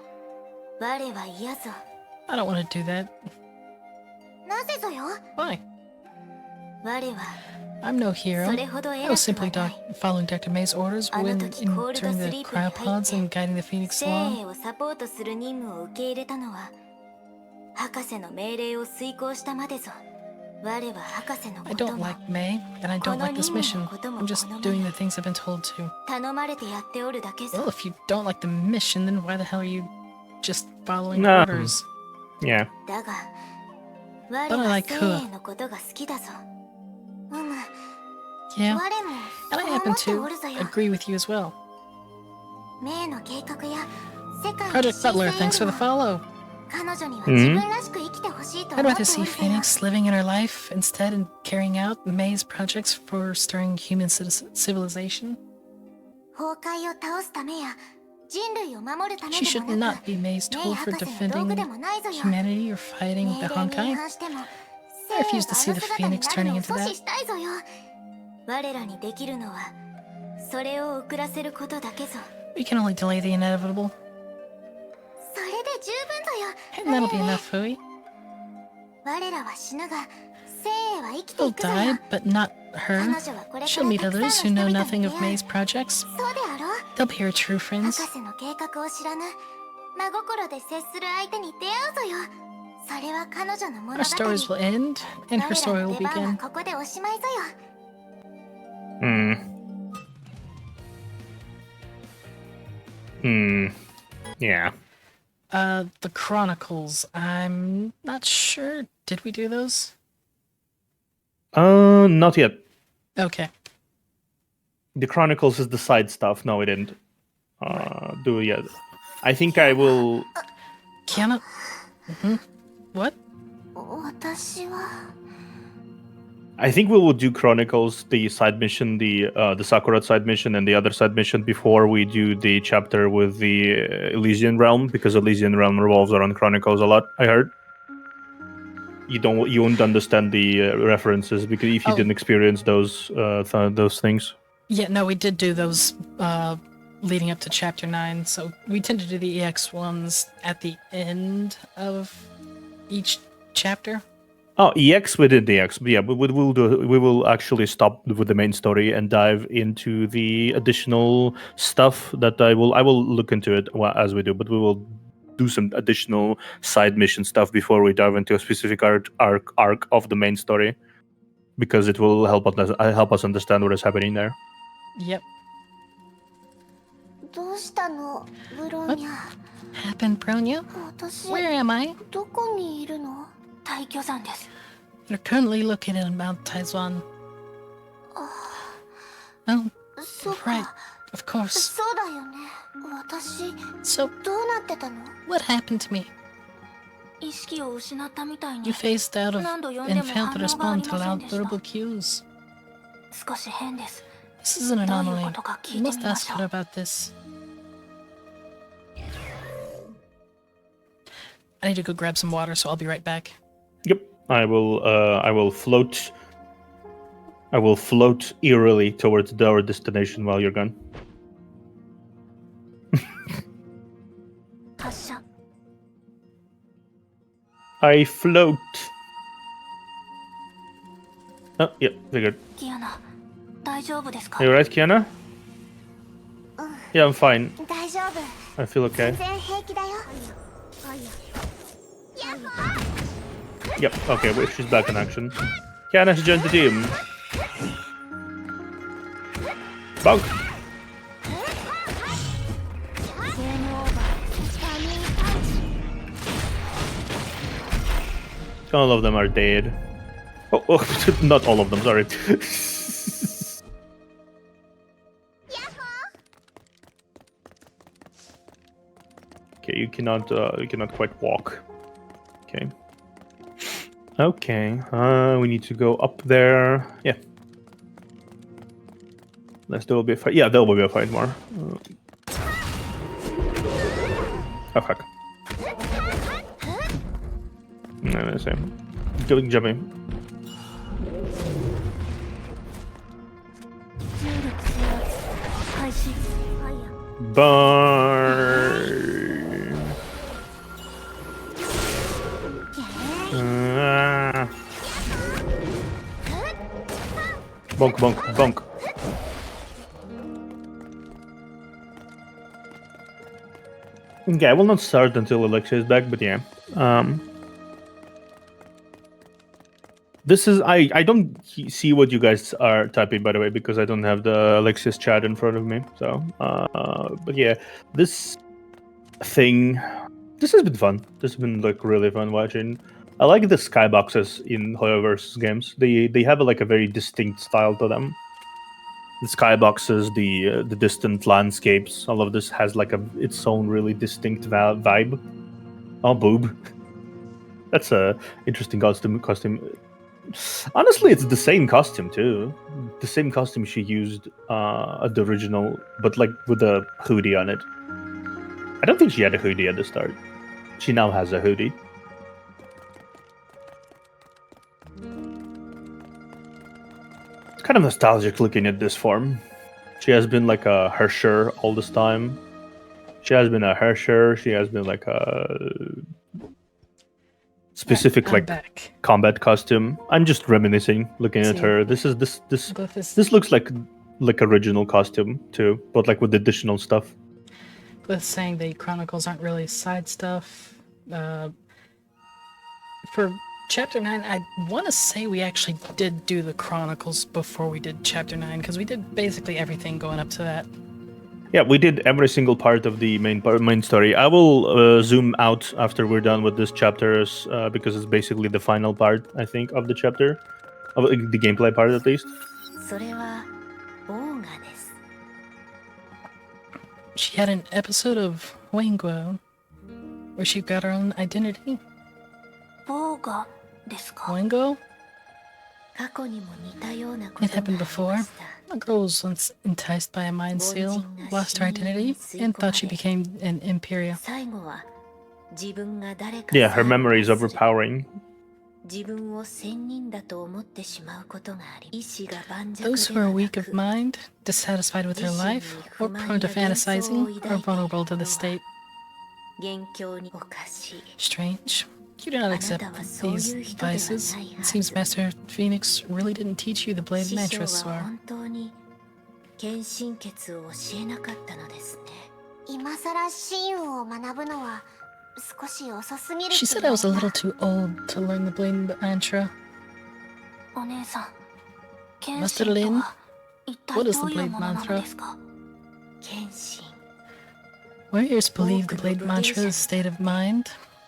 我は嫌ぞ。 I don't want to do that. なぜぞよ。 Why? 我は I'm no hero. それほど I 偉 was くは simply ない following Dr. May's orders when あの時コールド entering ス the リープに入って cryopods and guiding the Phoenix 生 along. 命をサポートする任務を受け入れたのは博士の命令を遂行したまでぞ。我は博士の I こと don't も like May, and I don't like this mission. I'm just doing the things I've been told to. 頼まれてやっておるだけぞ。 Well, if you don't like the mission, then why the hell are you just following Nah. orders? Yeah. だが我 But I は like 生命のことが好きだぞ。うむ。 Yeah, 我も and I そう happen 思ってお to るぞよ。 agree with you as well. 名の計画や世界の Project 新 Butler, 鮮 thanks for the よりも follow. 彼女には自分らしく生きてほしいと I'd 思って rather お see るぞよ。 Phoenix living in her life instead and carrying out May's projects for stirring human civilization. 崩壊を倒すためや人類を守るため She で should もな not く、 be May's メイ tool for 博士の道具 defending でもないぞよ。 humanity or fighting 命 the 令に違 Honkai. 反しても I refuse to see the 生命 Phoenix があの turning 姿 into になるのを阻 that. 止したいぞよ。我らにできるのはそれを遅らせることだけぞ。 We can only delay the inevitable. それで十分ぞよ。 And that'll be enough, Fui. 我らは死ぬが生へは生きて We'll いくぞよ。 die, but not 彼 her. 女はこれか She'll ら meet たく others さ who んの know 人々 nothing に of 出会う。 May's projects. そうであろう。 They'll be her true 博 friends. 士の計画を知らぬ真心で接する相手に出会うぞよ。それは彼女の物 Our 語。 stories will end, and her 我 story らの will 出番は begin. ここでおしまいぞよ。 Yeah. The Chronicles. I'm not sure. Did we do those? Not yet. Okay. The Chronicles is the side stuff. No, we didn't. Do it yet. I think I will. Kiana? What? 私は I think we will do Chronicles, the side mission, the Sakura side mission, and the other side mission before we do the chapter with the Elysian Realm, because Elysian Realm revolves around Chronicles a lot. I heard. You won't understand the references because if you Oh. didn't experience those things. Yeah, no, we did do those leading up to chapter 9. So we tend to do the EX ones at the end of each chapter. Oh, EX within the EX. Yeah, we will actually stop with the main story and dive into the additional stuff that I will look into it as we do, but we will do some additional side mission stuff before we dive into a specific arc of the main story, because it will help us understand what is happening there. Yep. どうしたのブローニャ。 Happened, Bronya? 私 Where am I? どこにいるの？退去山です。 You're currently located in Mount Taizwan. Oh, そう right. か。 Of course. そうだよね。私 So, どうなってたの？ what happened to me? 意識を失ったみたい You に phased out of 何度呼んで and も failed to 反応があ respond り to ません loud でした verbal cues. 少し変です。 This is an どういう anomaly. ことか聞 You いて must みま ask しょ her う。 about this. I need to go grab some water, so I'll be right back. Yep, I will float. I will float eerily towards our destination while you're gone. 発射。 I float. Oh, yeah, figured. キアナ、大丈夫ですか Are you right, Kiana? Yeah, I'm fine. 大丈夫。 I feel okay. 全然平気だよ。 Yep, okay, wait, she's back in action. Kiana has joined the team. Bug! ゲームオーバー。ターニングパンチ。 All of them are dead. Oh, not all of them, sorry. Okay, you cannot quite walk. Okay. Okay, we need to go up there. Yeah. Unless there will be a fight. Yeah, there will be a fight more. Oh, fuck. No, let's see. Go, jumping. 重力制圧開始。ファイヤー。 Burn. Bonk, bonk, bonk. Okay, I will not start until Alexia is back, but yeah. This is I don't see what you guys are typing, by the way, because I don't have the Alexia's chat in front of me. So, but yeah, this thing, this has been fun. This has been like really fun watching. I like the skyboxes in Hoyoverse games. They have like a very distinct style to them. The skyboxes, the distant landscapes, all of this has like its own really distinct vibe. Oh, boob. That's a interesting costume. Honestly, it's the same costume too. The same costume she used at the original, but like with a hoodie on it. I don't think she had a hoodie at the start. She now has a hoodie. It's kind of nostalgic looking at this form. She has been like a Hersher all this time. She has been a Hersher. She has been like a specific I'm like back. combat costume. I'm just reminiscing, looking at See. her. This looks like original costume too, but like with additional stuff. With saying the Chronicles aren't really side stuff. For Chapter 9, I want to say we actually did do the Chronicles before we did Chapter 9, because we did basically everything going up to that. Yeah, we did every single part of the main story. I will zoom out after we're done with this chapter, because it's basically the final part, I think, of the chapter, of the gameplay part at least. それはオーガです。 She had an episode of Wanguo where she got her own identity. ボーガですか？ Wanguo? 過去にも似たようなこと It があ happened りま before. した。 A girl was once enticed by a mind seal, lost her identity, and thought she became an Imperia. 最後は自分が誰か Yeah, her さえ memory is 忘れ overpowering. 自分を仙人だと思ってしまうことがあり、意志が盤石 Those で who は are な weak of く、 mind, dissatisfied with their life, or prone to fantasizing, are vulnerable to the state. 元凶におかしい。 Strange. You do not accept these vices. It seems Master Phoenix really didn't teach you the blade 師匠 mantra, は Swar. 本当に献身血を教えなかったのですね。今さら神運を学ぶのは少し遅すぎる She said I was a little too old to learn the blade mantra. お姉さん、献 Master 身と Lin, は一体 what is ど the ういう blade ものなの mantra? ですか？献身 Warriors believe the blade mantra is a state of mind.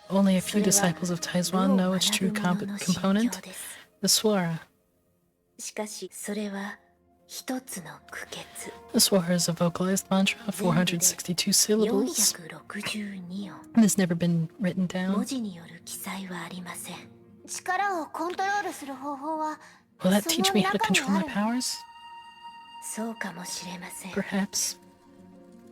Only a few disciples of Taizwan know its true component, the Swara. しかしそれは一つの苦血 The Swara is a vocalized mantra of 462 syllables. 462音 It has never been written 文 down. 字による記載はありません。力をコントロールする方法は Will that そ teach の me how to 中に control my あるの？ powers? そうかもしれません。 Perhaps.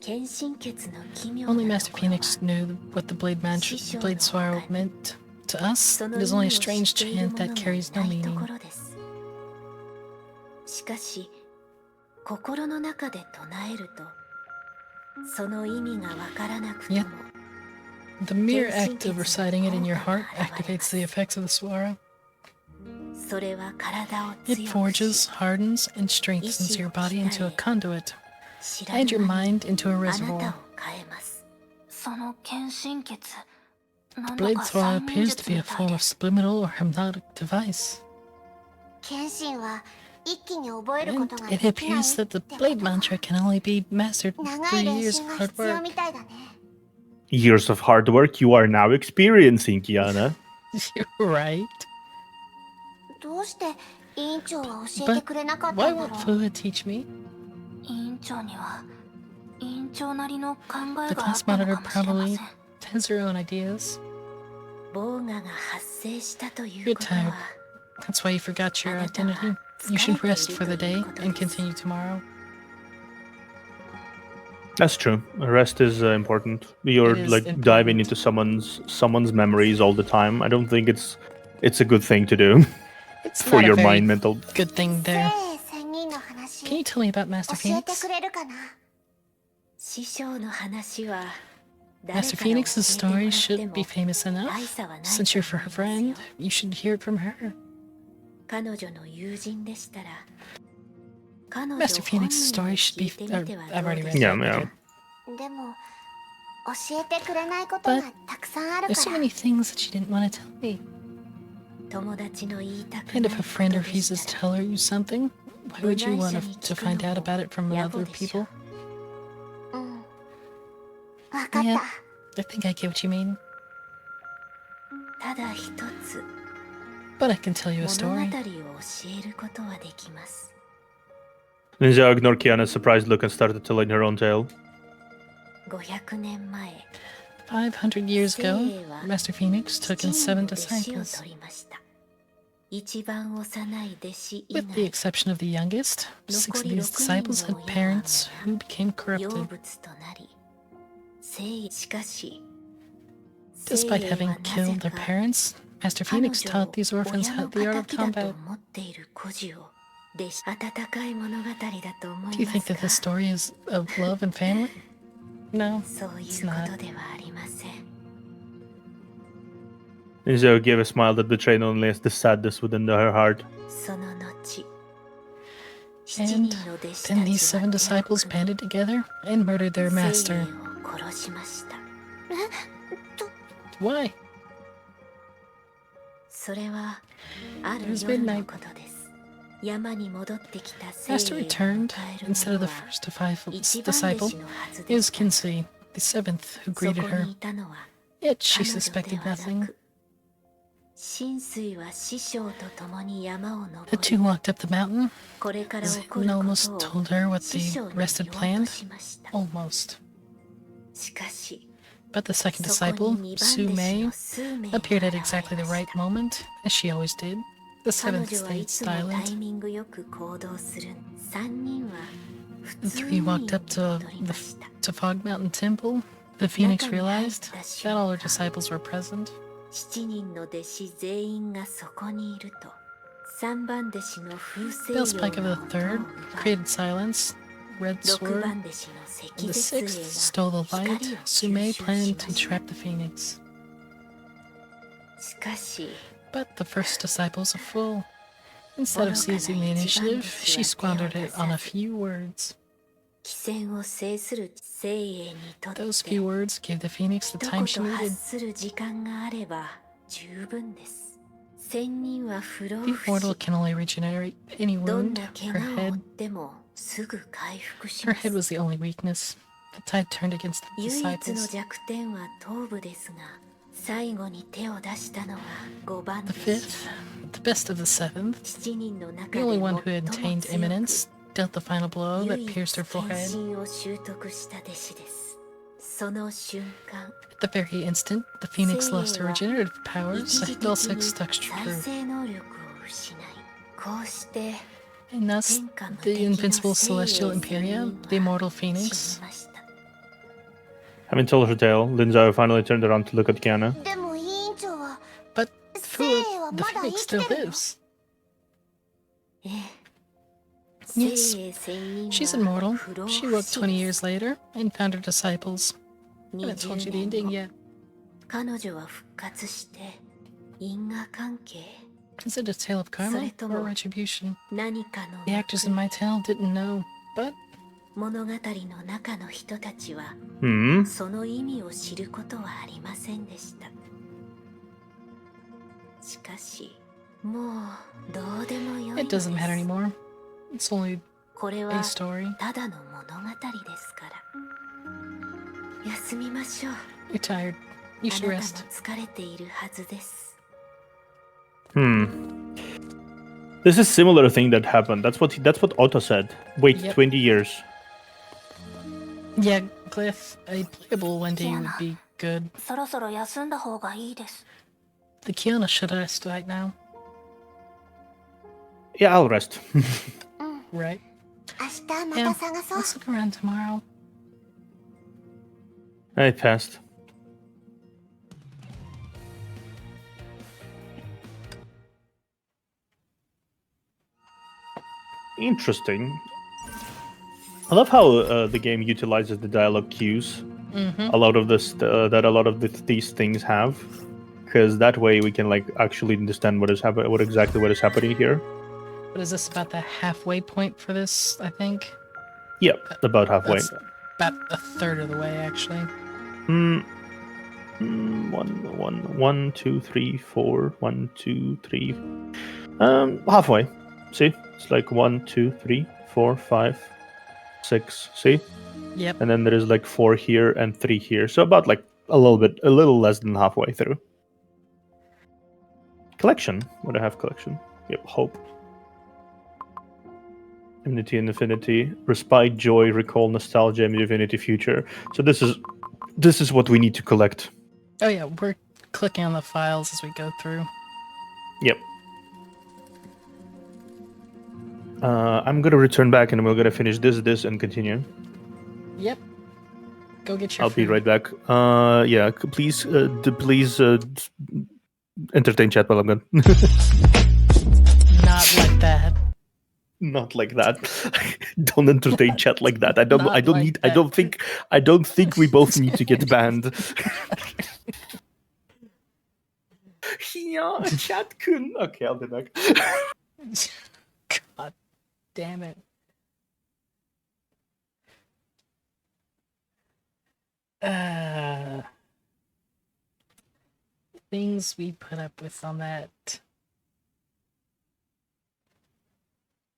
献身血の奇妙 Only な Master ところは Phoenix knew what the blade mantra, blade Swara meant to us. そ It の意 is 味 only を a 知って strange いる chant も that の carries も no ないと meaning. ころです。しかし心の中で唱えるとその意味がわからなくとも Yet, the mere act of reciting it in your heart activates the effects of the Swara. それは体を It 強くし forges, hardens, and strengthens your body into a conduit, 知らぬ and your 間に mind into a あな reservoir. たを変えます。その献身血、なん Blade だか Swara 催眠 appears to 術 be a みたい form で of す。 subliminal or hypnotic device. 献身は一気に覚えるこ And とが it できない appears that the ってこと blade か。 mantra can only be mastered 長 through い練 years 習 of が hard 必要 work. みたいだね。 Years of hard work you are now experiencing, Kiana. You're right. どうして委員長は教えて But くれなかった why んだ won't ろう。 Fuha teach me? 委員長には委員長なりの考え The があっ class たの monitor かもしれませ probably ん。 has her own ideas. 防我が発生したとい You're うことは tired. That's why you forgot your identity. You should rest for the day and continue tomorrow. That's true. Rest is important. You're It is like important. diving into someone's memories all the time. I don't think it's a good thing to do It's for not your a very mind mental. good thing 聖 there. 仙人の話 Can you tell me about 教 Master えて Phoenix? くれるかな？師匠の話は Master Phoenix's story should be famous enough. Since you're her friend, you should hear it from her. 彼女の友人でしたら Master Phoenix's story should be. I've already read Yeah, it. yeah. でも教えてくれないことがたくさんある There's か so ら many things that she didn't want to tell me. 友達の言いたく And ない if a こ friend とでし refuses た to ら tell you something, why would you want to find out about it from other people? うんわかった、 Yeah, I think I get what you mean. ただ一つ But I can tell you a 物語を story. 教えることはできます Ninja ignored Kiana's surprised look and started telling her own tale. 500年前 500 years ago, Master Phoenix took in 7 7 弟子を disciples. 取りました一番幼い弟子以 With the 外 exception of the youngest, 6 of these disciples had parents who became 養 corrupted. 物となり聖意しかし Despite having killed their parents, Master Phoenix taught these orphans the art of combat. Do you think that this story is of love and family? No, そうい it's うこ not. とではありません Ninja gave a smile that betrayed only the sadness within her heart. その後 And 7人の弟子 then た these ちは 7 disciples banded together and murdered their 聖 master. 霊を殺しました Why? それはある It was 夜の midnight. ことです山に戻ってきた聖 Master 霊を returned 迎える instead of 者 the は first 一番弟 disciple. 子のはず It で was した Kinsey, the 7th, who そ greeted こ her. にいたのは Yet she 彼女で suspected はな nothing. く神水は師匠と共に山を The 登 two り walked up the mountain. これから起こ Zen るこ almost と told her を what 師 the 匠に rest 言 had おう planned. としました Almost. しかし But the second そこ disciple, に二番 Su 弟子 Mei, の数名が appeared 現 at れ exactly the ま right した moment, as she always did. The 彼 seventh 女はい stayed つもタイ silent. ミングよく行動する三人は普 The 通 three に walked up 戻 to りました Fog Mountain Temple. The Phoenix Naka ni realized haita that all her shunkan. disciples were present. 7人の弟子全員がそこにいると3番弟子の風星 Bell 陽 Spike of の the 音を third 奪い created silence. Red 6 Sword. 番弟子の The 赤 sixth 絶 stole the 星 light. が光を Sume 吸収し planned ま to した trap the Phoenix. しかし But the first disciple's a fool. Instead of seizing the initiative, she squandered it on a few words. 汽船を制する精鋭にとって Those few words gave the Phoenix the 一 time she 言 needed. 発する時間があれば十分です仙人は不老 The 不 immortal 死 can only regenerate any どん wound. な怪 Her 我を負っ head, てもすぐ回復し her ます head was the only weakness. The tide turned against the 唯一の disciples. 弱点は頭部ですが最後に手を出したのは5番 The 弟子 fifth, the best of the seventh, 7人の中 the で only 最 one も who had 強 attained く eminence, dealt the final blow 唯 that 一 pierced her 献 forehead. 身を習得した弟子ですその瞬間 At the very instant, the Phoenix lost her regenerative 一 powers. 時 Bell 的 Six に stuck 再 true. 生能力を失いこうして And thus, 天下無 the 敵の invincible 精鋭 celestial 仙 Imperia, 人 the は immortal 死に Phoenix. ました Having told her tale, Linzao finally turned around to look at Kiana. でも委員長は But 精 Fu, 鋭は the まだ生 Phoenix き still てるの lives. ええ Yes, 精鋭仙人 she's は immortal. 不老 She 不 woke 死 20です years later and found her disciples. I haven't told you the 20 年 ending 後 yet. 彼女は復活して因果関係 Is it a tale of karma or それとも retribution? 何かの The actors in my tale didn't know, but 物語の中の人たちは Hmm? その意味を知ることはありませんでしたしかしもうどうでもよいので it す doesn't matter anymore. It's only これ a は story. ただの物語ですから休みましょう You're tired. You あ should なた rest. も疲れているはずです Hmm. This is similar thing that happened. That's what Otto said. Wait, Yep. 20 years. Yeah, Cliff, a playable one day would be good. そろそろ休んだ方がいいです the Kiona should rest right now, Yeah, I'll rest. うん right? 明日ま Yeah, た探そう let's look around tomorrow. I passed. Interesting. I love how the game utilizes the dialogue cues. Mm-hmm. A lot of this that a lot of these things have, because that way we can like actually understand what is what is happening here. What is this, about the halfway point for this, I think? Yep, about halfway. That's about a third of the way, actually. One, two, three, four. 1, 2, 3. Halfway. See, it's like 1, 2, 3, 4, 5, 6. See, Yep. and then there is like 4 here and 3 here. So about like a little less than halfway through. Collection. What do I have? Collection. Yep. Hope. Enmity and Affinity, Respite, Joy, Recall, Nostalgia, Divinity, Future. So this is what we need to collect. Oh yeah, we're clicking on the files as we go through. Yep. I'm gonna return back and we're gonna finish this, and continue. Yep. Go get your I'll food. be right back. Yeah, please, please entertain chat while I'm gone. Not like that. Not like that. Don't entertain chat like that. I don't. Not I don't like need. that. I don't think we both need to get banned. Yeah, chat kun. Okay, I'll be back. God damn it. Things we put up with on that.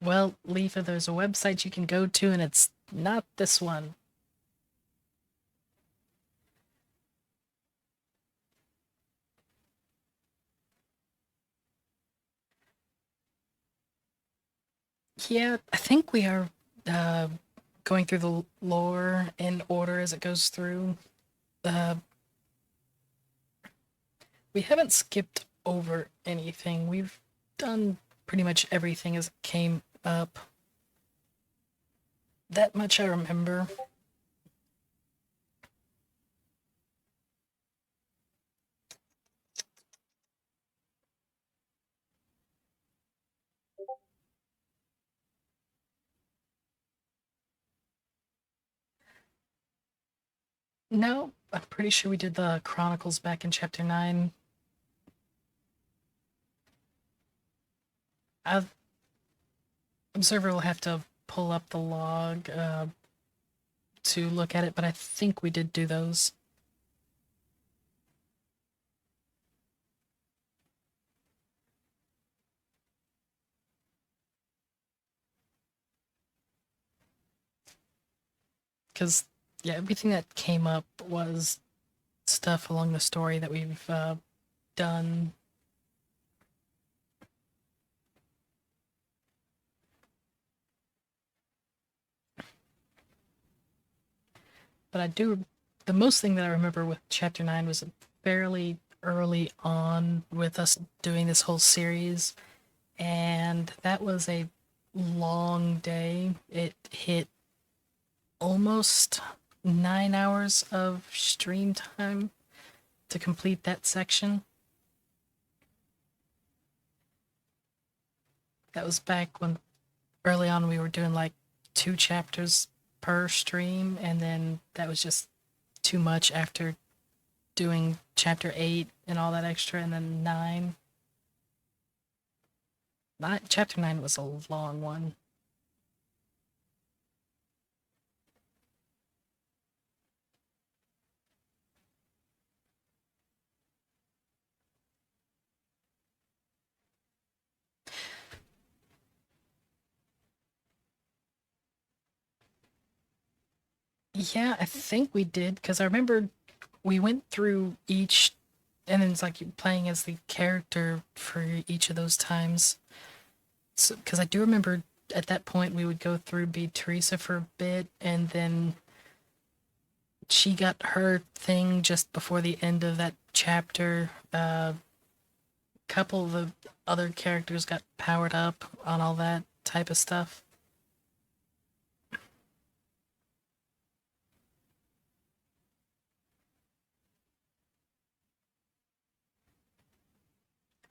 Well, Leafa, there's a website you can go to, and it's not this one. Yeah, I think we are going through the lore in order as it goes through. We haven't skipped over anything. We've done pretty much everything as it came up. That much I remember. No, I'm pretty sure we did the Chronicles back in Chapter 9. Observer will have to pull up the log to look at it, but I think we did do those. Because, yeah, everything that came up was stuff along the story that we've done. But the most thing that I remember with Chapter 9 was fairly early on with us doing this whole series, and that was a long day. It hit almost 9 hours of stream time to complete that section. That was back when early on we were doing like 2 chapters per stream, and then that was just too much after doing chapter 8 and all that extra, and then 9. Chapter 9 was a long one. Yeah, I think we did, because I remember we went through each, and then it's like you're playing as the character for each of those times. So, because I do remember at that point we would go through be Teresa for a bit, and then she got her thing just before the end of that chapter. couple of the other characters got powered up on all that type of stuff.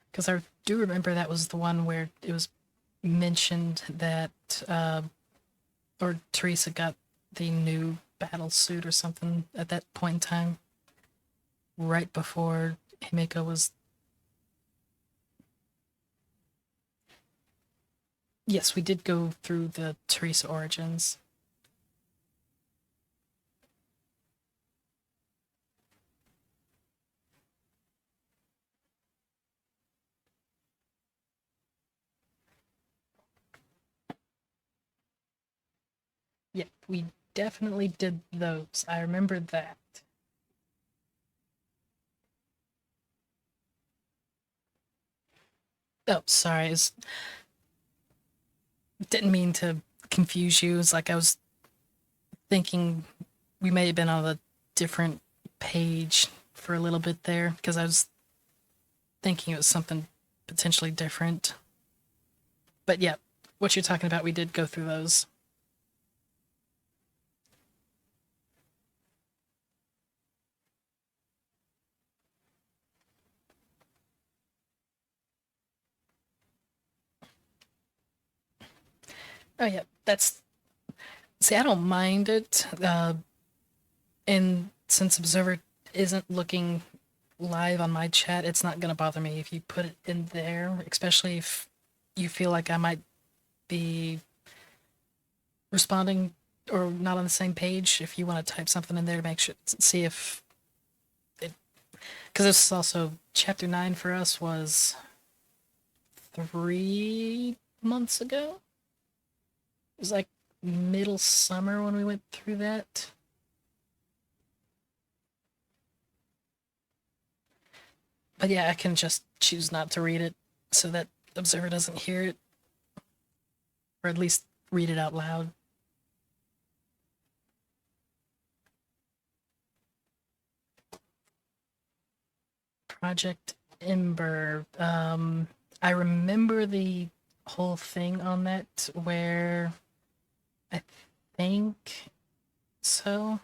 Because I do remember that was the one where it was mentioned that, or Teresa got the new battle suit or something at that point in time, right before Himeko was. Yes, we did go through the Teresa origins. Yeah, we definitely did those. I remember that. Oh, sorry. Didn't mean to confuse you. It's like I was thinking we may have been on a different page for a little bit there because I was thinking it was something potentially different. But yeah, what you're talking about, we did go through those. Oh yeah, that's. See, I don't mind it. And since Observer isn't looking live on my chat, it's not gonna bother me if you put it in there, especially if you feel like I might be responding or not on the same page. If you want to type something in there to make sure, see if it, because this is also chapter 9 for us was 3 months ago. It was like middle summer when we went through that. But yeah, I can just choose not to read it so that Observer doesn't hear it. Or at least read it out loud. Project Ember. I remember the whole thing on that where I think so.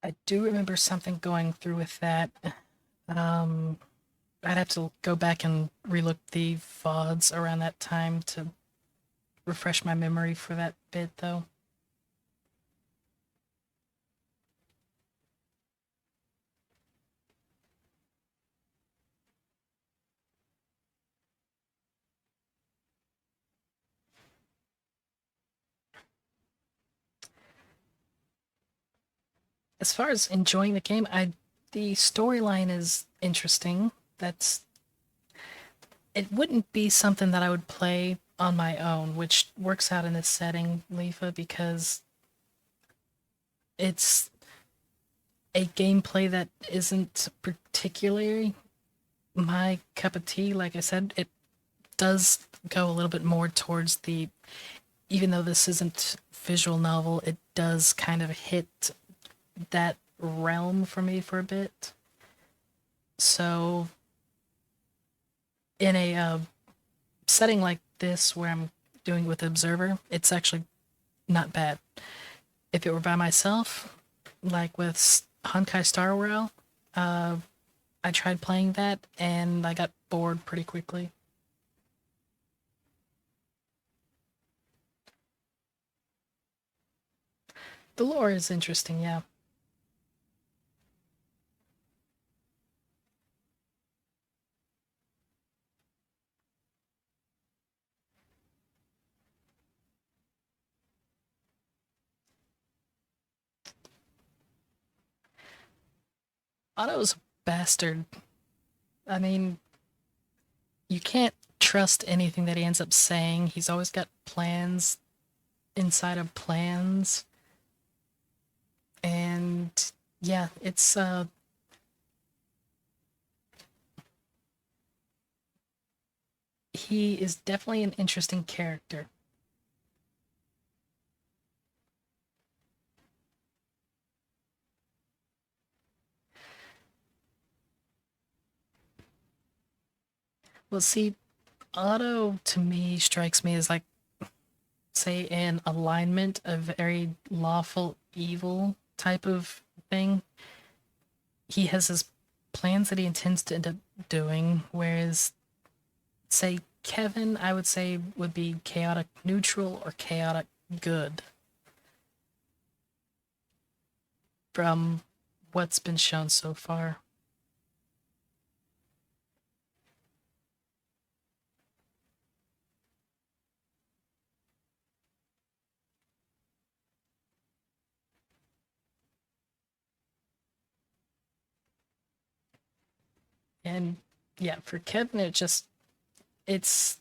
I do remember something going through with that. I'd have to go back and relook the VODs around that time to refresh my memory for that bit, though. As far as enjoying the game, the storyline is interesting. It wouldn't be something that I would play on my own, which works out in this setting, Leafa, because it's a gameplay that isn't particularly my cup of tea. Like I said, it does go a little bit more towards the, even though this isn't visual novel, it does kind of hit that realm for me for a bit. So in a setting like this where I'm doing it with Observer, it's actually not bad. If it were by myself, like with Honkai Star Rail, I tried playing that and I got bored pretty quickly. The lore is interesting, yeah. Otto's a bastard. I mean, you can't trust anything that he ends up saying. He's always got plans inside of plans. And yeah, it's he is definitely an interesting character. Well, see, Otto to me strikes me as like, say, an alignment, a very lawful evil type of thing. He has his plans that he intends to end up doing, whereas, say, Kevin, I would say, would be chaotic neutral or chaotic good from what's been shown so far. And yeah, for Kevin, it's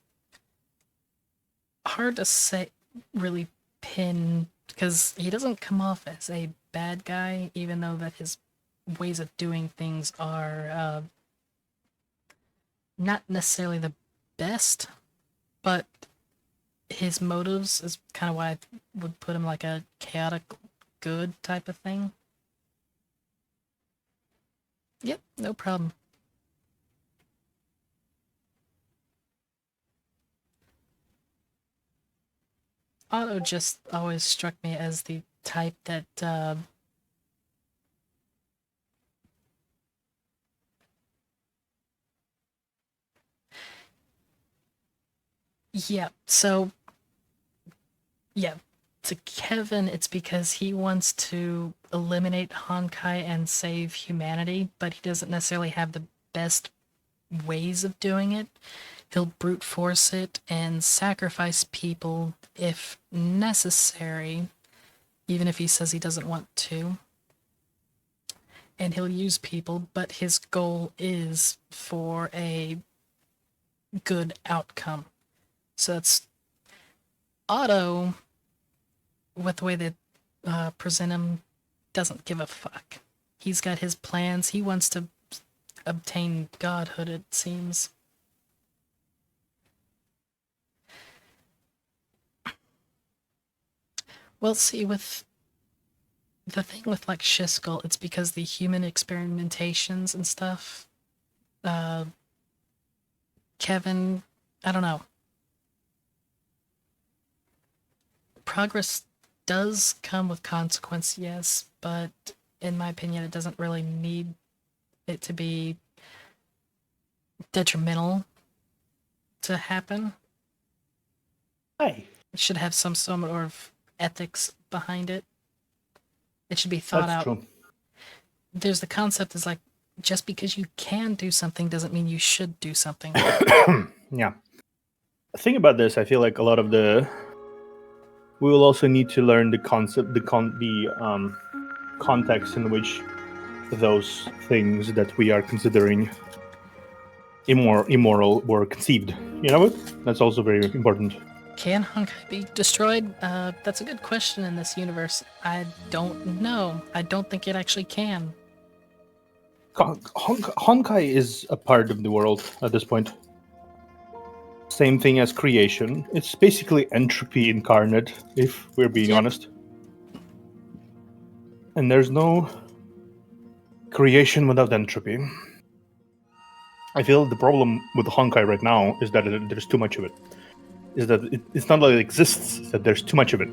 hard to say, really pin, because he doesn't come off as a bad guy, even though that his ways of doing things are not necessarily the best, but his motives is kind of why I would put him like a chaotic good type of thing. Yep, no problem. Otto just always struck me as the type that yeah, so yeah, to Kevin it's because he wants to eliminate Honkai and save humanity, but he doesn't necessarily have the best ways of doing it. He'll brute force it and sacrifice people if necessary, even if he says he doesn't want to. And he'll use people, but his goal is for a good outcome. So that's Otto, with the way they present him, doesn't give a fuck. He's got his plans. He wants to obtain godhood, it seems. Well, see, with the thing with like Shiskel, it's because the human experimentations and stuff. Kevin, I don't know. Progress does come with consequence, yes, but in my opinion, it doesn't really need it to be detrimental to happen. Hey, It should have some sort of ethics behind it. It should be thought that's out. true. There's the concept is like, just because you can do something doesn't mean you should do something. Yeah. The thing about this, I feel like a lot of we will also need to learn the concept, the context in which those things that we are considering immoral were conceived. You know what? That's also very important. Can Honkai be destroyed? That's a good question in this universe. I don't know. I don't think it actually can. Honkai is a part of the world at this point. Same thing as creation. It's basically entropy incarnate, if we're being honest. And there's no creation without entropy. I feel the problem with Honkai right now is that there's too much of it. Is that it's not that it exists, it's that there's too much of it.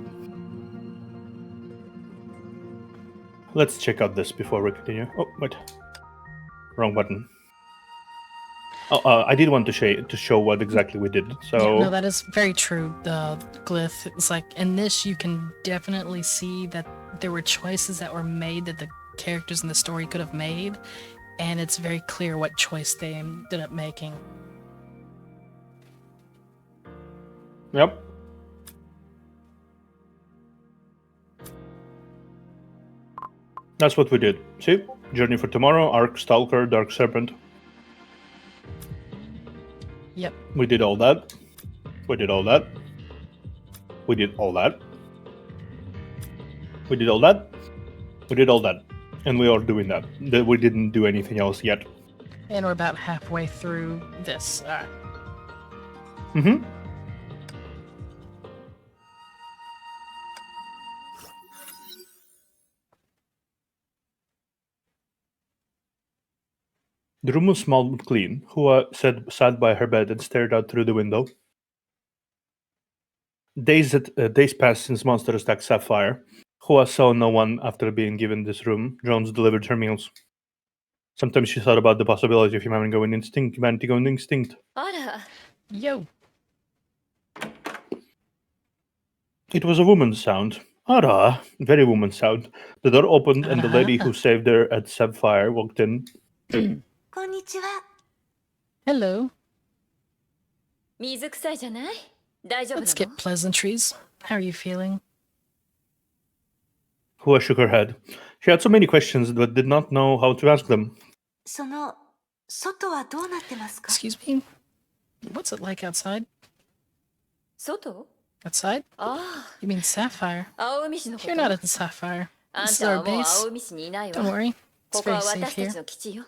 Let's check out this before we continue. Oh, wait. Wrong button. Oh, I did want to show what exactly we did. So Yeah, no, that is very true. The glyph, it's like in this you can definitely see that there were choices that were made that the characters in the story could have made, and it's very clear what choice they ended up making. Yep. That's what we did. See? Journey for Tomorrow, Arc Stalker, Dark Serpent. Yep. We did all that. We did all that. We did all that. We did all that. We did all that. And we are doing that. We didn't do anything else yet. And we're about halfway through this. Alright. Mm-hmm. The room was small but clean. Hua sat by her bed and stared out through the window. Days passed since Monster attacked Sapphire. Hua saw no one after being given this room. Jones delivered her meals. Sometimes she thought about the possibility of humanity going extinct. あら、 Yo. It was a woman's sound. Ara, very woman sound. The door opened and the lady who saved her at Sapphire walked in. こんにちは。 Hello. 水臭いじゃない？大丈夫な Let's の？ get pleasantries. How are you feeling? Hua shook her head. She had so many questions but did not know how to ask them. その外はどうなってますか？ Excuse me? What's it like outside? 外？ Outside? あ You mean Sapphire? あ、青海市のこ You're と。 not at Sapphire. あん This is た our はもう base. 青海市にいないわ。 Don't worry. It's ここは very safe 私た here. ちの基地よ。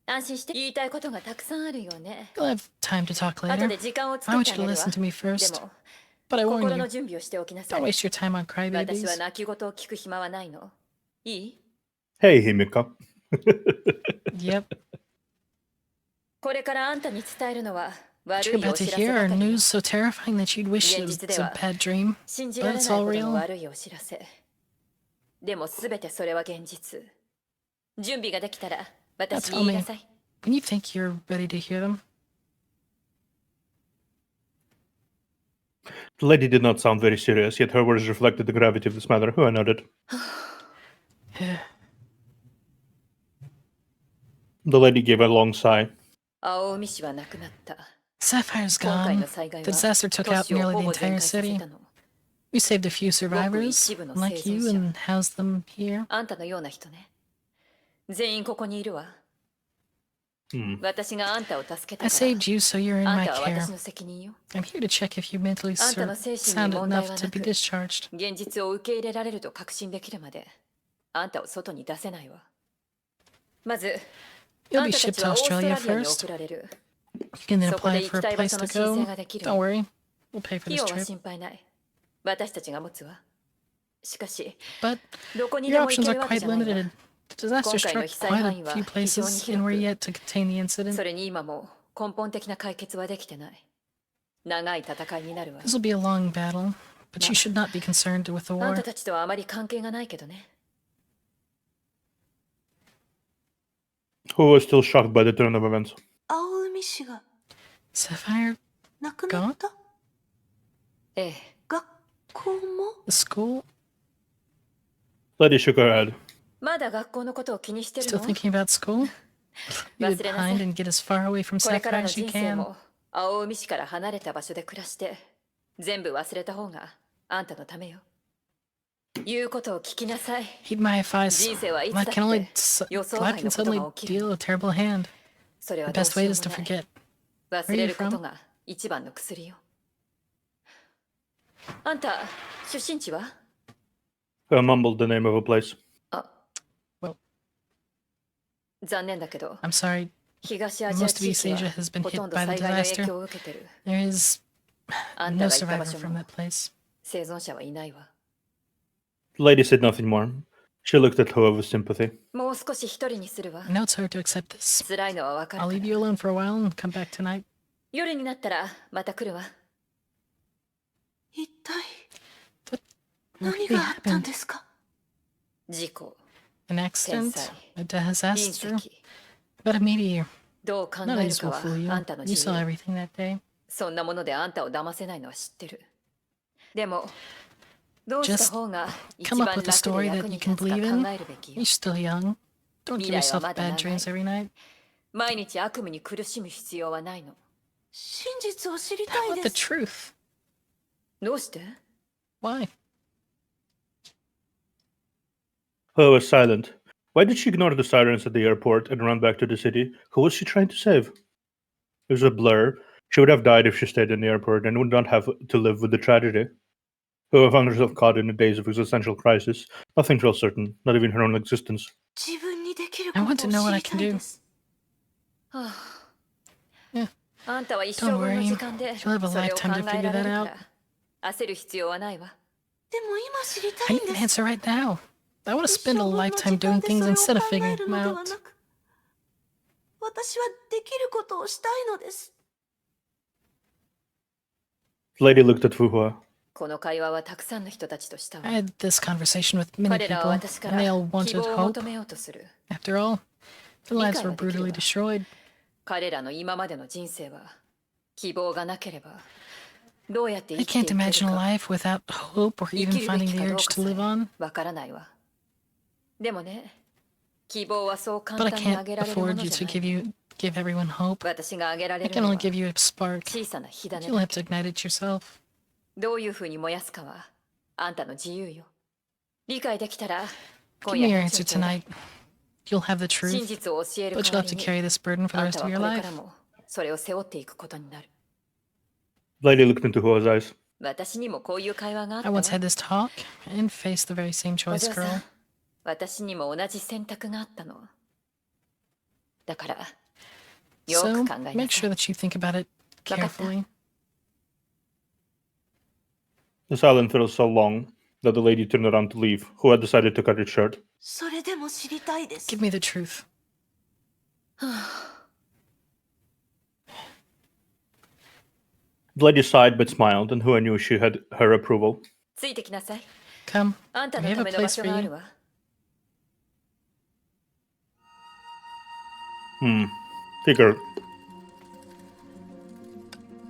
安心して言いたいことがたくさんあるよね。 You'll have time to talk 後 later. で時間を I 作っ want て you あ to げるわ。 listen to me で first. も But I warn 心の you, 準備をしておきなさ don't い。 waste your time on 私は crybabies. 泣き言を聞く暇はないの。いい？ Hey, Himika. Yep. これからあんたに伝えるのは悪 What you're いお about to 知らせ hear ば are かりよ。 news so terrifying that you'd wish it 現 was 実で a は bad dream. 信じられ But ない it's ほ all どの real. 悪いお知らせ。でもすべてそれは現実。準備ができたら Now 私 tell に言い me, なさい。 when you think you're ready to hear them, The lady did not sound very serious, yet her words reflected the gravity of this matter. Hua nodded. The lady gave a long sigh. 青海市はなくなった。 Sapphire's 今回 gone. の災害 The は disaster took 都 out 市を nearly ほ the ぼ全 entire 壊させ city. たの。 We saved a few survivors, 一部の like 生存 you, 者。 and housed them here. あんたのような人ね。全員ここにいるわ。 Hmm. 私があんたを助け I たから。 saved you, so you're in あん my たは care. 私の責任よ。 I'm here to check if you mentally あんたの精神に sound 問題 enough は to な be く、 discharged. 現実を受け入れられると確信できるまで、あんたを外に出せないわ。まず、 You'll あん be たた shipped ち to はオーストラ Australia リアに first. 送られる。 You can then そこ apply で for 行き a たい場 place 所 to の申 go. 請ができる。 Don't worry. We'll pay for 費 this 用は trip. 心配ない。私たちが持つわ。しかし、 But どこに your でも行 options け are るわけ quite じゃないわ。 limited. The disaster struck quite a few places, and we're yet to contain the そ incident. れに今も根本的な解決はできてない。長い戦いになるわ。 This will be a long battle, but you should not be concerned with the あん war. たたちとはあまり関係がないけどね。 Hua was still shocked by the turn of events. 青海市が Sapphire なくなったええ。学校も The school? Lady shook her head. まだ学校のことを気にしてる Still の？ thinking about school? You would 忘れなさい。 find and get as far away from これから Sapphire の as you 人生 can. も青海市から離れた場所で暮らして全部忘れた方があんたのためよ。言うことを聞きなさい。 Heed my advice. 人生はいつだ Life っ can only て予想 life 外 can のこと suddenly が起きる。 deal a terrible hand. それは The どう best し way よう is to もない。 forget. 忘れることが一番の薬よ。あんた出身地は？ Hua mumbled the name of a place. あ、Well, 残念だけど。 I'm sorry. 東アジア Most of 地 East 域は Asia has been ほとん hit ど by 災 the 害の影 disaster. 響を受けてる。 There is あんた no が行った場 survivor 所 from も that place. 生存者はいないわ。 The lady said nothing more. She looked at Hua with sympathy. もう少し一人にするわ。 I know it's hard to accept this. 辛いのはわかる I'll か leave ら。 you alone for a while and come back tonight. 夜になったらまた来るわ。一体 What really happened? すか？事故、 An accident? A 隕 disaster? 石。 About a meteor. どう考 None of える this か will は fool you. あんたの You 自 saw 由。 everything that day. そんなものであんたを騙せないのは知ってる。でも、どうした方が一 Come 番 up with a 楽で story 役 that に you can 立つか believe in. 考えるべき You're よ。 still young. Don't give Mirai wa yourself mada bad nanai. dreams every night. 毎日悪夢に苦しむ必要はないの。真実を知り How about the truth? どうして？ Why? Hua was silent. Why did she ignore the sirens at the airport and run back to the city? Who was she trying to save? It was a blur. She would have died if she stayed in the airport and would not have to live with the tragedy. Hua found herself caught in a daze of existential crisis. Nothing felt certain, not even her own existence. I want to know what I can do. は Yeah. あ、あんたは一生 Don't 分の worry. 時間で You'll have a それを考 lifetime to え figure られ that るか out. ら焦る必要はないわ。 I need an answer right now. I want to spend a lifetime doing things instead of figuring them out. 私はできることをしたいのです。 The lady looked at Fuhua. この会話はたくさんの人たちとしたわ。 I had this conversation with many 彼らは people, 私か and they ら all 希 wanted 望を hope. 求めようとする。 After all, their lives were 理解はできるわ。 brutally destroyed. 彼らの今までの人生は希望がなければどうやって I 生きてい can't ける imagine a か life without hope or 生 even きるべ finding き the かどう urge か to さ live on. えわからないわ。でもね、希望はそう But 簡 I 単にあ can't げられるも afford の you じ to ゃない。 give everyone hope. 私があげら I れる can の only は give you a spark. 小さな火種 You'll だ have け。 to ignite it yourself. どういうふうに燃やすかはあんたの自由よ。理解できたら Give 今 me 夜 your 返事 answer をちょうだい。 tonight. You'll have the 真 truth, 実を教える but 代 you'll わ have り to に carry this burden for the あん rest た of は your これか life. らもそれを背負っていくことになる。 The lady looked into Fuhua's eyes. 私にもこういう会話があっ I たわ。 once had this talk and faced the very same お choice 嬢さ girl. ん、私にも同じ選択があったの。だから、よ So く考えな make さ sure い。 that you think about it わかった。 carefully. The silence felt so long that the lady turned around to leave. Hua decided to cut it short. それでも知りたいです。 Give me the truth. The lady sighed but smiled, and Hua knew she had her approval. ついてきなさい。 Come, あんた we の have た a めの場 place 所 for があ you. るわ。 Figure.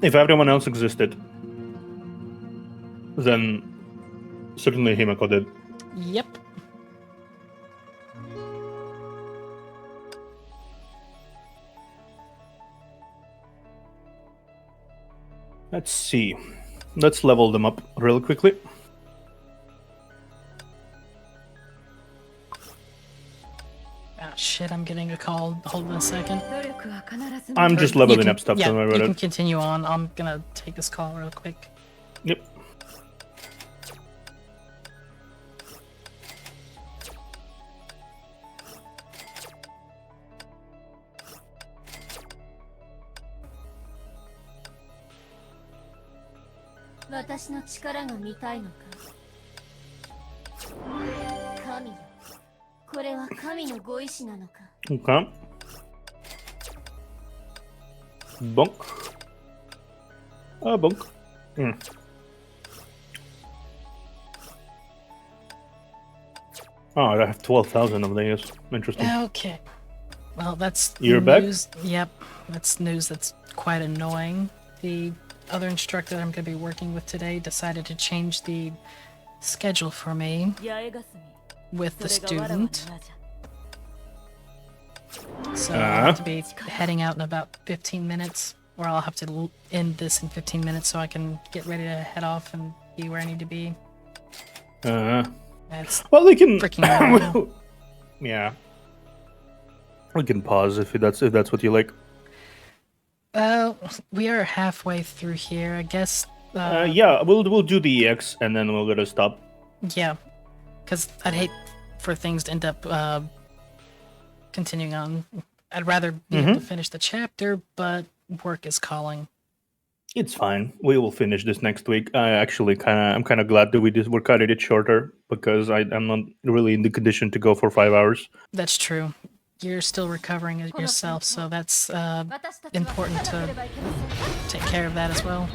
If everyone else existed, then certainly Himeko did. Yep. Let's see. Let's level them up real quickly. Oh shit, I'm getting a call. Hold on a second. I'm just You leveling can- up stuff. Yeah, Don't worry you about can it. continue on. I'm gonna take this call real quick. Yep. Okay. Bonk. Bonk. Oh, I have 12,000 of these. Interesting. Okay. Well, that's You're back? news. Yep, that's news that's quite annoying. The other instructor that I'm going to be working with today decided to change the schedule for me with the student. So I'll have to be heading out in about 15 minutes, or I'll have to end this in 15 minutes so I can get ready to head off and be where I need to be. That's Well, they can. freaking annoying. Yeah. We can pause if that's what you like. We are halfway through here, I guess. Yeah, we'll do the EX and then we'll go to stop. Yeah, because I'd hate for things to end up continuing on. I'd rather be able to finish the chapter, but work is calling. It's fine. We will finish this next week. I'm kind of glad that we're cutting it shorter because I'm not really in the condition to go for 5 hours. That's true. You're still recovering yourself, so that's important to take care of that as well.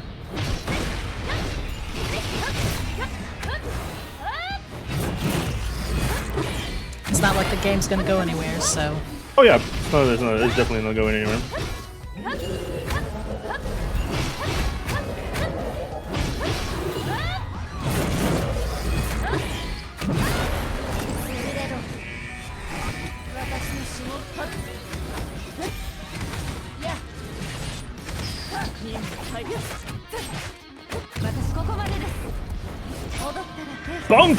It's not like the game's gonna go anywhere, so... Oh yeah, it's definitely not going anywhere. Bonk!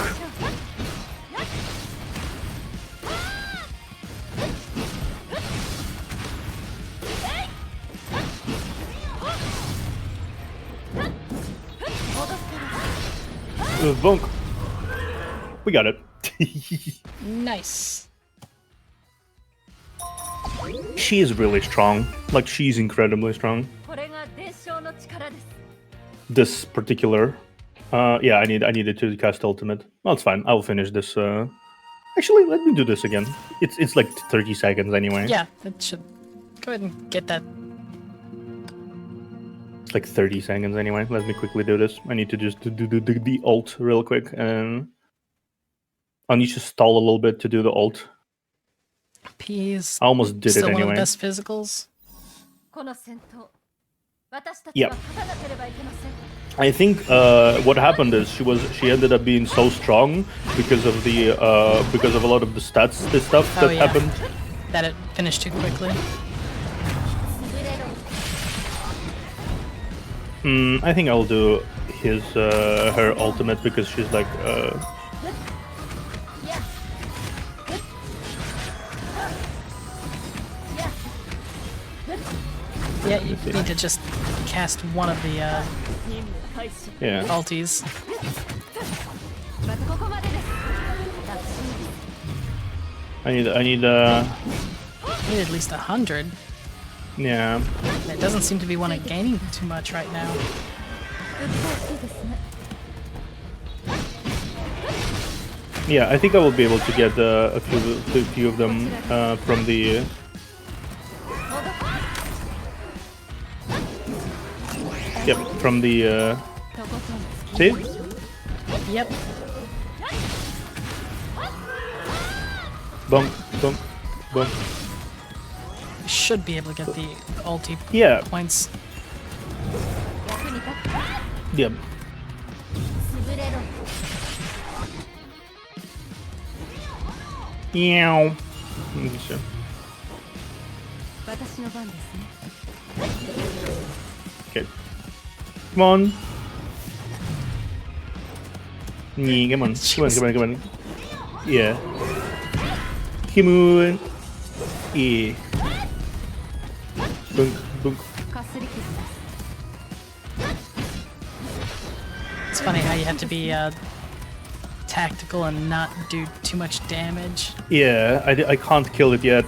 Bonk. We got it. Nice. She is really strong. Like, she's incredibly strong. This particular. Yeah, I needed to cast ultimate. Well, it's fine. I'll finish this. Actually, let me do this again. It's like 30 seconds anyway. Yeah, that should go ahead and get that. It's like 30 seconds anyway. Let me quickly do this. I need to just do the ult real quick, and I need to stall a little bit to do the ult. P is I almost did still it one of the anyway. best physicals. Yeah. I think what happened is she ended up being so strong because of a lot of the stats, the stuff that happened. That it finished too quickly. I think I'll do her ultimate because she's like Yeah, you need to just cast one of the ultis. I need You need at least 100. yeah. It doesn't seem to be one gaining too much right now. Yeah, I think I will be able to get a few of them from the. Yep, from the. See? Yep. Bump, bump, bump. Should be able to get the ulti points. Yep. Meow. Okay. Come on. Yeah, come on. Come on. Yeah. Come on. Yeah. Bunk, bunk. It's funny how you have to be tactical and not do too much damage. Yeah, I can't kill it yet.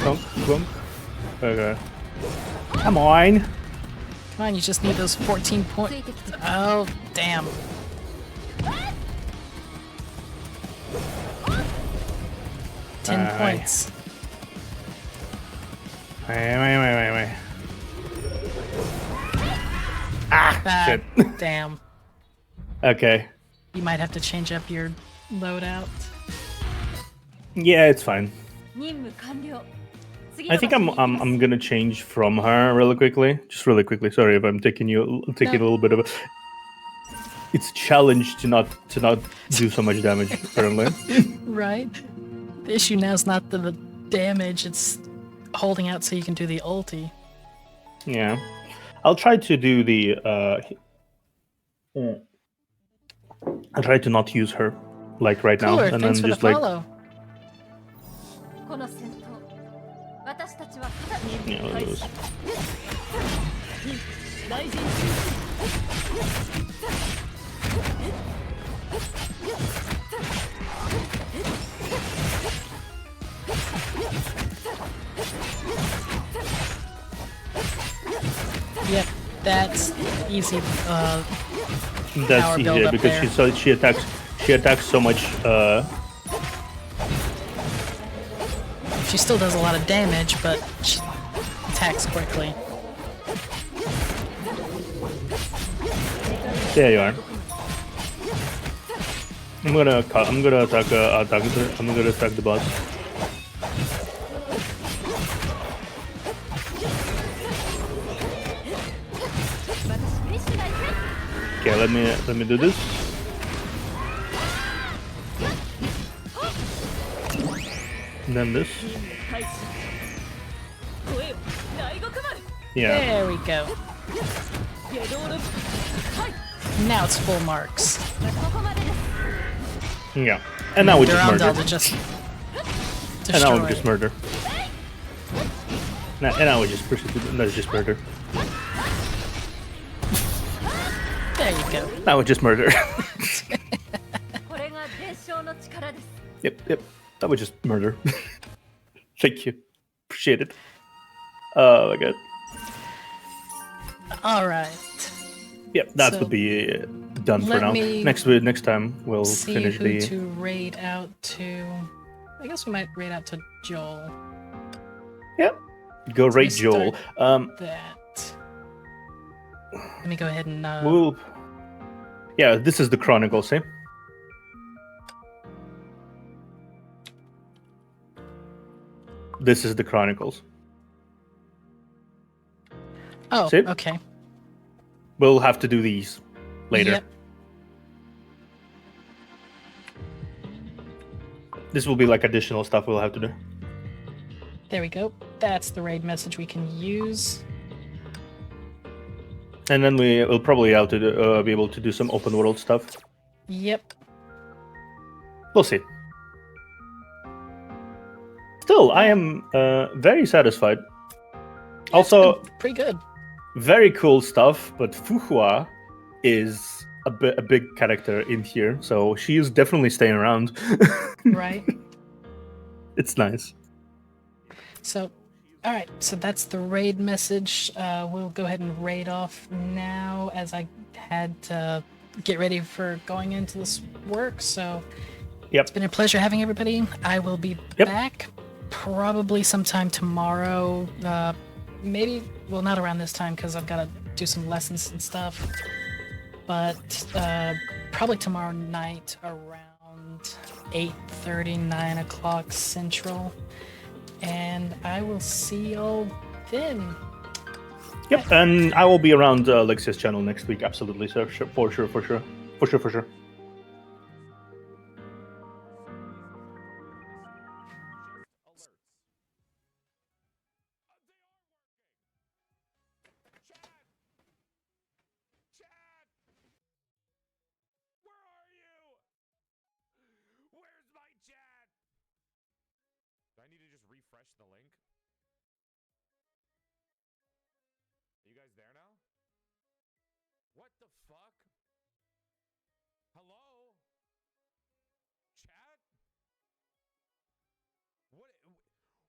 Bunk, bunk. Okay. Come on. Come on, you just need those 14 points. Oh, damn. Points. Wait. Ah, shit. Damn. Okay. You might have to change up your loadout. Yeah, it's fine. I think I'm gonna change from her really quickly. Just really quickly. Sorry if I'm taking a little bit of a. It's a challenge to not do so much damage apparently. Right. The issue now is not the damage; it's holding out so you can do the ulti. Yeah, I'll try to do the. I'll try to not use her like right Cooler, now, and thanks then for just the like. follow. Yeah, I'll do this. Yep, that's easy. That's power easier build up because there. she attacks so much. She still does a lot of damage, but she attacks quickly. There you are. I'm gonna attack the boss. Okay, let me do this. And then this. Yeah. There we go. Now it's full marks. Yeah. And now we just Durandal murder. to just And now we destroy just it. murder. And now we just proceed to that's just murder. There you go. Now we just murder. Yep. That was just murder. Thank you. Appreciate it. Oh my god. All right. Yep, that So- would be done for Let now. me Next time we'll see finish who the. to raid out to. I guess we might raid out to Joel. Yep. Go So we rate Joel. That. Let me go ahead and. We'll. Yeah, this is the Chronicles, eh? This is the Chronicles. Oh, See? okay. We'll have to do these later. Yep. This will be like additional stuff we'll have to do. There we go. That's the raid message we can use. And then we'll probably have to be able to do some open world stuff. Yep. We'll see. Still, I am very satisfied. Yeah, Also, pretty good. Very cool stuff, but Fuhua is a big character in here, so she is definitely staying around. Right. It's nice. So, all right. So that's the raid message. We'll go ahead and raid off now, as I had to get ready for going into this work. So, Yep. It's been a pleasure having everybody. I will be back probably sometime tomorrow. Maybe, well, not around this time because I've got to do some lessons and stuff. But probably tomorrow night around 8:30, 9 o'clock Central. And I will see y'all then. Yep, and I will be around Alexia's channel next week, absolutely, sir. For sure. Do I need to just refresh the link? Are you guys there now? What the fuck? Hello? Chat? What?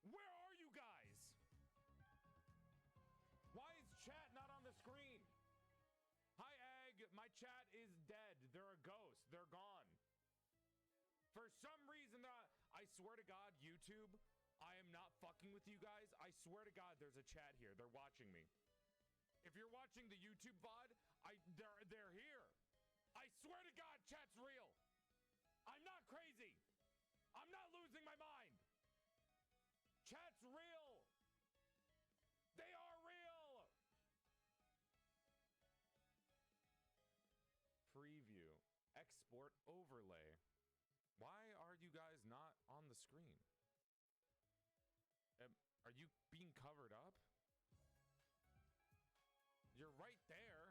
Where are you guys? Why is chat not on the screen? Hi, Egg. My chat is dead. They're a ghost. They're gone. For some reason, I swear to God, YouTube, I am not fucking with you guys. I swear to God, there's a chat here. They're watching me. If you're watching the YouTube VOD, they're here. I swear to God, chat's real. I'm not crazy. I'm not losing my mind. Chat's real. They are real. Preview. Export overlay. Why are you guys not on the screen? Are you being covered up? You're right there.